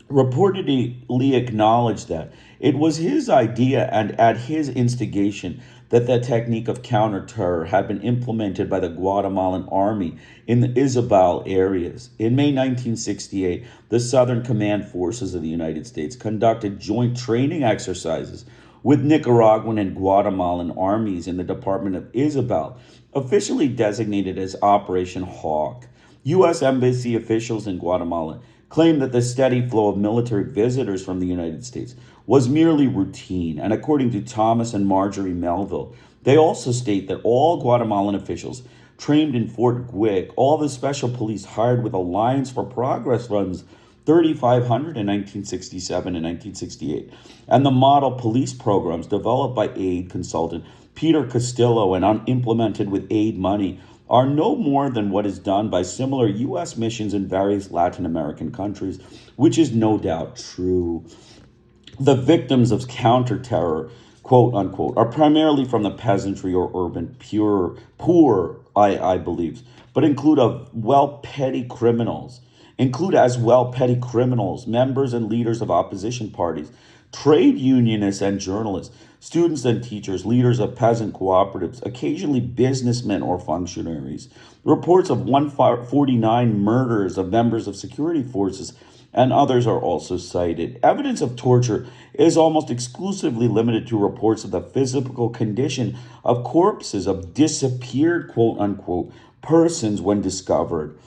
Speaker 1: reportedly acknowledged that it was his idea and at his instigation that the technique of counter-terror had been implemented by the Guatemalan army in the Izabal areas. In May 1968, the Southern Command Forces of the United States conducted joint training exercises with Nicaraguan and Guatemalan armies in the Department of Izabal, officially designated as Operation Hawk. U.S. Embassy officials in Guatemala claim that the steady flow of military visitors from the United States was merely routine, and according to Thomas and Marjorie Melville, they also state that all Guatemalan officials trained in Fort Guic, all the special police hired with Alliance for Progress funds, 3,500 in 1967 and 1968, and the model police programs developed by aid consultant Peter Castillo and implemented with aid money are no more than what is done by similar U.S. missions in various Latin American countries, which is no doubt true. The victims of counter-terror, quote unquote, are primarily from the peasantry or urban poor, I believe, but include as well petty criminals, members and leaders of opposition parties, trade unionists and journalists, students and teachers, leaders of peasant cooperatives, occasionally businessmen or functionaries. Reports of 149 murders of members of security forces and others are also cited. Evidence of torture is almost exclusively limited to reports of the physical condition of corpses of disappeared, quote unquote, persons when discovered.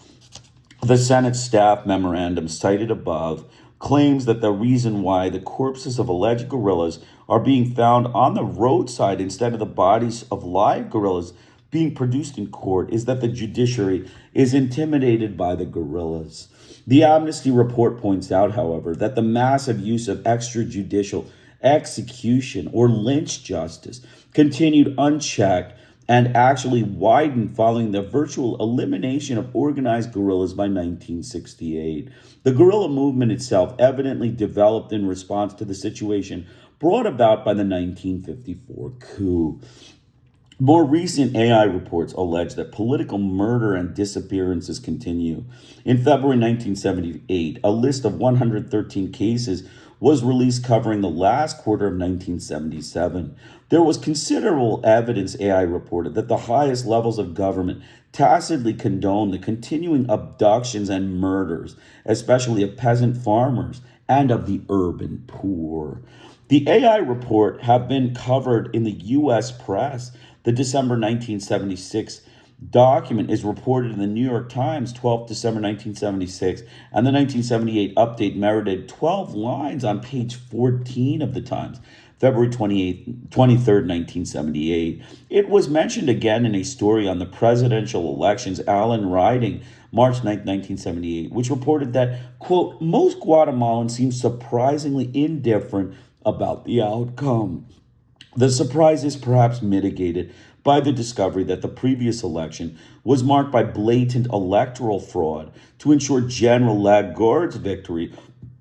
Speaker 1: The Senate staff memorandum cited above claims that the reason why the corpses of alleged guerrillas are being found on the roadside instead of the bodies of live guerrillas being produced in court is that the judiciary is intimidated by the guerrillas. The Amnesty report points out, however, that the massive use of extrajudicial execution or lynch justice continued unchecked and actually widened following the virtual elimination of organized guerrillas by 1968. The guerrilla movement itself evidently developed in response to the situation brought about by the 1954 coup. More recent AI reports allege that political murder and disappearances continue. In February 1978, a list of 113 cases was released covering the last quarter of 1977. There was considerable evidence, AI reported, that the highest levels of government tacitly condoned the continuing abductions and murders, especially of peasant farmers and of the urban poor. The AI report have been covered in the U.S. press. The December 1976 document is reported in the New York Times, 12th December 1976, and the 1978 update merited 12 lines on page 14 of the Times, February 23rd, 1978. It was mentioned again in a story on the presidential elections, Allen Riding, March 9, 1978, which reported that, quote, most Guatemalans seem surprisingly indifferent about the outcome. The surprise is perhaps mitigated by the discovery that the previous election was marked by blatant electoral fraud to ensure General Lagarde's victory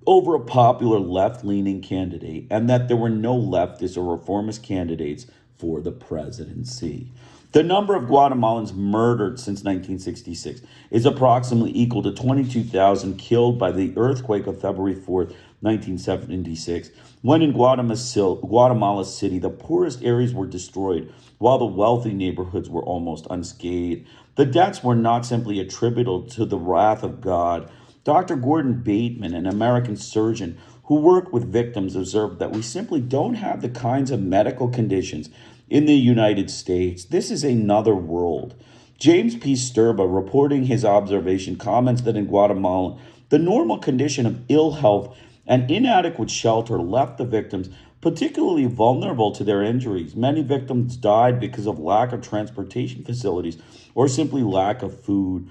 Speaker 1: over a popular left-leaning candidate, and that there were no leftist or reformist candidates for the presidency. The number of Guatemalans murdered since 1966 is approximately equal to 22,000 killed by the earthquake of February 4th, 1976, when in Guatemala City, the poorest areas were destroyed while the wealthy neighborhoods were almost unscathed. The deaths were not simply attributable to the wrath of God. Dr. Gordon Bateman, an American surgeon who worked with victims, observed that we simply don't have the kinds of medical conditions in the United States. This is another world. James P. Sturba, reporting his observation, comments that in Guatemala, the normal condition of ill health and inadequate shelter left the victims particularly vulnerable to their injuries. Many victims died because of lack of transportation facilities or simply lack of food.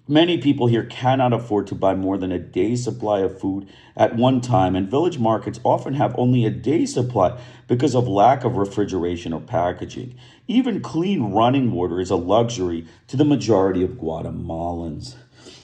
Speaker 1: Many people here cannot afford to buy more than a day's supply of food at one time, and village markets often have only a day's supply because of lack of refrigeration or packaging. Even clean running water is a luxury to the majority of Guatemalans.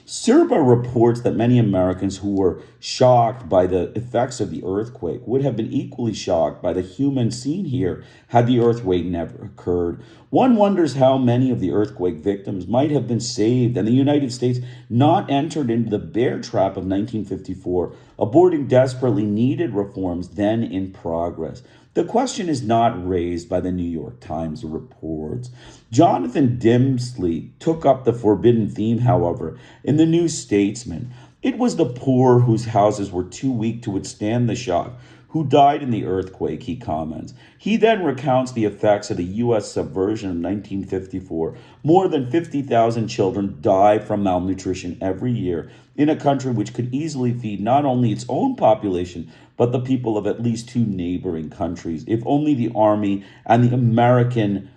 Speaker 1: Serba reports that many Americans who were shocked by the effects of the earthquake would have been equally shocked by the human scene here had the earthquake never occurred. One wonders how many of the earthquake victims might have been saved and the United States not entered into the bear trap of 1954, aborting desperately needed reforms then in progress. The question is not raised by the New York Times reports. Jonathan Dimsley took up the forbidden theme, however, in the New Statesman. It was the poor whose houses were too weak to withstand the shock who died in the earthquake, he comments. He then recounts the effects of the U.S. subversion of 1954. More than 50,000 children die from malnutrition every year in a country which could easily feed not only its own population, but the people of at least two neighboring countries. If only the army and the American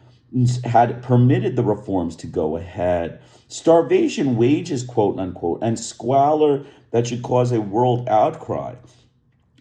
Speaker 1: had permitted the reforms to go ahead. Starvation wages, quote unquote, and squalor that should cause a world outcry.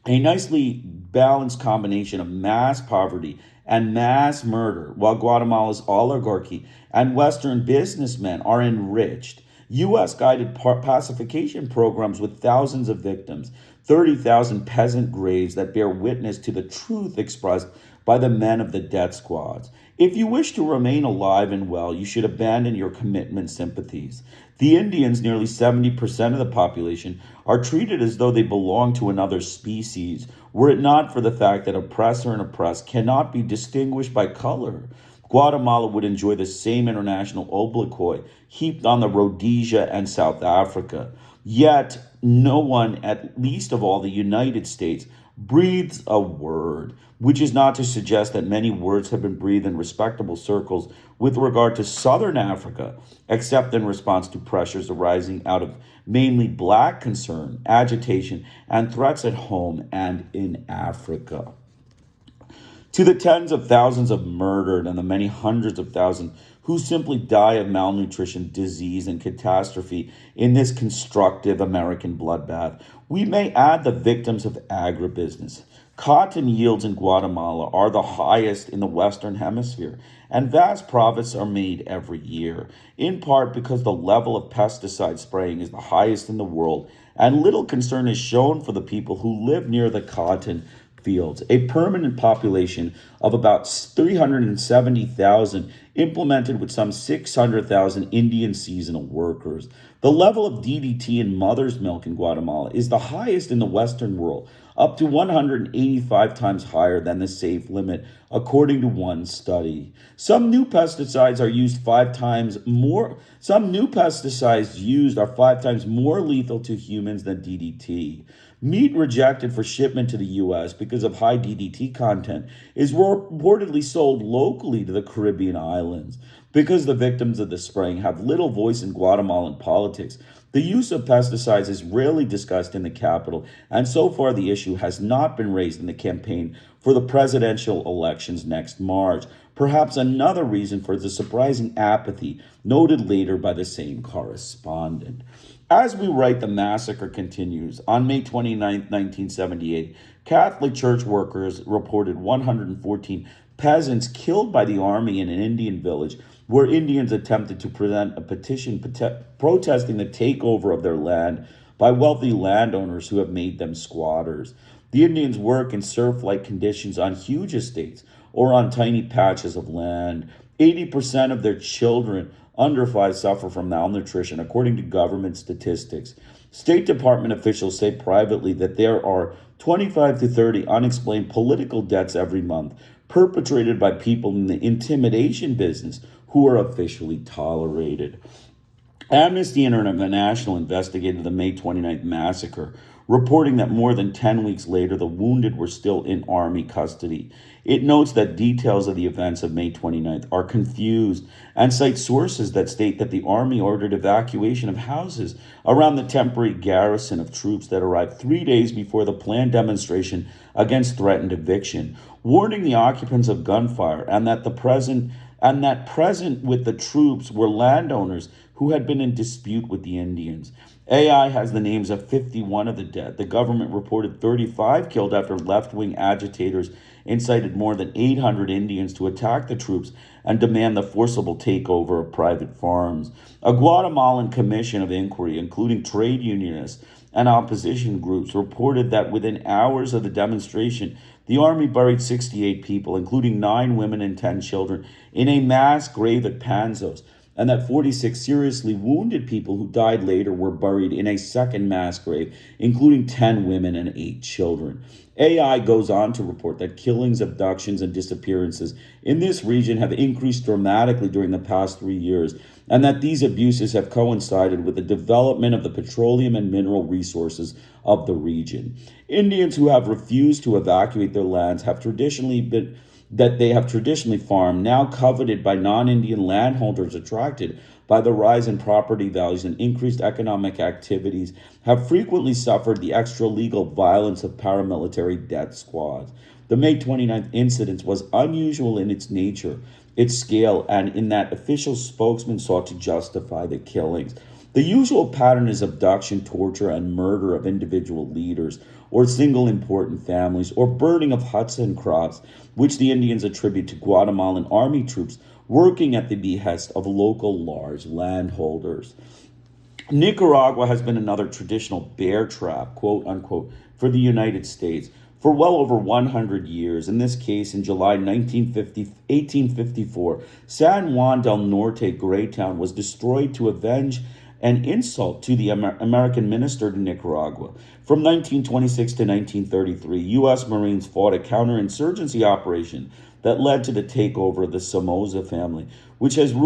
Speaker 1: A nicely balanced combination of mass poverty and mass murder, while Guatemala's oligarchy and Western businessmen are enriched. U.S. guided pacification programs with thousands of victims, 30,000 peasant graves that bear witness to the truth expressed by the men of the death squads. If you wish to remain alive and well, you should abandon your commitment sympathies. The Indians, nearly 70% of the population, are treated as though they belong to another species, were it not for the fact that oppressor and oppressed cannot be distinguished by color. Guatemala would enjoy the same international obloquy heaped on the Rhodesia and South Africa. Yet, no one, at least of all the United States, breathes a word, which is not to suggest that many words have been breathed in respectable circles with regard to Southern Africa, except in response to pressures arising out of mainly black concern, agitation, and threats at home and in Africa. To the tens of thousands of murdered and the many hundreds of thousands who simply die of malnutrition, disease, and catastrophe in this constructive American bloodbath, we may add the victims of agribusiness. Cotton yields in Guatemala are the highest in the Western Hemisphere, and vast profits are made every year, in part because the level of pesticide spraying is the highest in the world, and little concern is shown for the people who live near the cotton fields. A permanent population of about 370,000 implemented with some 600,000 Indian seasonal workers. The level of DDT in mother's milk in Guatemala is the highest in the Western world, up to 185 times higher than the safe limit, according to one study. Some new pesticides used are 5 times more lethal to humans than DDT. Meat rejected for shipment to the U.S. because of high DDT content is reportedly sold locally to the Caribbean islands. Because the victims of the spraying have little voice in Guatemalan politics, the use of pesticides is rarely discussed in the capital, and so far the issue has not been raised in the campaign for the presidential elections next March. Perhaps another reason for the surprising apathy noted later by the same correspondent. As we write, the massacre continues. On May 29, 1978, Catholic church workers reported 114 peasants killed by the army in an Indian village where Indians attempted to present a petition protesting the takeover of their land by wealthy landowners who have made them squatters. The Indians work in serf-like conditions on huge estates or on tiny patches of land. 80% of their children under 5 suffer from malnutrition, according to government statistics. State Department officials say privately that there are 25 to 30 unexplained political deaths every month, perpetrated by people in the intimidation business who are officially tolerated. Amnesty International investigated the May 29th massacre, reporting that more than 10 weeks later, the wounded were still in army custody. It notes that details of the events of May 29th are confused and cites sources that state that the army ordered evacuation of houses around the temporary garrison of troops that arrived 3 days before the planned demonstration against threatened eviction, warning the occupants of gunfire and that present with the troops were landowners who had been in dispute with the Indians. AI has the names of 51 of the dead. The government reported 35 killed after left-wing agitators incited more than 800 Indians to attack the troops and demand the forcible takeover of private farms. A Guatemalan commission of inquiry, including trade unionists and opposition groups, reported that within hours of the demonstration, the army buried 68 people, including 9 women and 10 children, in a mass grave at Panzos. and that 46 seriously wounded people who died later were buried in a second mass grave, including 10 women and 8 children. AI goes on to report that killings, abductions, and disappearances in this region have increased dramatically during the past 3 years, and that these abuses have coincided with the development of the petroleum and mineral resources of the region. Indians who have refused to evacuate their lands have traditionally been that they have traditionally farmed, now coveted by non-Indian landholders attracted by the rise in property values and increased economic activities, have frequently suffered the extra-legal violence of paramilitary death squads. The May 29th incident was unusual in its nature, its scale, and in that official spokesmen sought to justify the killings. The usual pattern is abduction, torture, and murder of individual leaders, or single important families, or burning of huts and crops, which the Indians attribute to Guatemalan army troops working at the behest of local large landholders. Nicaragua has been another traditional bear trap, quote unquote, for the United States for well over 100 years. In this case, in July 1854, San Juan del Norte, Greytown, was destroyed to avenge an insult to the American minister to Nicaragua. From 1926 to 1933, U.S. Marines fought a counterinsurgency operation that led to the takeover of the Somoza family, which has since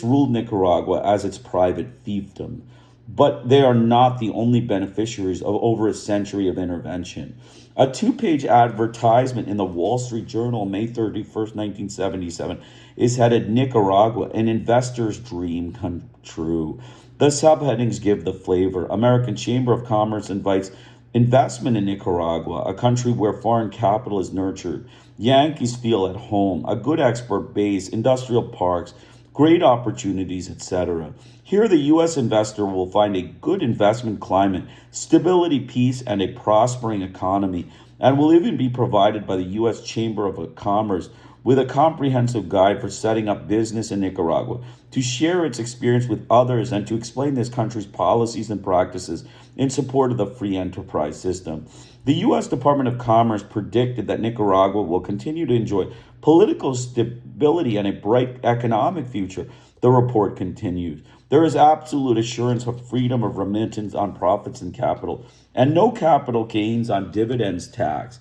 Speaker 1: ruled Nicaragua as its private fiefdom. But they are not the only beneficiaries of over a century of intervention. A 2-page advertisement in the Wall Street Journal, May 31st, 1977, is headed Nicaragua, an investor's dream come true. The subheadings give the flavor. American Chamber of Commerce invites investment in Nicaragua, a country where foreign capital is nurtured. Yankees feel at home, a good export base, industrial parks, great opportunities, etc. Here, the U.S. investor will find a good investment climate, stability, peace, and a prospering economy, and will even be provided by the U.S. Chamber of Commerce with a comprehensive guide for setting up business in Nicaragua, to share its experience with others and to explain this country's policies and practices in support of the free enterprise system. The U.S. Department of Commerce predicted that Nicaragua will continue to enjoy political stability and a bright economic future. The report continues. There is absolute assurance of freedom of remittance on profits and capital, and no capital gains on dividends tax,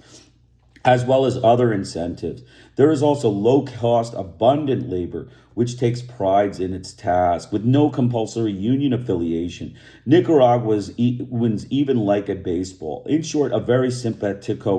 Speaker 1: as well as other incentives. There is also low-cost, abundant labor, which takes pride in its task, with no compulsory union affiliation. Nicaragua wins even like a baseball. In short, a very simpatico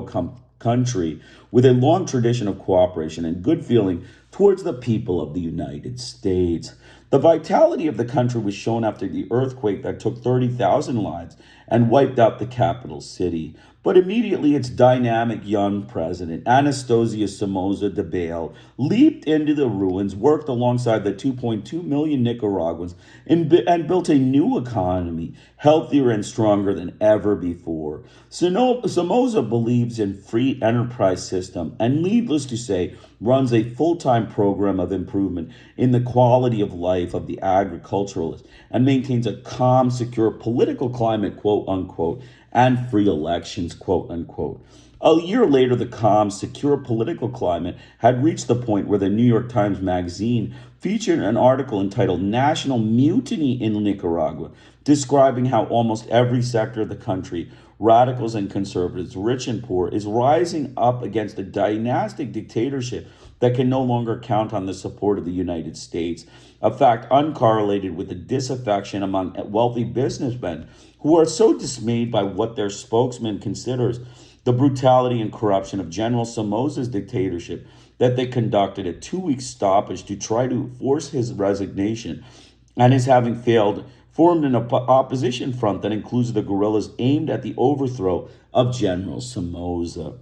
Speaker 1: country with a long tradition of cooperation and good feeling towards the people of the United States. The vitality of the country was shown after the earthquake that took 30,000 lives and wiped out the capital city. But immediately its dynamic young president, Anastasia Somoza de Bale, leaped into the ruins, worked alongside the 2.2 million Nicaraguans, and built a new economy, healthier and stronger than ever before. Somoza believes in free enterprise system and, needless to say, runs a full-time program of improvement in the quality of life of the agriculturalists and maintains a calm, secure political climate, quote unquote, and free elections, quote unquote. A year later, the calm, secure political climate had reached the point where the New York Times Magazine featured an article entitled National Mutiny in Nicaragua, describing how almost every sector of the country, radicals and conservatives, rich and poor, is rising up against a dynastic dictatorship that can no longer count on the support of the United States, a fact uncorrelated with the disaffection among wealthy businessmen who are so dismayed by what their spokesman considers the brutality and corruption of General Somoza's dictatorship that they conducted a 2-week stoppage to try to force his resignation, and his having failed, formed an opposition front that includes the guerrillas aimed at the overthrow of General Somoza.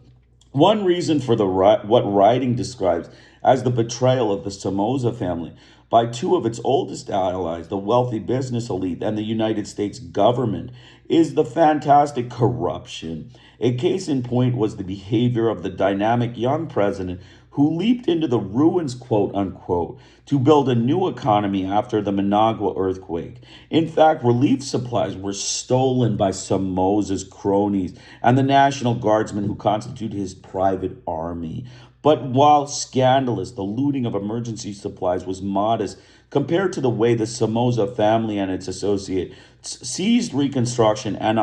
Speaker 1: One reason for what writing describes as the betrayal of the Somoza family by two of its oldest allies, the wealthy business elite and the United States government, is the fantastic corruption. A case in point was the behavior of the dynamic young president who leaped into the ruins, quote unquote, to build a new economy after the Managua earthquake. In fact, relief supplies were stolen by Somoza's cronies and the National Guardsmen who constituted his private army. But while scandalous, the looting of emergency supplies was modest compared to the way the Somoza family and its associates seized Reconstruction and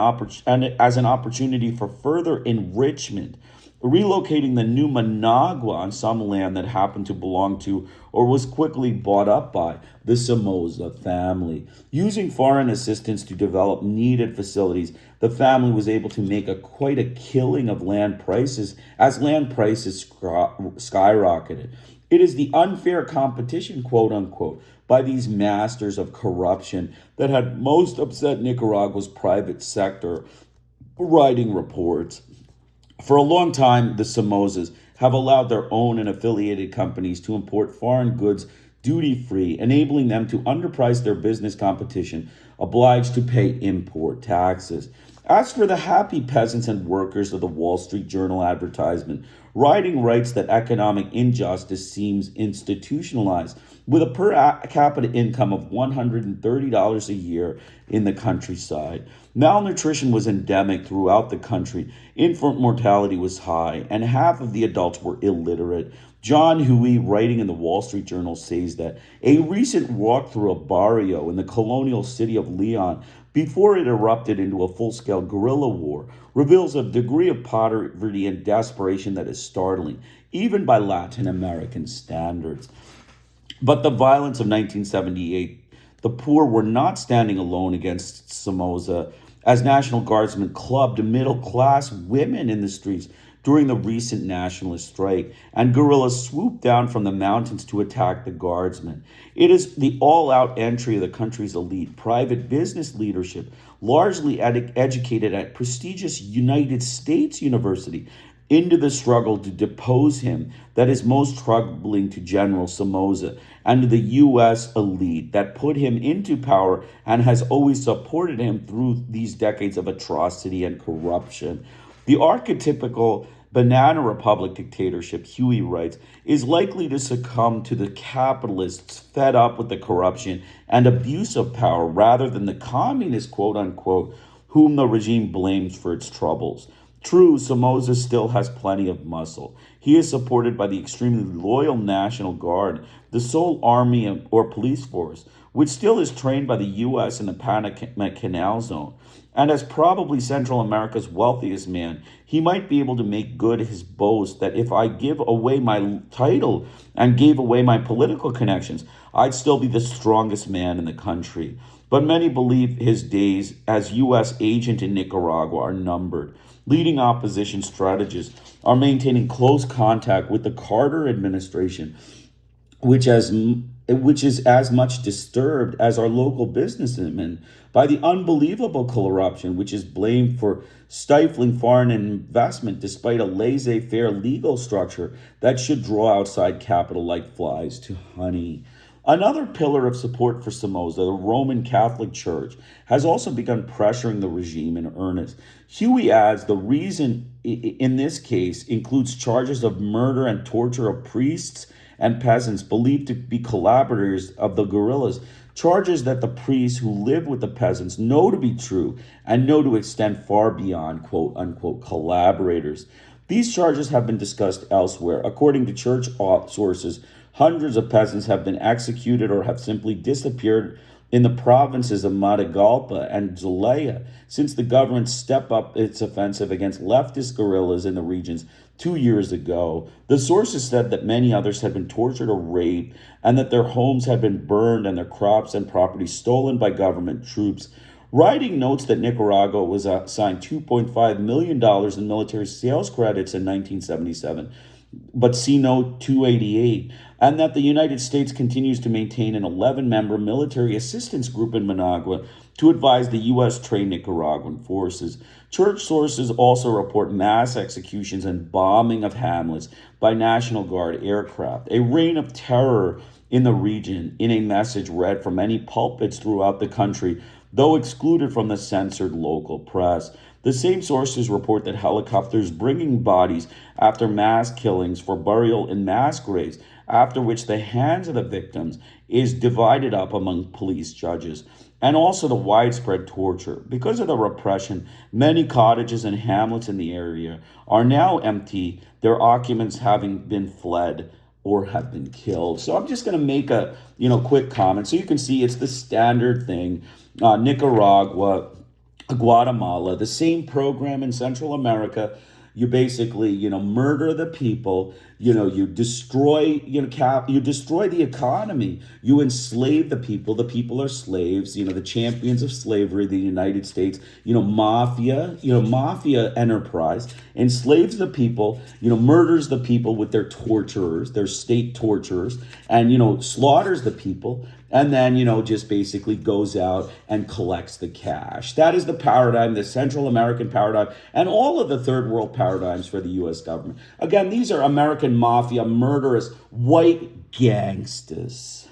Speaker 1: as an opportunity for further enrichment, relocating the new Managua on some land that happened to belong to or was quickly bought up by the Somoza family. Using foreign assistance to develop needed facilities, the family was able to make quite a killing of land prices as land prices skyrocketed. It is the unfair competition, quote unquote, by these masters of corruption that had most upset Nicaragua's private sector, writing reports. For a long time, the Somozas have allowed their own and affiliated companies to import foreign goods duty-free, enabling them to underprice their business competition, obliged to pay import taxes. As for the happy peasants and workers of the Wall Street Journal advertisement, writing writes that economic injustice seems institutionalized, with a per capita income of $130 a year in the countryside. Malnutrition was endemic throughout the country. Infant mortality was high, and half of the adults were illiterate. John Huey, writing in the Wall Street Journal, says that a recent walk through a barrio in the colonial city of Leon, before it erupted into a full-scale guerrilla war, reveals a degree of poverty and desperation that is startling, even by Latin American standards. But the violence of 1978, the poor were not standing alone against Somoza, as National Guardsmen clubbed middle-class women in the streets during the recent nationalist strike, and guerrillas swooped down from the mountains to attack the Guardsmen. It is the all-out entry of the country's elite, private business leadership, largely educated at prestigious United States University, into the struggle to depose him that is most troubling to General Somoza and to the U.S. elite that put him into power and has always supported him through these decades of atrocity and corruption. The archetypical banana republic dictatorship, Huey writes, is likely to succumb to the capitalists fed up with the corruption and abuse of power rather than the communists, quote unquote, whom the regime blames for its troubles. True, Somoza still has plenty of muscle. He is supported by the extremely loyal National Guard, the sole army or police force, which still is trained by the U.S. in the Panama Canal Zone. And as probably Central America's wealthiest man, he might be able to make good his boast that if I give away my title and gave away my political connections, I'd still be the strongest man in the country. But many believe his days as U.S. agent in Nicaragua are numbered. Leading opposition strategists are maintaining close contact with the Carter administration, which is as much disturbed as our local businessmen by the unbelievable corruption which is blamed for stifling foreign investment despite a laissez-faire legal structure that should draw outside capital like flies to honey. Another pillar of support for Somoza, the Roman Catholic Church, has also begun pressuring the regime in earnest. Huey adds the reason in this case includes charges of murder and torture of priests and peasants believed to be collaborators of the guerrillas, charges that the priests who live with the peasants know to be true and know to extend far beyond quote unquote collaborators. These charges have been discussed elsewhere. According to church sources, hundreds of peasants have been executed or have simply disappeared in the provinces of Matagalpa and Zelaya since the government stepped up its offensive against leftist guerrillas in the regions 2 years ago. The sources said that many others had been tortured or raped and that their homes had been burned and their crops and property stolen by government troops. Writing notes that Nicaragua was assigned $2.5 million in military sales credits in 1977, but see note 288, and that the United States continues to maintain an 11-member military assistance group in Managua to advise the U.S.-trained Nicaraguan forces. Church sources also report mass executions and bombing of hamlets by National Guard aircraft, a reign of terror in the region, in a message read from many pulpits throughout the country, though excluded from the censored local press. The same sources report that helicopters bringing bodies after mass killings for burial in mass graves, after which the hands of the victims is divided up among police judges, and also the widespread torture. Because of the repression, many cottages and hamlets in the area are now empty, their occupants having been fled or have been killed. So I'm just going to make a quick comment. So you can see it's the standard thing. Nicaragua, Guatemala, the same program in Central America. You basically, murder the people. You destroy, you destroy the economy. You enslave the people. The people are slaves. The champions of slavery, the United States. Mafia enterprise enslaves the people. Murders the people with their torturers, their state torturers, and slaughters the people. And then, just basically goes out and collects the cash. That is the paradigm, the Central American paradigm, and all of the third world paradigms for the U.S. government. Again, these are American mafia, murderous, white gangsters.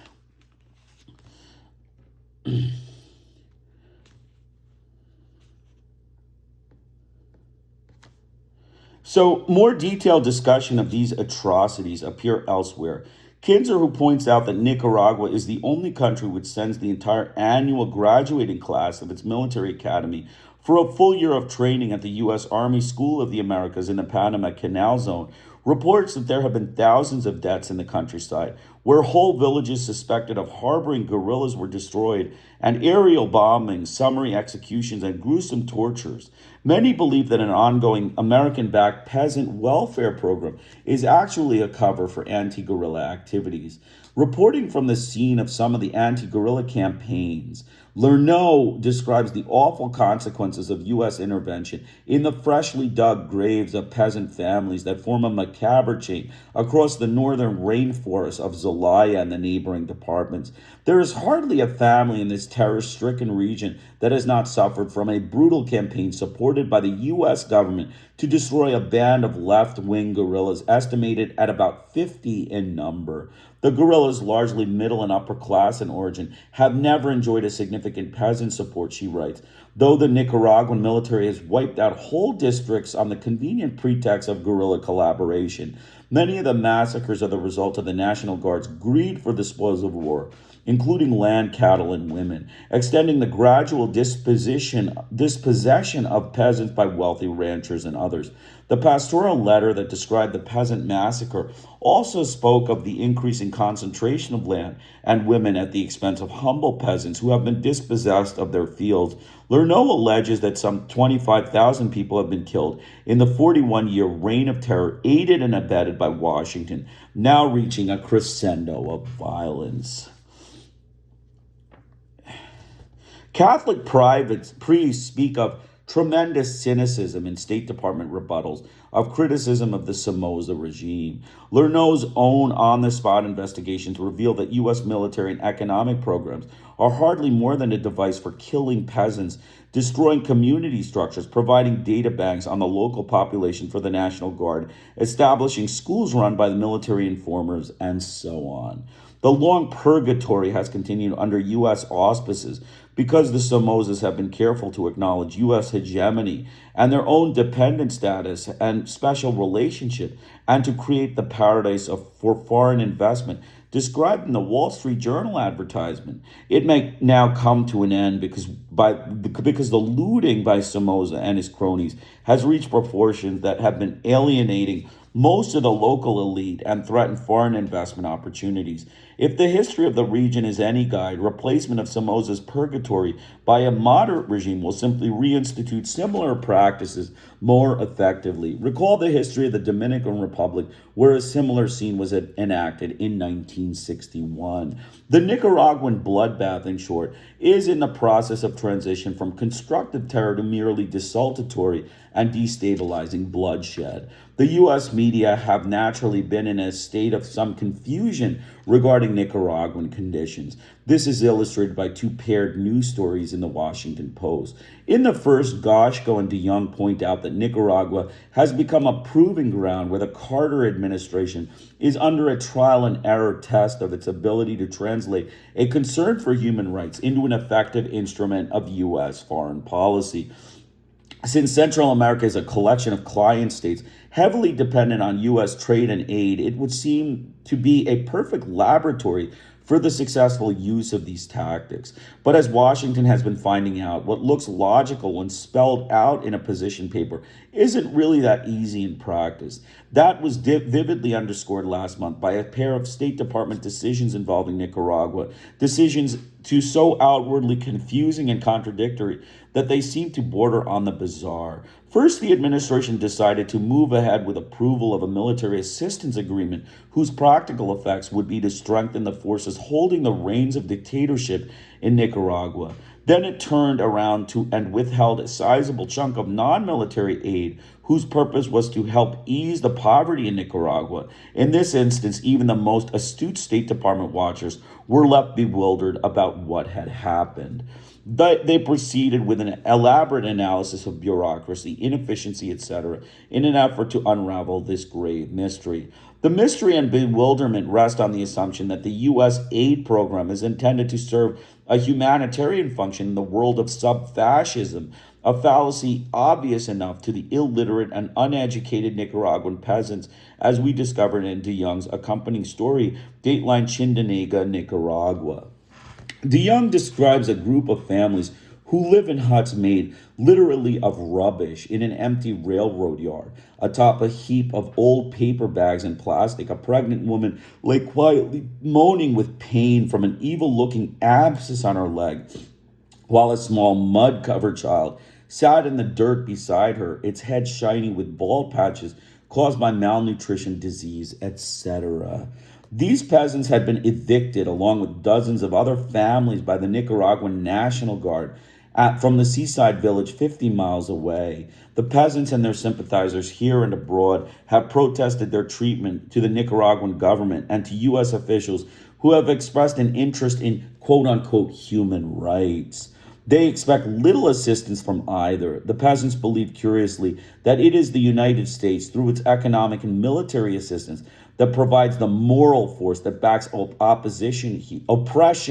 Speaker 1: So, more detailed discussion of these atrocities appear elsewhere. Kinzer, who points out that Nicaragua is the only country which sends the entire annual graduating class of its military academy for a full year of training at the U.S. Army School of the Americas in the Panama Canal Zone, reports that there have been thousands of deaths in the countryside, where whole villages suspected of harboring guerrillas were destroyed, and aerial bombings, summary executions, and gruesome tortures. Many believe that an ongoing American-backed peasant welfare program is actually a cover for anti-guerrilla activities. Reporting from the scene of some of the anti-guerrilla campaigns, Lernoux describes the awful consequences of U.S. intervention in the freshly dug graves of peasant families that form a macabre chain across the northern rainforests of Zelaya and the neighboring departments. There is hardly a family in this terror-stricken region that has not suffered from a brutal campaign supported by the U.S. government to destroy a band of left-wing guerrillas estimated at about 50 in number. The guerrillas, largely middle and upper class in origin, have never enjoyed a significant peasant support, she writes. Though the Nicaraguan military has wiped out whole districts on the convenient pretext of guerrilla collaboration, many of the massacres are the result of the National Guard's greed for the spoils of war, including land, cattle, and women, extending the gradual dispossession of peasants by wealthy ranchers and others. The pastoral letter that described the peasant massacre also spoke of the increasing concentration of land and women at the expense of humble peasants who have been dispossessed of their fields. Lernoux alleges that some 25,000 people have been killed in the 41-year reign of terror, aided and abetted by Washington, now reaching a crescendo of violence. Catholic priests speak of tremendous cynicism in State Department rebuttals of criticism of the Somoza regime. Lernoul's own on-the-spot investigations reveal that U.S. military and economic programs are hardly more than a device for killing peasants, destroying community structures, providing data banks on the local population for the National Guard, establishing schools run by the military informers, and so on. The long purgatory has continued under U.S. auspices because the Somozas have been careful to acknowledge U.S. hegemony and their own dependent status and special relationship, and to create the paradise for foreign investment described in the Wall Street Journal advertisement. It may now come to an end because the looting by Somoza and his cronies has reached proportions that have been alienating most of the local elite and threaten foreign investment opportunities. If the history of the region is any guide, replacement of Somoza's purgatory by a moderate regime will simply reinstitute similar practices more effectively. Recall the history of the Dominican Republic, where a similar scene was enacted in 1961. The Nicaraguan bloodbath, in short, is in the process of transition from constructive terror to merely desultory and destabilizing bloodshed. The U.S. media have naturally been in a state of some confusion regarding Nicaraguan conditions. This is illustrated by two paired news stories in the Washington Post. In the first, Goshko and DeYoung point out that Nicaragua has become a proving ground where the Carter administration is under a trial and error test of its ability to translate a concern for human rights into an effective instrument of U.S. foreign policy. Since Central America is a collection of client states heavily dependent on U.S. trade and aid, it would seem to be a perfect laboratory for the successful use of these tactics. But as Washington has been finding out, what looks logical when spelled out in a position paper isn't really that easy in practice. That was vividly underscored last month by a pair of State Department decisions involving Nicaragua, decisions too so outwardly confusing and contradictory that they seem to border on the bizarre. First, the administration decided to move ahead with approval of a military assistance agreement whose practical effects would be to strengthen the forces holding the reins of dictatorship in Nicaragua. Then it turned around to and withheld a sizable chunk of non-military aid whose purpose was to help ease the poverty in Nicaragua. In this instance, even the most astute State Department watchers were left bewildered about what had happened. They proceeded with an elaborate analysis of bureaucracy, inefficiency, etc., in an effort to unravel this grave mystery. The mystery and bewilderment rest on the assumption that the U.S. aid program is intended to serve a humanitarian function in the world of sub-fascism, a fallacy obvious enough to the illiterate and uneducated Nicaraguan peasants, as we discovered in DeYoung's accompanying story, Dateline Chindanega, Nicaragua. DeYoung describes a group of families who live in huts made literally of rubbish in an empty railroad yard. Atop a heap of old paper bags and plastic, a pregnant woman lay quietly moaning with pain from an evil-looking abscess on her leg, while a small mud-covered child sat in the dirt beside her, its head shiny with bald patches caused by malnutrition, disease, etc. These peasants had been evicted along with dozens of other families by the Nicaraguan National Guard from the seaside village 50 miles away. The peasants and their sympathizers here and abroad have protested their treatment to the Nicaraguan government and to U.S. officials who have expressed an interest in quote-unquote human rights. They expect little assistance from either. The peasants believe curiously that it is the United States, through its economic and military assistance, that provides the moral force that backs oppression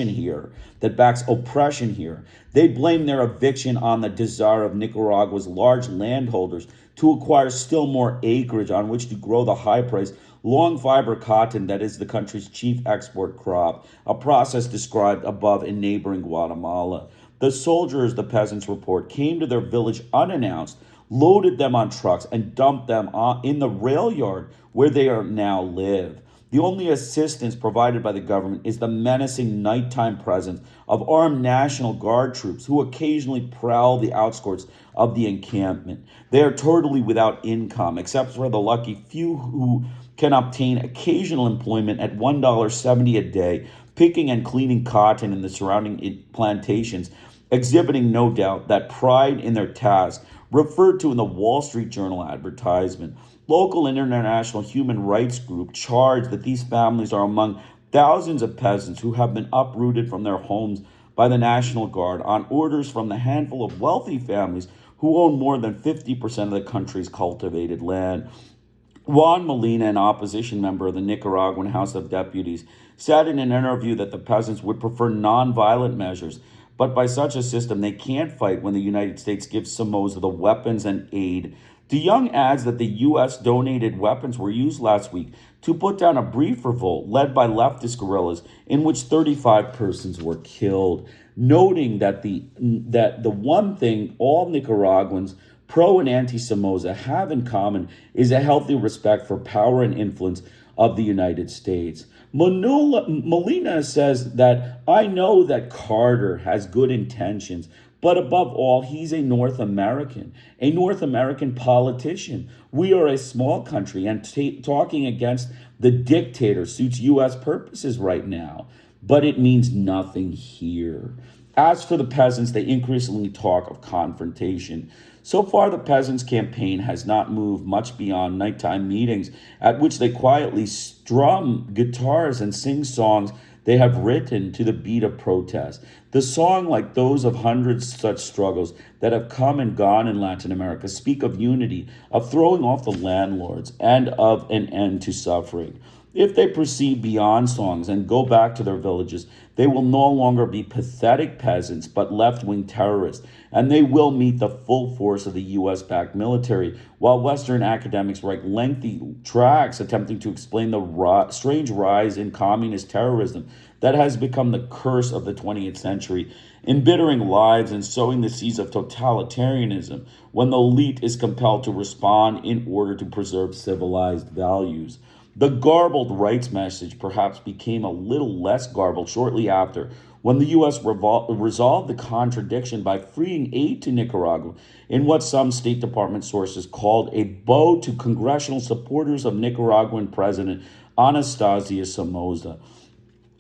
Speaker 1: here, that backs oppression here. They blame their eviction on the desire of Nicaragua's large landholders to acquire still more acreage on which to grow the high-priced long fiber cotton that is the country's chief export crop, a process described above in neighboring Guatemala. The soldiers, the peasants report, came to their village unannounced, loaded them on trucks, and dumped them in the rail yard where they are now live. The only assistance provided by the government is the menacing nighttime presence of armed National Guard troops who occasionally prowl the outskirts of the encampment. They are totally without income, except for the lucky few who can obtain occasional employment at $1.70 a day, picking and cleaning cotton in the surrounding plantations, exhibiting no doubt that pride in their task referred to in the Wall Street Journal advertisement. Local and international human rights groups charge that these families are among thousands of peasants who have been uprooted from their homes by the National Guard on orders from the handful of wealthy families who own more than 50% of the country's cultivated land. Juan Molina, an opposition member of the Nicaraguan House of Deputies, said in an interview that the peasants would prefer nonviolent measures, but by such a system they can't fight when the United States gives Somoza the weapons and aid. DeYoung adds that the U.S. donated weapons were used last week to put down a brief revolt led by leftist guerrillas in which 35 persons were killed, noting that the one thing all Nicaraguans pro and anti-Somoza have in common is a healthy respect for power and influence of the United States. Molina says that I know that Carter has good intentions, but above all, he's a North American politician. We are a small country, and talking against the dictator suits U.S. purposes right now, but it means nothing here. As for the peasants, they increasingly talk of confrontation. So far, the peasants' campaign has not moved much beyond nighttime meetings at which they quietly strum guitars and sing songs they have written to the beat of protest. The song, like those of hundreds such struggles that have come and gone in Latin America, speak of unity, of throwing off the landlords, and of an end to suffering. If they proceed beyond songs and go back to their villages, they will no longer be pathetic peasants, but left-wing terrorists, and they will meet the full force of the US-backed military, while Western academics write lengthy tracts attempting to explain the strange rise in communist terrorism that has become the curse of the 20th century, embittering lives and sowing the seeds of totalitarianism when the elite is compelled to respond in order to preserve civilized values. The garbled rights message perhaps became a little less garbled shortly after, when the U.S. resolved the contradiction by freeing aid to Nicaragua in what some State Department sources called a bow to congressional supporters of Nicaraguan President Anastasia Somoza.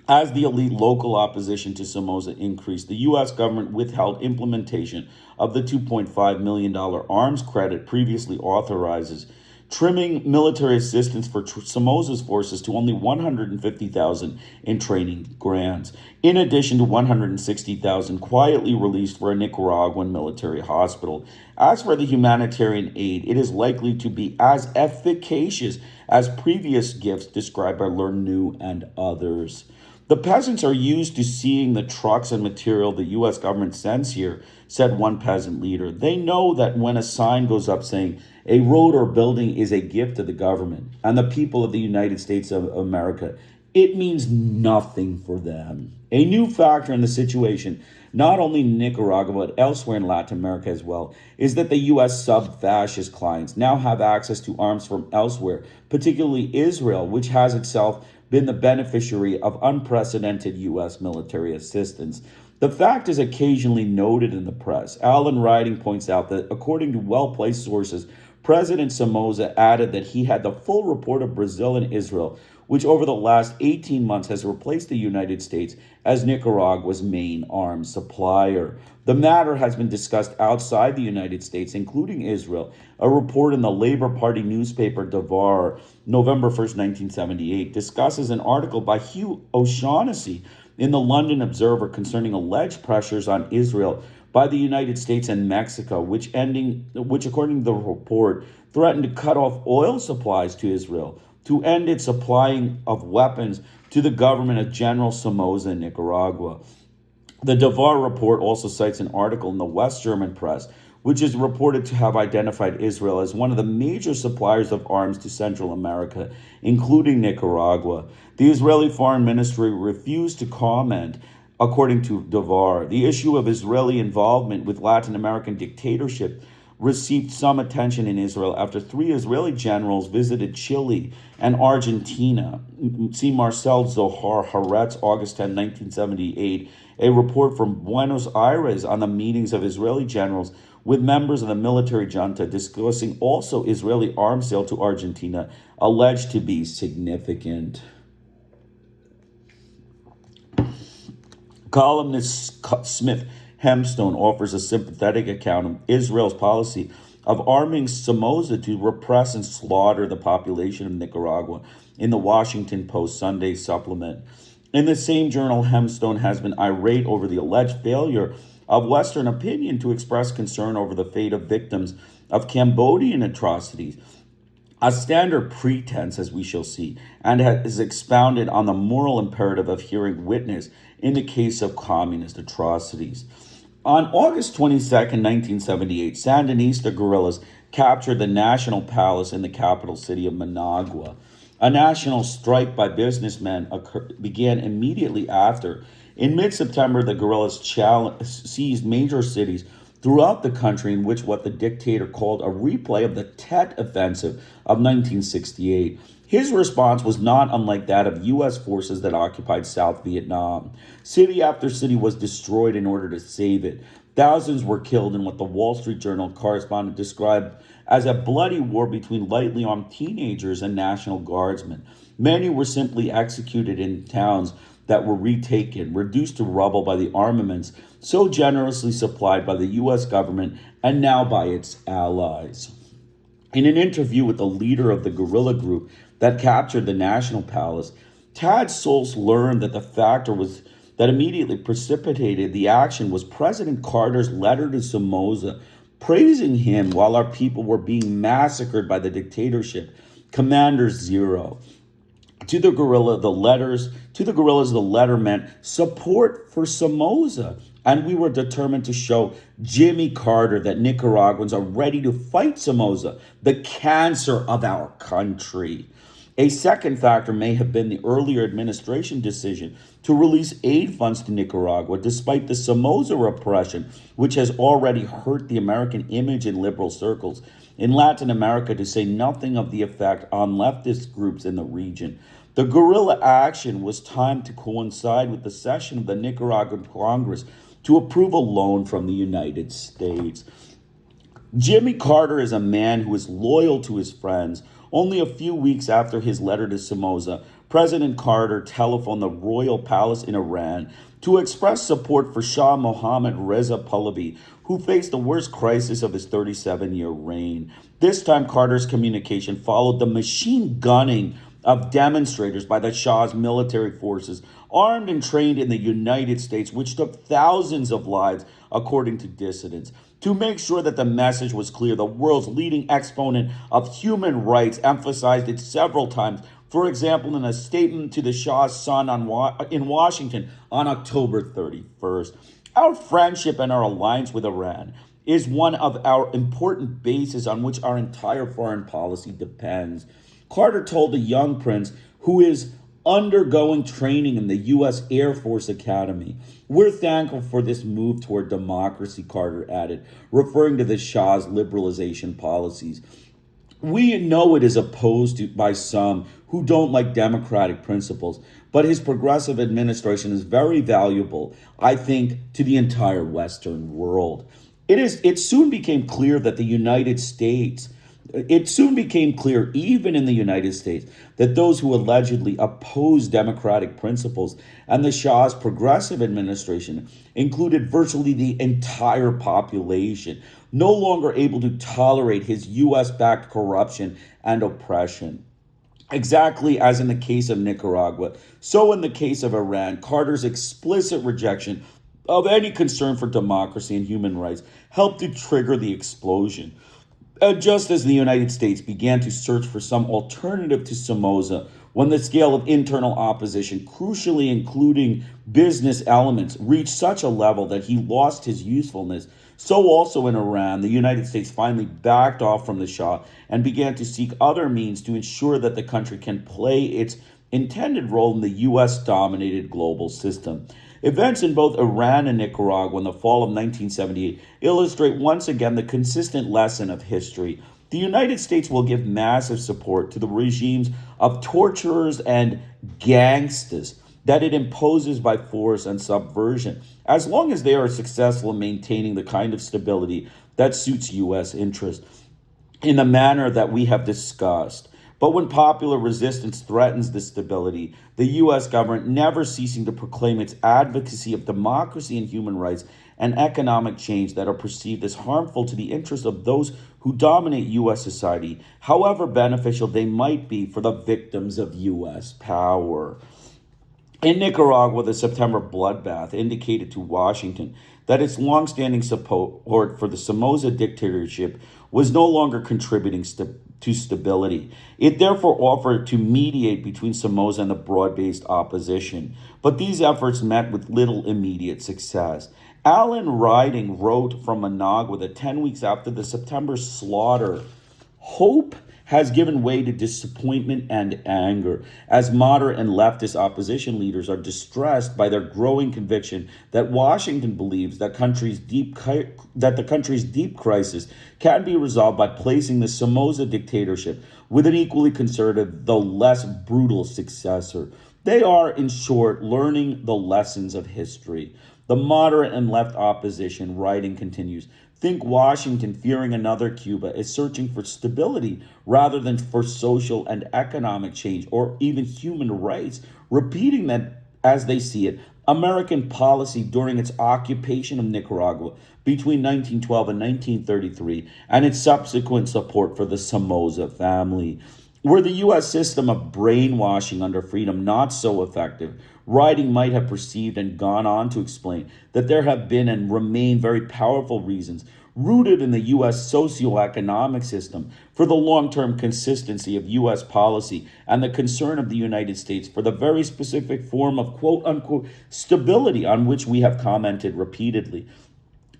Speaker 1: As the elite local opposition to Somoza increased, the U.S. government withheld implementation of the $2.5 million arms credit previously authorized, trimming military assistance for Somoza's forces to only $150,000 in training grants, in addition to $160,000 quietly released for a Nicaraguan military hospital. As for the humanitarian aid, it is likely to be as efficacious as previous gifts described by Lernoux and others. The peasants are used to seeing the trucks and material the U.S. government sends here, said one peasant leader. They know that when a sign goes up saying a road or building is a gift to the government and the people of the United States of America, it means nothing for them. A new factor in the situation, not only in Nicaragua but elsewhere in Latin America as well, is that the U.S. sub-fascist clients now have access to arms from elsewhere, particularly Israel, which has itself been the beneficiary of unprecedented U.S. military assistance. The fact is occasionally noted in the press. Alan Riding points out that, according to well-placed sources, President Somoza added that he had the full report of Brazil and Israel, which over the last 18 months has replaced the United States as Nicaragua's main arms supplier. The matter has been discussed outside the United States, including Israel. A report in the Labor Party newspaper Devar, November 1st, 1978, discusses an article by Hugh O'Shaughnessy in the London Observer concerning alleged pressures on Israel by the United States and Mexico, which according to the report, threatened to cut off oil supplies to Israel to end its supplying of weapons to the government of General Somoza in Nicaragua. The Devar report also cites an article in the West German press, which is reported to have identified Israel as one of the major suppliers of arms to Central America, including Nicaragua. The Israeli Foreign Ministry refused to comment. According to Devar, the issue of Israeli involvement with Latin American dictatorship received some attention in Israel after 3 Israeli generals visited Chile and Argentina. See Marcel Zohar Haaretz, August 10, 1978, a report from Buenos Aires on the meetings of Israeli generals with members of the military junta discussing also Israeli arms sale to Argentina, alleged to be significant. Columnist Smith Hemstone offers a sympathetic account of Israel's policy of arming Somoza to repress and slaughter the population of Nicaragua in the Washington Post Sunday supplement. In the same journal, Hemstone has been irate over the alleged failure of Western opinion to express concern over the fate of victims of Cambodian atrocities, a standard pretense, as we shall see, and has expounded on the moral imperative of hearing witness in the case of communist atrocities. On August 22, 1978, Sandinista guerrillas captured the National Palace in the capital city of Managua. A national strike by businessmen began immediately after. In mid-September, the guerrillas seized major cities throughout the country in which what the dictator called a replay of the Tet Offensive of 1968. His response was not unlike that of U.S. forces that occupied South Vietnam. City after city was destroyed in order to save it. Thousands were killed in what the Wall Street Journal correspondent described as a bloody war between lightly armed teenagers and National Guardsmen. Many were simply executed in towns that were retaken, reduced to rubble by the armaments so generously supplied by the U.S. government and now by its allies. In an interview with the leader of the guerrilla group that captured the National Palace, Tad Soles learned that the factor that immediately precipitated the action was President Carter's letter to Somoza, praising him while our people were being massacred by the dictatorship, Commander Zero. To the guerrilla, the letters, to the guerrillas, the letter meant support for Somoza. And we were determined to show Jimmy Carter that Nicaraguans are ready to fight Somoza, the cancer of our country. A second factor may have been the earlier administration decision to release aid funds to Nicaragua despite the Somoza repression, which has already hurt the American image in liberal circles in Latin America, to say nothing of the effect on leftist groups in the region. The guerrilla action was timed to coincide with the session of the Nicaraguan Congress to approve a loan from the United States. Jimmy Carter is a man who is loyal to his friends. Only a few weeks after his letter to Somoza, President Carter telephoned the royal palace in Iran to express support for Shah Mohammad Reza Pahlavi, who faced the worst crisis of his 37-year reign. This time, Carter's communication followed the machine gunning of demonstrators by the Shah's military forces, armed and trained in the United States, which took thousands of lives, according to dissidents. To make sure that the message was clear, the world's leading exponent of human rights emphasized it several times. For example, in a statement to the Shah's son in Washington on October 31st. Our friendship and our alliance with Iran is one of our important bases on which our entire foreign policy depends. Carter told the young prince, who is undergoing training in the U.S. Air Force Academy. We're thankful for this move toward democracy, Carter added, referring to the Shah's liberalization policies. We know it is opposed by some who don't like democratic principles, but his progressive administration is very valuable, I think, to the entire Western world. It soon became clear that even in the United States, that those who allegedly oppose democratic principles and the Shah's progressive administration included virtually the entire population, no longer able to tolerate his U.S.-backed corruption and oppression. Exactly as in the case of Nicaragua, so in the case of Iran, Carter's explicit rejection of any concern for democracy and human rights helped to trigger the explosion. Just as the United States began to search for some alternative to Somoza, when the scale of internal opposition, crucially including business elements, reached such a level that he lost his usefulness, so also in Iran, the United States finally backed off from the Shah and began to seek other means to ensure that the country can play its intended role in the U.S.-dominated global system. Events in both Iran and Nicaragua in the fall of 1978 illustrate once again the consistent lesson of history. The United States will give massive support to the regimes of torturers and gangsters that it imposes by force and subversion, as long as they are successful in maintaining the kind of stability that suits U.S. interests in the manner that we have discussed. But when popular resistance threatens this stability, the U.S. government, never ceasing to proclaim its advocacy of democracy and human rights and economic change that are perceived as harmful to the interests of those who dominate U.S. society, however beneficial they might be for the victims of U.S. power. In Nicaragua, the September bloodbath indicated to Washington that its longstanding support for the Somoza dictatorship was no longer contributing to stability. It therefore offered to mediate between Somoza and the broad-based opposition, but these efforts met with little immediate success. Alan Riding wrote from Managua that 10 weeks after the September slaughter, hope has given way to disappointment and anger, as moderate and leftist opposition leaders are distressed by their growing conviction that Washington believes that the country's deep crisis can be resolved by placing the Somoza dictatorship with an equally conservative, though less brutal, successor. They are, in short, learning the lessons of history. The moderate and left opposition, Riding continues, think Washington, fearing another Cuba, is searching for stability rather than for social and economic change or even human rights, repeating that, as they see it, American policy during its occupation of Nicaragua between 1912 and 1933 and its subsequent support for the Somoza family. Were the U.S. system of brainwashing under freedom not so effective, Riding might have perceived and gone on to explain that there have been and remain very powerful reasons
Speaker 2: rooted in the U.S. socioeconomic system, for the long-term consistency of U.S. policy, and the concern of the United States for the very specific form of quote-unquote stability on which we have commented repeatedly,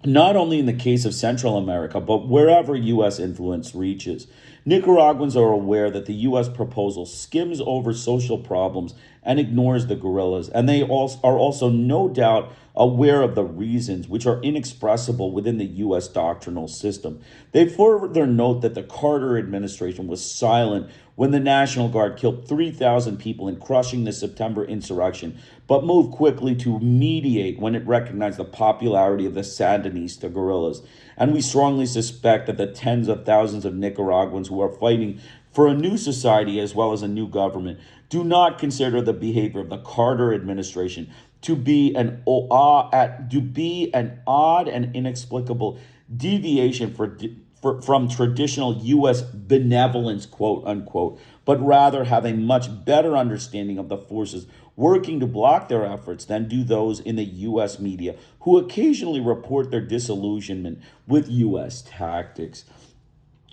Speaker 2: not only in the case of Central America, but wherever U.S. influence reaches. Nicaraguans are aware that the U.S. proposal skims over social problems and ignores the guerrillas, and they are also no doubt aware of the reasons which are inexpressible within the U.S. doctrinal system. They further note that the Carter administration was silent when the National Guard killed 3,000 people in crushing the September insurrection, but moved quickly to mediate when it recognized the popularity of the Sandinista guerrillas. And we strongly suspect that the tens of thousands of Nicaraguans who are fighting for a new society as well as a new government do not consider the behavior of the Carter administration to be an odd and inexplicable deviation from traditional U.S. benevolence, quote unquote, but rather have a much better understanding of the forces working to block their efforts than do those in the U.S. media, who occasionally report their disillusionment with U.S. tactics.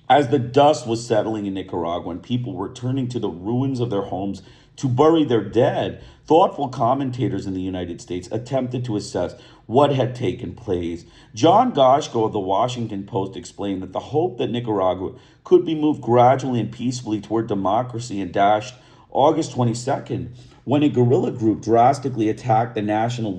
Speaker 2: As the dust was settling in Nicaragua and people were turning to the ruins of their homes to bury their dead, thoughtful commentators in the United States attempted to assess what had taken place. John Goshko of the Washington Post explained that the hope that Nicaragua could be moved gradually and peacefully toward democracy and dashed August 22nd, when a guerrilla group drastically attacked the national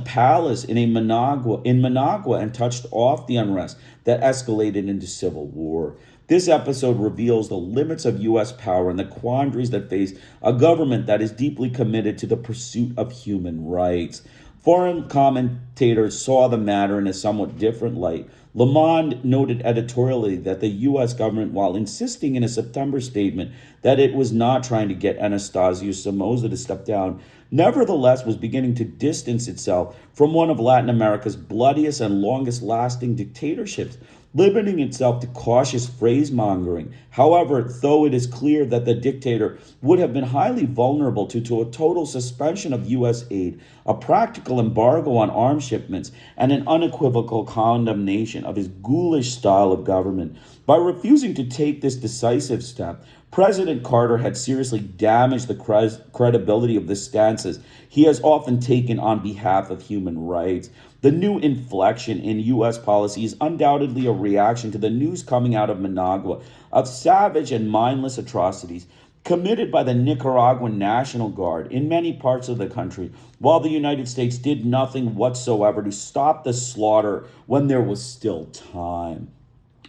Speaker 2: palace in Managua and touched off the unrest that escalated into civil war. This episode reveals the limits of U.S. power and the quandaries that face a government that is deeply committed to the pursuit of human rights. Foreign commentators saw the matter in a somewhat different light. Le Monde noted editorially that the U.S. government, while insisting in a September statement that it was not trying to get Anastasio Somoza to step down, nevertheless was beginning to distance itself from one of Latin America's bloodiest and longest-lasting dictatorships, limiting itself to cautious phrase-mongering. However, though it is clear that the dictator would have been highly vulnerable to a total suspension of U.S. aid, a practical embargo on arms shipments, and an unequivocal condemnation of his ghoulish style of government, by refusing to take this decisive step, President Carter had seriously damaged the credibility of the stances he has often taken on behalf of human rights. The new inflection in U.S. policy is undoubtedly a reaction to the news coming out of Managua of savage and mindless atrocities committed by the Nicaraguan National Guard in many parts of the country, while the United States did nothing whatsoever to stop the slaughter when there was still time.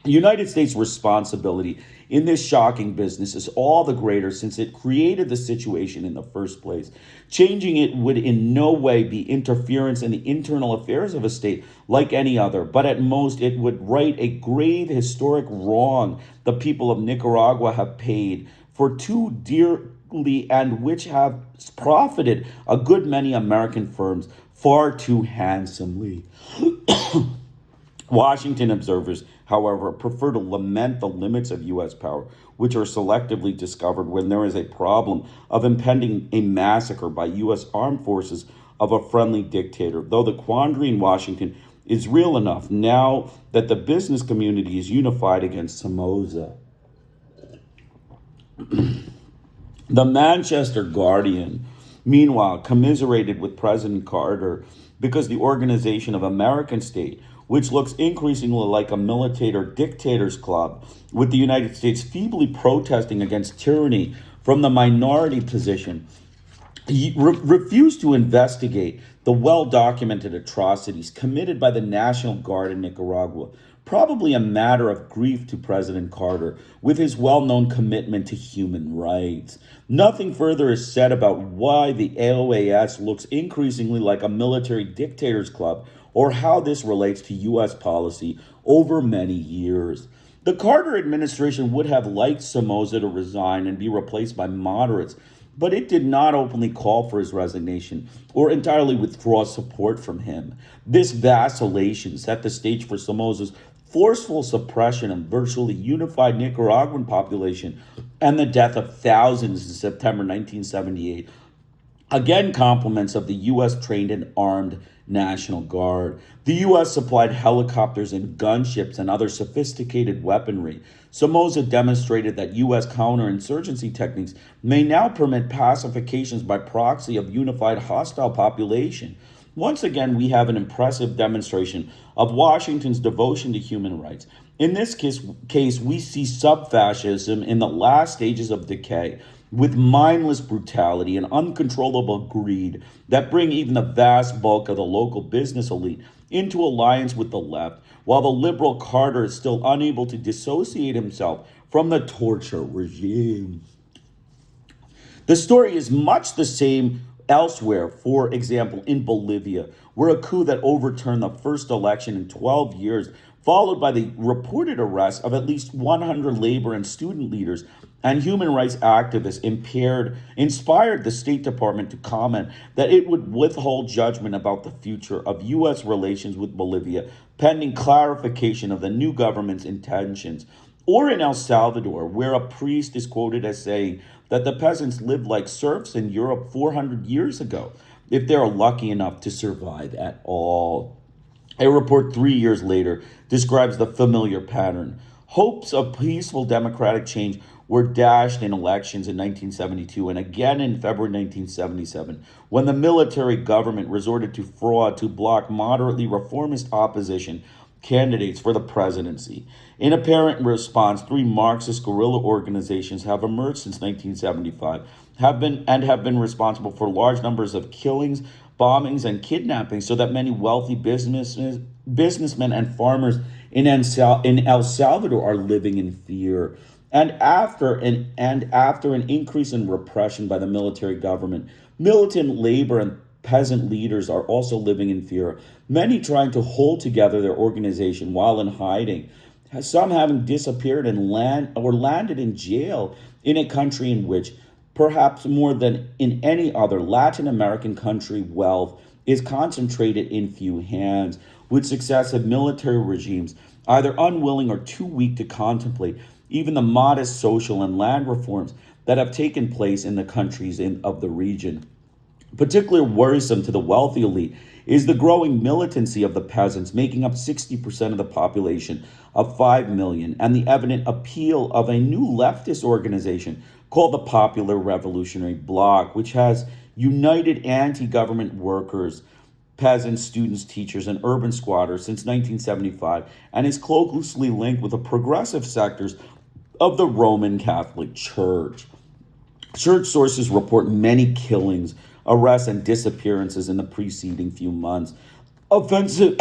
Speaker 2: The United States' responsibility in this shocking business is all the greater since it created the situation in the first place. Changing it would in no way be interference in the internal affairs of a state like any other, but at most it would right a grave historic wrong the people of Nicaragua have paid for too dearly and which have profited a good many American firms far too handsomely. Washington observers, however, prefer to lament the limits of U.S. power, which are selectively discovered when there is a problem of impending a massacre by U.S. armed forces of a friendly dictator, though the quandary in Washington is real enough now that the business community is unified against Somoza. The Manchester Guardian, meanwhile, commiserated with President Carter because the organization of American state, which looks increasingly like a military or dictator's club, with the United States feebly protesting against tyranny from the minority position, he refused to investigate the well-documented atrocities committed by the National Guard in Nicaragua, probably a matter of grief to President Carter, with his well-known commitment to human rights. Nothing further is said about why the AOAS looks increasingly like a military dictator's club, or how this relates to U.S. policy over many years. The Carter administration would have liked Somoza to resign and be replaced by moderates, but it did not openly call for his resignation or entirely withdraw support from him. This vacillation set the stage for Somoza's forceful suppression of virtually unified Nicaraguan population and the death of thousands in September 1978. Again, compliments of the U.S. trained and armed National Guard. The U.S. supplied helicopters and gunships and other sophisticated weaponry. Somoza demonstrated that U.S. counterinsurgency techniques may now permit pacifications by proxy of unified hostile population. Once again, we have an impressive demonstration of Washington's devotion to human rights. In this case, we see sub-fascism in the last stages of decay, with mindless brutality and uncontrollable greed that bring even the vast bulk of the local business elite into alliance with the left, while the liberal Carter is still unable to dissociate himself from the torture regime. The story is much the same elsewhere, for example, in Bolivia, where a coup that overturned the first election in 12 years, followed by the reported arrest of at least 100 labor and student leaders and human rights activists, inspired the State Department to comment that it would withhold judgment about the future of U.S. relations with Bolivia pending clarification of the new government's intentions. Or in El Salvador, where a priest is quoted as saying that the peasants lived like serfs in Europe 400 years ago, if they are lucky enough to survive at all. A report 3 years later describes the familiar pattern. Hopes of peaceful democratic change were dashed in elections in 1972 and again in February 1977, when the military government resorted to fraud to block moderately reformist opposition candidates for the presidency. In apparent response, 3 Marxist guerrilla organizations have emerged since 1975, have been responsible for large numbers of killings, bombings, and kidnappings, so that many wealthy businessmen and farmers in El Salvador are living in fear. And after an increase in repression by the military government, militant labor and peasant leaders are also living in fear, many trying to hold together their organization while in hiding, some having disappeared and landed in jail in a country in which, perhaps more than in any other Latin American country, wealth is concentrated in few hands, with successive military regimes either unwilling or too weak to contemplate even the modest social and land reforms that have taken place in the countries of the region. Particularly worrisome to the wealthy elite is the growing militancy of the peasants, making up 60% of the population of 5 million, and the evident appeal of a new leftist organization called the Popular Revolutionary Bloc, which has united anti-government workers, peasants, students, teachers, and urban squatters since 1975, and is closely linked with the progressive sectors of the Roman Catholic Church. Church sources report many killings, arrests, and disappearances in the preceding few months. Offensive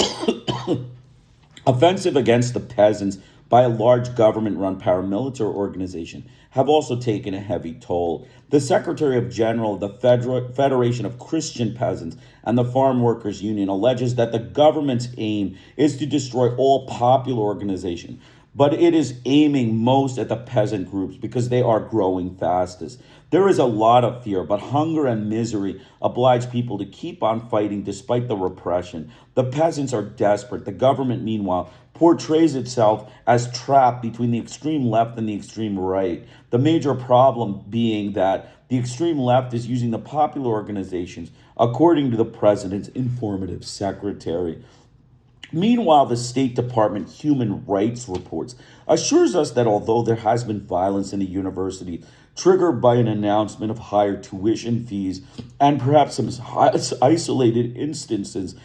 Speaker 2: against the peasants by a large government-run paramilitary organization have also taken a heavy toll. The Secretary General of the Federation of Christian Peasants and the Farm Workers Union alleges that the government's aim is to destroy all popular organization, but it is aiming most at the peasant groups because they are growing fastest. There is a lot of fear, but hunger and misery oblige people to keep on fighting despite the repression. The peasants are desperate. The government, meanwhile, portrays itself as trapped between the extreme left and the extreme right. The major problem being that the extreme left is using the popular organizations, according to the president's informative secretary. Meanwhile, the State Department Human Rights Reports assures us that although there has been violence in the university, triggered by an announcement of higher tuition fees and perhaps some isolated instances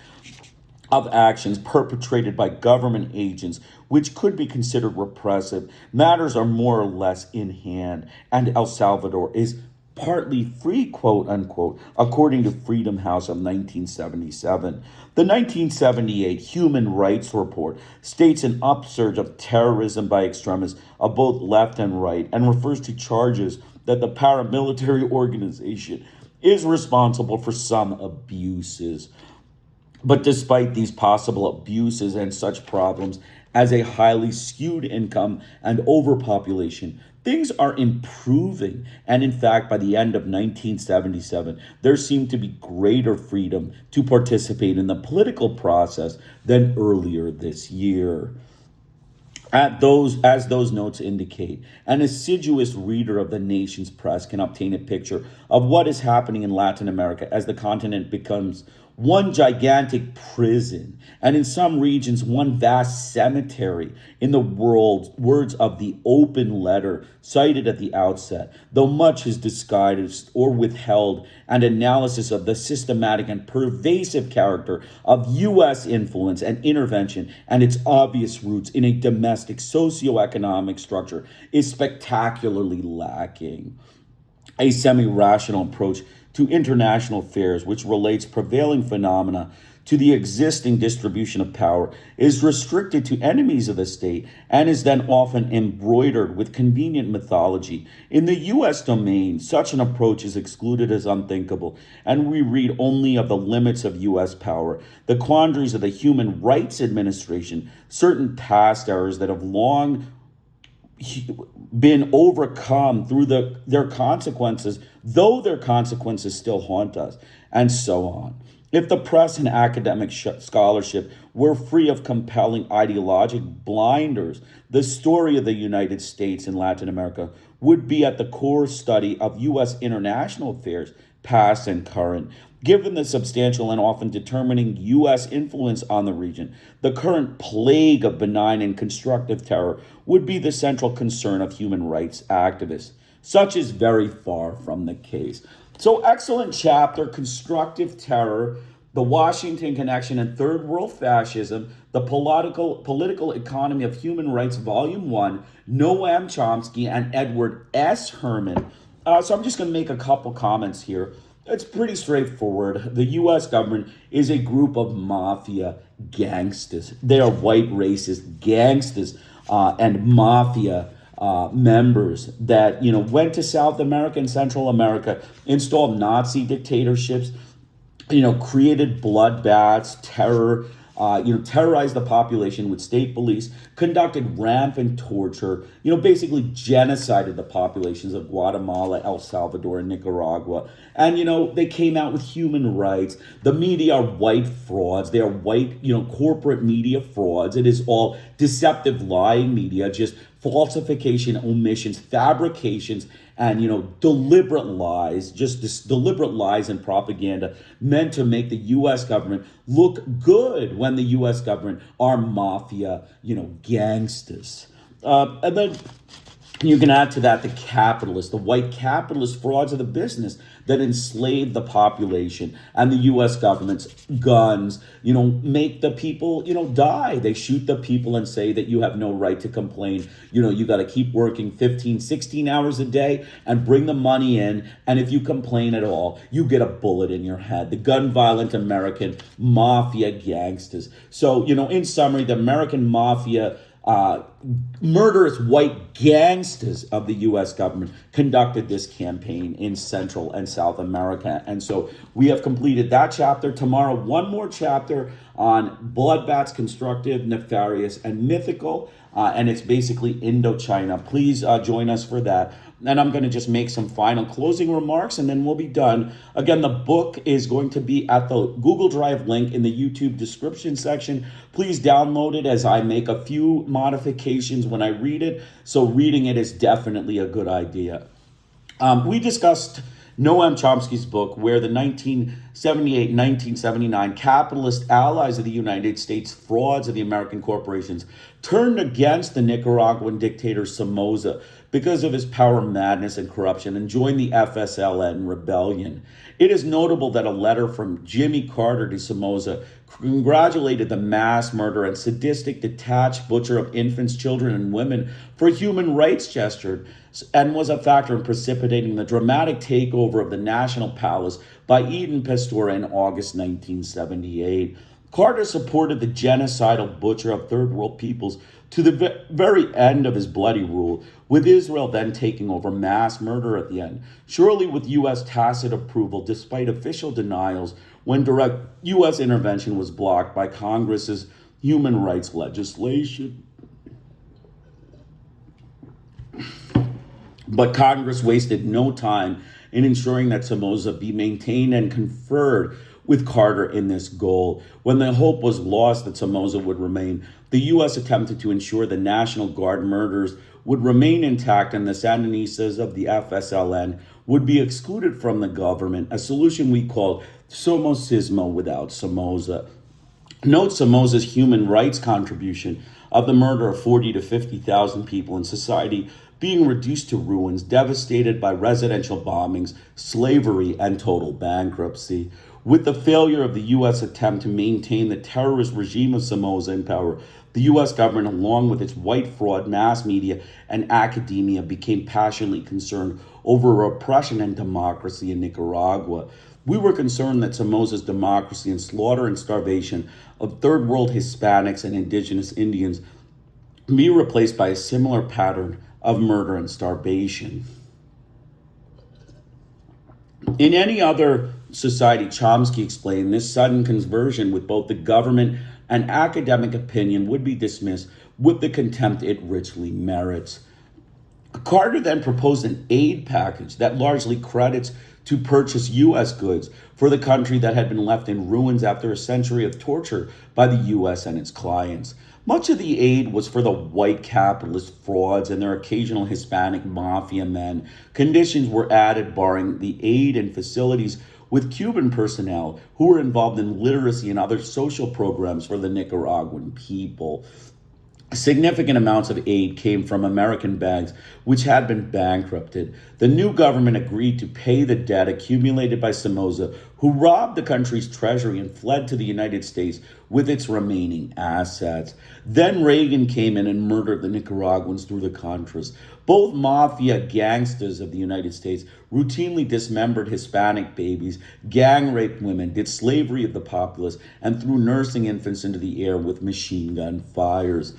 Speaker 2: of actions perpetrated by government agents, which could be considered repressive, matters are more or less in hand, and El Salvador is partly free, quote unquote, according to Freedom House of 1977. The 1978 Human Rights Report states an upsurge of terrorism by extremists of both left and right and refers to charges that the paramilitary organization is responsible for some abuses. But despite these possible abuses and such problems as a highly skewed income and overpopulation, things are improving. And in fact, by the end of 1977, there seemed to be greater freedom to participate in the political process than earlier this year. As those notes indicate, an assiduous reader of the nation's press can obtain a picture of what is happening in Latin America as the continent becomes one gigantic prison, and in some regions, one vast cemetery, in the words of the open letter cited at the outset. Though much is disguised or withheld, and analysis of the systematic and pervasive character of U.S. influence and intervention and its obvious roots in a domestic socioeconomic structure is spectacularly lacking. A semi-rational approach to international affairs, which relates prevailing phenomena to the existing distribution of power, is restricted to enemies of the state and is then often embroidered with convenient mythology. In the U.S. domain, such an approach is excluded as unthinkable, and we read only of the limits of U.S. power, the quandaries of the Human Rights Administration, certain past errors that have long been overcome through their consequences, though their consequences still haunt us, and so on. If the press and academic scholarship were free of compelling ideologic blinders, the story of the United States and Latin America would be at the core study of U.S. international affairs, past and current. Given the substantial and often determining U.S. influence on the region, the current plague of benign and constructive terror would be the central concern of human rights activists. Such is very far from the case. So, excellent chapter, Constructive Terror, the Washington Connection and Third World Fascism, the Political Economy of Human Rights, Volume 1, Noam Chomsky and Edward S. Herman. So I'm just going to make a couple comments here. It's pretty straightforward. The U.S. government is a group of mafia gangsters. They are white racist gangsters and mafia members that went to South America and Central America, installed Nazi dictatorships, created bloodbaths, terror. Terrorized the population with state police, conducted rampant torture, basically genocided the populations of Guatemala, El Salvador, and Nicaragua. And, they came out with human rights. The media are white frauds. They are white, corporate media frauds. It is all deceptive, lying media, just falsification, omissions, fabrications, and deliberate lies, deliberate lies and propaganda meant to make the U.S. government look good when the U.S. government are mafia, gangsters. And then you can add to that the white capitalist frauds of the business that enslave the population, and the U.S. government's guns, make the people, die. They shoot the people and say that you have no right to complain. You got to keep working 15, 16 hours a day and bring the money in. And if you complain at all, you get a bullet in your head. The gun violent American mafia gangsters. So, in summary, the American mafia murderous white gangsters of the U.S. government conducted this campaign in Central and South America. And so we have completed that chapter. Tomorrow, one more chapter on bloodbaths, constructive, nefarious, and mythical. And it's basically Indochina. Please join us for that. And I'm going to just make some final closing remarks and then we'll be done. Again, the book is going to be at the Google Drive link in the YouTube description section. Please download it as I make a few modifications when I read it. So reading it is definitely a good idea. We discussed Noam Chomsky's book, where the 1978-1979 capitalist allies of the United States, frauds of the American corporations, turned against the Nicaraguan dictator Somoza because of his power madness and corruption and joined the FSLN rebellion. It is notable that a letter from Jimmy Carter to Somoza congratulated the mass murder and sadistic, detached butcher of infants, children, and women for a human rights gesture, and was a factor in precipitating the dramatic takeover of the National Palace by Eeden Pastora in August 1978. Carter supported the genocidal butcher of third world peoples to the very end of his bloody rule, with Israel then taking over mass murder at the end, surely with U.S. tacit approval despite official denials when direct U.S. intervention was blocked by Congress's human rights legislation. But Congress wasted no time in ensuring that Somoza be maintained and conferred
Speaker 1: with Carter in this goal. When the hope was lost that Somoza would remain, the U.S. attempted to ensure the National Guard murders would remain intact and the sandinistas of the FSLN would be excluded from the government, a solution we called somocismo without Somoza. Note Somoza's human rights contribution of the murder of 40 to 50,000 people in society being reduced to ruins, devastated by residential bombings, slavery, and total bankruptcy. With the failure of the U.S. attempt to maintain the terrorist regime of Somoza in power, the U.S. government, along with its white fraud, mass media, and academia, became passionately concerned over repression and democracy in Nicaragua. We were concerned that Somoza's democracy and slaughter and starvation of third world Hispanics and indigenous Indians be replaced by a similar pattern of murder and starvation. In any other society, Chomsky explained, this sudden conversion with both the government and academic opinion would be dismissed with the contempt it richly merits. Carter then proposed an aid package that largely credits to purchase U.S. goods for the country that had been left in ruins after a century of torture by the U.S. and its clients. Much of the aid was for the white capitalist frauds and their occasional Hispanic mafia men. Conditions were added barring the aid and facilities with Cuban personnel who were involved in literacy and other social programs for the Nicaraguan people. Significant amounts of aid came from American banks, which had been bankrupted. The new government agreed to pay the debt accumulated by Somoza, who robbed the country's treasury and fled to the United States with its remaining assets. Then Reagan came in and murdered the Nicaraguans through the Contras. Both mafia gangsters of the United States routinely dismembered Hispanic babies, gang raped women, did slavery of the populace, and threw nursing infants into the air with machine gun fires.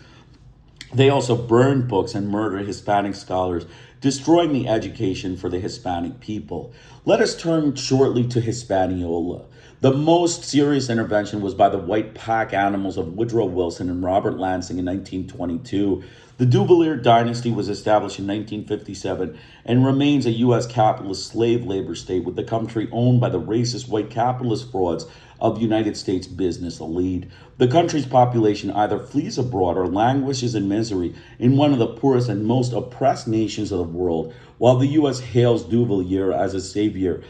Speaker 1: They also burned books and murdered Hispanic scholars, destroying the education for the Hispanic people. Let us turn shortly to Hispaniola. The most serious intervention was by the white pack animals of Woodrow Wilson and Robert Lansing in 1922. The Duvalier dynasty was established in 1957 and remains a U.S. capitalist slave labor state, with the country owned by the racist white capitalist frauds of United States business elite. The country's population either flees abroad or languishes in misery in one of the poorest and most oppressed nations of the world, while the U.S. hails Duvalier as a savior.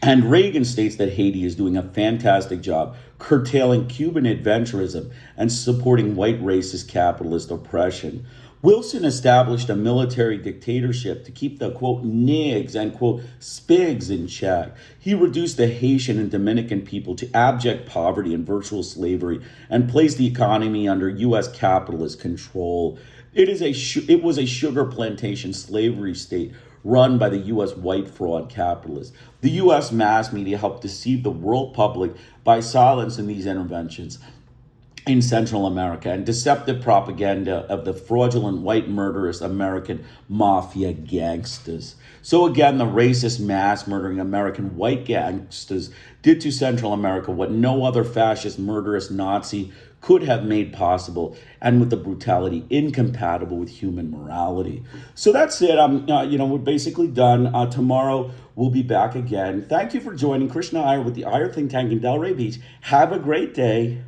Speaker 1: And Reagan states that Haiti is doing a fantastic job curtailing Cuban adventurism and supporting white racist capitalist oppression. Wilson established a military dictatorship to keep the, quote, nigs and, quote, spigs in check. He reduced the Haitian and Dominican people to abject poverty and virtual slavery and placed the economy under U.S. capitalist control. It was a sugar plantation slavery state run by the U.S. white fraud capitalists. The U.S. mass media helped deceive the world public by silencing these interventions in Central America and deceptive propaganda of the fraudulent white murderous American mafia gangsters. So again, the racist mass murdering American white gangsters did to Central America what no other fascist murderous Nazi could have made possible, and with the brutality incompatible with human morality. So that's it. We're basically done. Tomorrow we'll be back again. Thank you for joining Krishna Iyer with the Iyer Think Tank in Delray Beach. Have a great day.